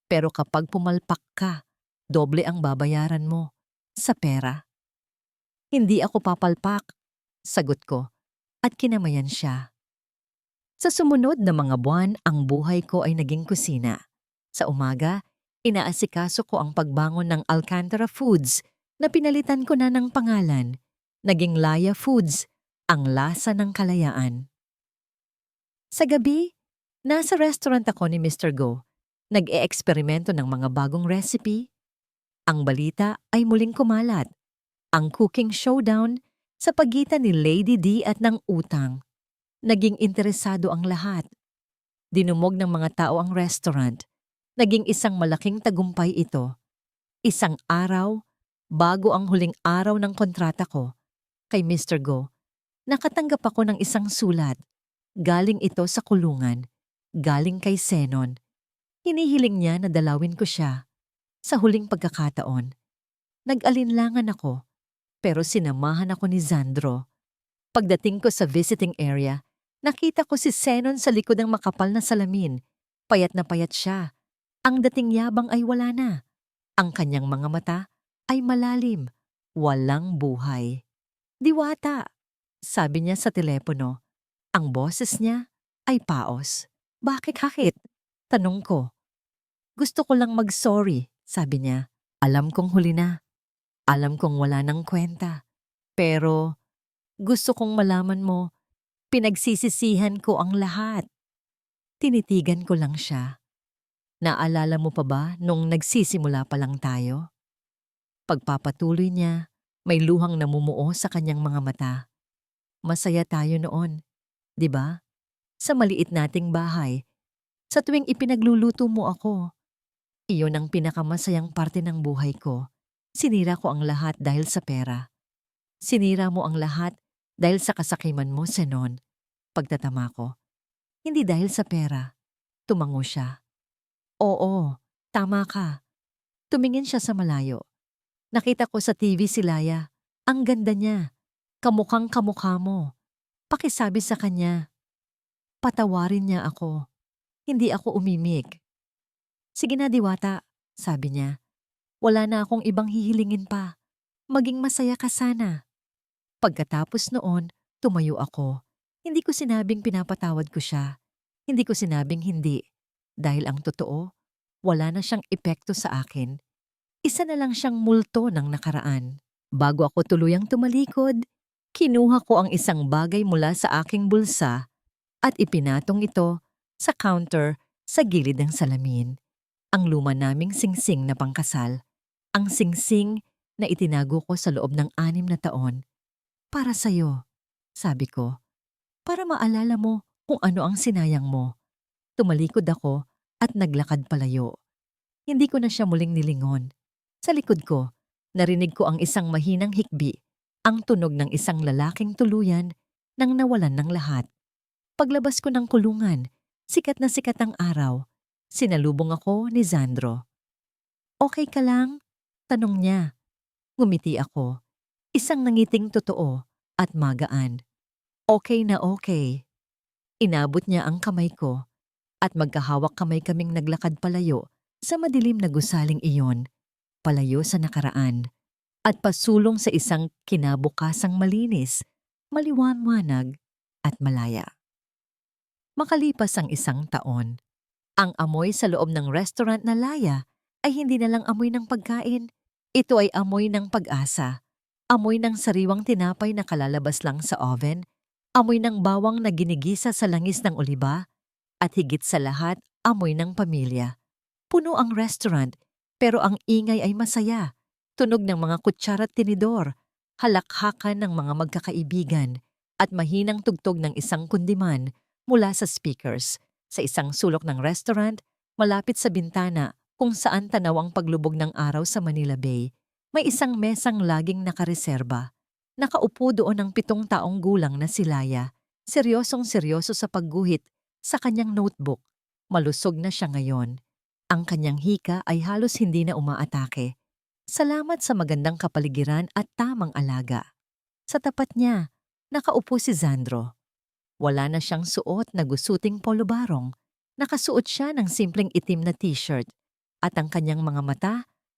Pero kapag pumalpak ka, doble ang babayaran mo sa pera. Hindi ako papalpak, sagot ko, at kinamayan siya. Sa sumunod na mga buwan, ang buhay ko ay naging kusina. Sa umaga, inaasikaso ko ang pagbangon ng Alcantara Foods na pinalitan ko na ng pangalan. Naging Laya Foods, ang lasa ng kalayaan. Sa gabi, nasa restaurant ako ni Mr. Go. Nag-e-eksperimento ng mga bagong recipe. Ang balita ay muling kumalat. Ang cooking showdown sa pagitan ni Lady D at ng utang. Naging interesado ang lahat. Dinumog ng mga tao ang restaurant. Naging isang malaking tagumpay ito. 1 araw, bago ang huling araw ng kontrata ko, kay Mr. Go, nakatanggap ako ng isang sulat. Galing ito sa kulungan. Galing kay Zenon. Hinihiling niya na dalawin ko siya. Sa huling pagkakataon, nag-alinlangan ako, pero sinamahan ako ni Sandro. Pagdating ko sa visiting area, nakita ko si Zenon sa likod ng makapal na salamin. Payat na payat siya. Ang dating yabang ay wala na. Ang kanyang mga mata ay malalim, walang buhay. Diwata, sabi niya sa telepono. Ang boses niya ay paos. Bakit hakit? Tanong ko. Gusto ko lang mag-sorry, sabi niya. Alam kong huli na. Alam kong wala nang kwenta. Pero gusto kong malaman mo, pinagsisisihan ko ang lahat. Tinitigan ko lang siya. Naalala mo pa ba nung nagsisimula pa lang tayo? Pagpapatuloy niya, may luhang namumuo sa kanyang mga mata. Masaya tayo noon, di ba? Sa maliit nating bahay, sa tuwing ipinagluluto mo ako. Iyon ang pinakamasayang parte ng buhay ko. Sinira ko ang lahat dahil sa pera. Sinira mo ang lahat dahil sa kasakiman mo, Zenon. Pagtatama ko. Hindi dahil sa pera. Tumango siya. Oo, tama ka. Tumingin siya sa malayo. Nakita ko sa TV si Laya. Ang ganda niya. Kamukhang kamukha mo. Pakisabi sa kanya. Patawarin niya ako. Hindi ako umimik. Sige na, Diwata, sabi niya. Wala na akong ibang hihilingin pa. Maging masaya ka sana. Pagkatapos noon, tumayo ako. Hindi ko sinabing pinapatawad ko siya. Hindi ko sinabing hindi. Dahil ang totoo, wala na siyang epekto sa akin. Isa na lang siyang multo ng nakaraan. Bago ako tuluyang tumalikod, kinuha ko ang isang bagay mula sa aking bulsa at ipinatong ito sa counter sa gilid ng salamin. Ang luma naming singsing na pangkasal. Ang singsing na itinago ko sa loob ng 6 na taon. Para sa'yo, sabi ko. Para maalala mo kung ano ang sinayang mo. Tumalikod ako at naglakad palayo. Hindi ko na siya muling nilingon. Sa likod ko, narinig ko ang isang mahinang hikbi, ang tunog ng isang lalaking tuluyan nang nawalan ng lahat. Paglabas ko ng kulungan, sikat na sikat ang araw. Sinalubong ako ni Sandro. Okay ka lang? Tanong niya. Ngumiti ako. Isang nangiting totoo at magaan. Okay na okay. Inabot niya ang kamay ko at magkahawak kamay kaming naglakad palayo sa madilim na gusaling iyon, palayo sa nakaraan. at pasulong sa isang kinabukasang malinis, maliwanag at malaya. Makalipas ang 1 taon, ang amoy sa loob ng restaurant na Laya ay hindi na lang amoy ng pagkain. Ito ay amoy ng pag-asa. Amoy ng sariwang tinapay na kalalabas lang sa oven, amoy ng bawang na ginigisa sa langis ng oliba, at higit sa lahat, amoy ng pamilya. Puno ang restaurant, pero ang ingay ay masaya. Tunog ng mga kutsara at tinidor, halakhakan ng mga magkakaibigan, at mahinang tugtog ng isang kundiman mula sa speakers. Sa isang sulok ng restaurant, malapit sa bintana kung saan tanaw ang paglubog ng araw sa Manila Bay, may isang mesang laging nakareserba. Nakaupo doon ang 7 taong gulang na si Laya, seryosong-seryoso sa pagguhit sa kanyang notebook. Malusog na siya ngayon. Ang kanyang hika ay halos hindi na umaatake. Salamat sa magandang kapaligiran at tamang alaga. Sa tapat niya, nakaupo si Sandro. Wala na siyang suot na gusuting polo barong. Nakasuot siya ng simpleng itim na t-shirt at ang kanyang mga mata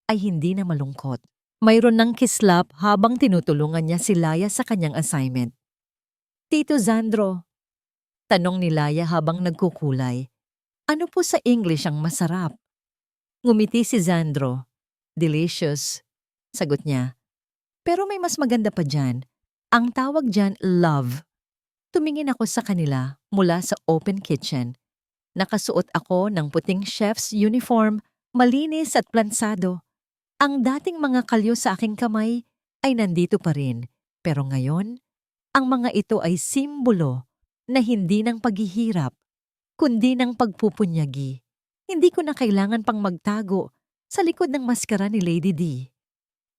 ay hindi na malungkot. Mayroon ng kislap habang tinutulungan niya si Laya sa kanyang assignment. Tito Sandro, tanong ni Laya habang nagkukulay. Ano po sa English ang masarap? Ngumiti si Sandro. Delicious, sagot niya. Pero may mas maganda pa dyan. Ang tawag dyan, love. Tumingin ako sa kanila mula sa open kitchen. Nakasuot ako ng puting chef's uniform, malinis at plansado. Ang dating mga kalyo sa aking kamay ay nandito pa rin. Pero ngayon, ang mga ito ay simbolo na hindi ng paghihirap, kundi ng pagpupunyagi. Hindi ko na kailangan pang magtago sa likod ng maskara ni Lady D.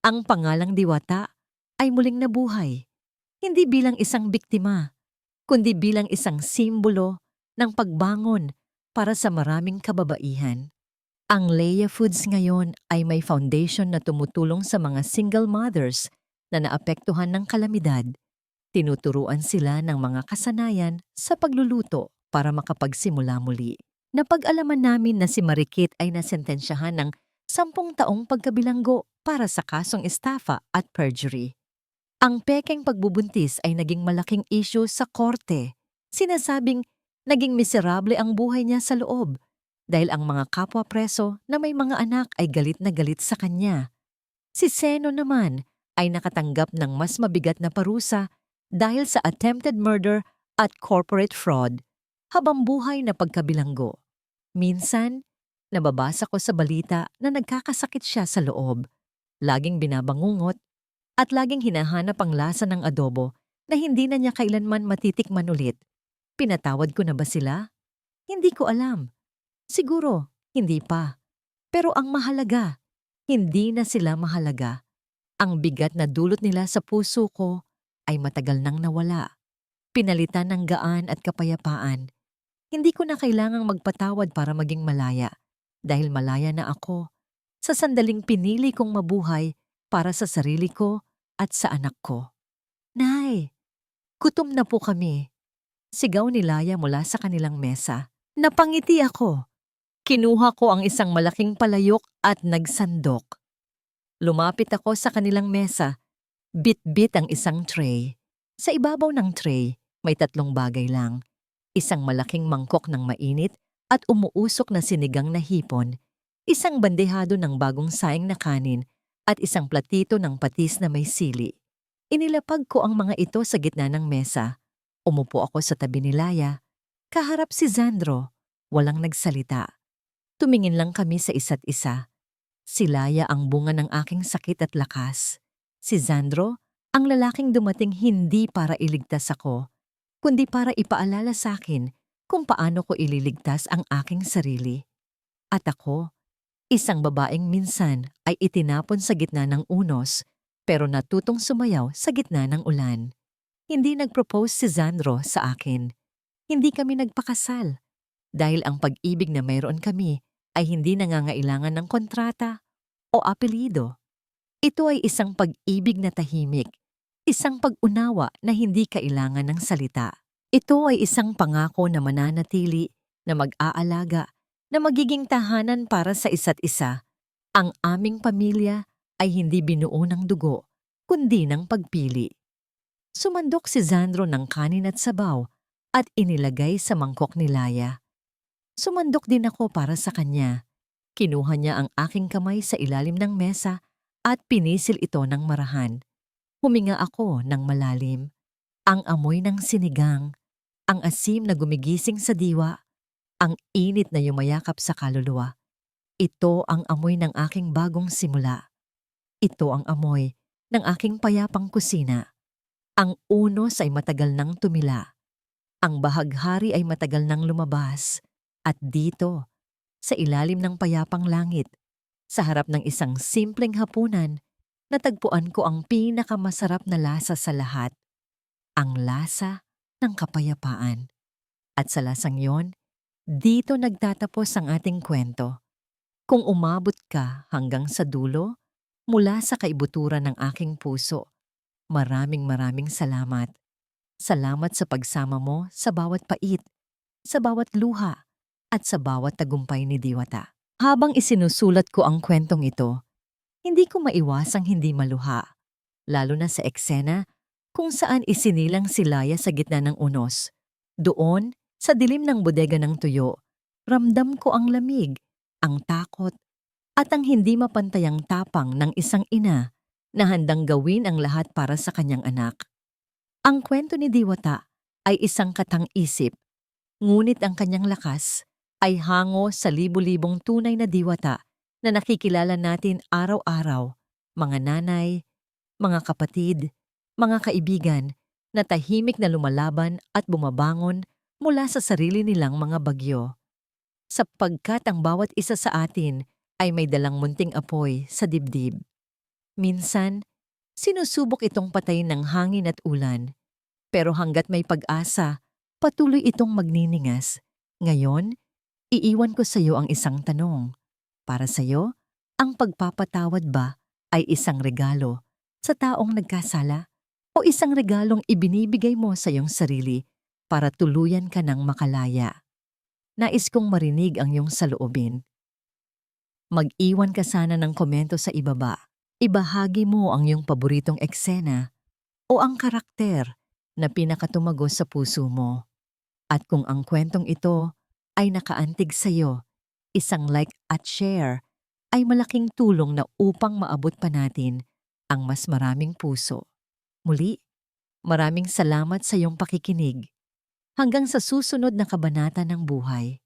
Ang pangalang Diwata ay muling nabuhay, hindi bilang isang biktima, kundi bilang isang simbolo ng pagbangon para sa maraming kababaihan. Ang Leia Foods ngayon ay may foundation na tumutulong sa mga single mothers na naapektuhan ng kalamidad. Tinuturuan sila ng mga kasanayan sa pagluluto para makapagsimula muli. Napag-alaman namin na si Marikit ay nasentensyahan ng 10 taong pagkabilanggo para sa kasong estafa at perjury. Ang pekeng pagbubuntis ay naging malaking issue sa korte. Sinasabing naging miserable ang buhay niya sa loob dahil ang mga kapwa preso na may mga anak ay galit na galit sa kanya. Si Seno naman ay nakatanggap ng mas mabigat na parusa dahil sa attempted murder at corporate fraud, habang buhay na pagkabilanggo. Minsan, nababasa ko sa balita na nagkakasakit siya sa loob, laging binabangungot, at laging hinahanap ang lasa ng adobo na hindi na niya kailanman matitikman ulit. Pinatawad ko na ba sila? Hindi ko alam. Siguro, hindi pa. Pero ang mahalaga, hindi na sila mahalaga. Ang bigat na dulot nila sa puso ko ay matagal nang nawala. Pinalitan ng gaan at kapayapaan. Hindi ko na kailangang magpatawad para maging malaya, dahil malaya na ako sa sandaling pinili kong mabuhay para sa sarili ko at sa anak ko. Nay, gutom na po kami. Sigaw ni Laya mula sa kanilang mesa. Napangiti ako. Kinuha ko ang isang malaking palayok at nagsandok. Lumapit ako sa kanilang mesa. Bit-bit ang isang tray. Sa ibabaw ng tray, may 3 bagay lang. Isang malaking mangkok ng mainit at umuusok na sinigang na hipon, isang bandehado ng bagong saing na kanin, at isang platito ng patis na may sili. Inilapag ko ang mga ito sa gitna ng mesa. Umupo ako sa tabi ni Laya. Kaharap si Sandro. Walang nagsalita. Tumingin lang kami sa isa't isa. Si Laya ang bunga ng aking sakit at lakas. Si Sandro, ang lalaking dumating hindi para iligtas ako, kundi para ipaalala sa akin kung paano ko ililigtas ang aking sarili. At ako, isang babaeng minsan ay itinapon sa gitna ng unos, pero natutong sumayaw sa gitna ng ulan. Hindi nag-propose si Sandro sa akin. Hindi kami nagpakasal. Dahil ang pag-ibig na mayroon kami ay hindi nangangailangan ng kontrata o apelyido. Ito ay isang pag-ibig na tahimik, isang pag-unawa na hindi kailangan ng salita. Ito ay isang pangako na mananatili, na mag-aalaga, na magiging tahanan para sa isa't isa. Ang aming pamilya ay hindi binuo ng dugo, kundi ng pagpili. Sumandok si Xandro ng kanin at sabaw at inilagay sa mangkok ni Laya. Sumandok din ako para sa kanya. Kinuha niya ang aking kamay sa ilalim ng mesa at pinisil ito ng marahan. Huminga ako ng malalim. Ang amoy ng sinigang, ang asim na gumigising sa diwa, ang init na yumayakap sa kaluluwa. Ito ang amoy ng aking bagong simula. Ito ang amoy ng aking payapang kusina. Ang unos ay matagal nang tumila. Ang bahaghari ay matagal nang lumabas. At dito, sa ilalim ng payapang langit, sa harap ng isang simpleng hapunan, natagpuan ko ang pinakamasarap na lasa sa lahat. Ang lasa ng kapayapaan. At sa lasang yon, dito nagtatapos ang ating kwento. Kung umabot ka hanggang sa dulo, mula sa kaibuturan ng aking puso, maraming salamat. Salamat sa pagsama mo sa bawat pait, sa bawat luha, at sa bawat tagumpay ni Diwata. Habang isinusulat ko ang kwentong ito, hindi ko maiwasang hindi maluha, lalo na sa eksena kung saan isinilang si Laya sa gitna ng unos. Doon, sa dilim ng bodega ng tuyo, ramdam ko ang lamig, ang takot, at ang hindi mapantayang tapang ng isang ina na handang gawin ang lahat para sa kanyang anak. Ang kwento ni Diwata ay isang katang-isip, ngunit ang kanyang lakas ay hango sa libu-libong tunay na diwata na nakikilala natin araw-araw, mga nanay, mga kapatid, mga kaibigan na tahimik na lumalaban at bumabangon mula sa sarili nilang mga bagyo. Sapagkat ang bawat isa sa atin ay may dalang munting apoy sa dibdib. Minsan, sinusubok itong patayin ng hangin at ulan, pero hanggat may pag-asa, patuloy itong magniningas. Ngayon, iiwan ko sa iyo ang isang tanong. Para sa iyo, ang pagpapatawad ba ay isang regalo sa taong nagkasala o isang regalong ibinibigay mo sa iyong sarili para tuluyan ka ng makalaya? Nais kong marinig ang iyong saloobin. Mag-iwan ka sana ng komento sa ibaba. Ibahagi mo ang iyong paboritong eksena o ang karakter na pinakatumagos sa puso mo. At kung ang kwentong ito ay nakaantig sa iyo, isang like at share ay malaking tulong na upang maabot pa natin ang mas maraming puso. Muli, maraming salamat sa iyong pakikinig. Hanggang sa susunod na kabanata ng buhay.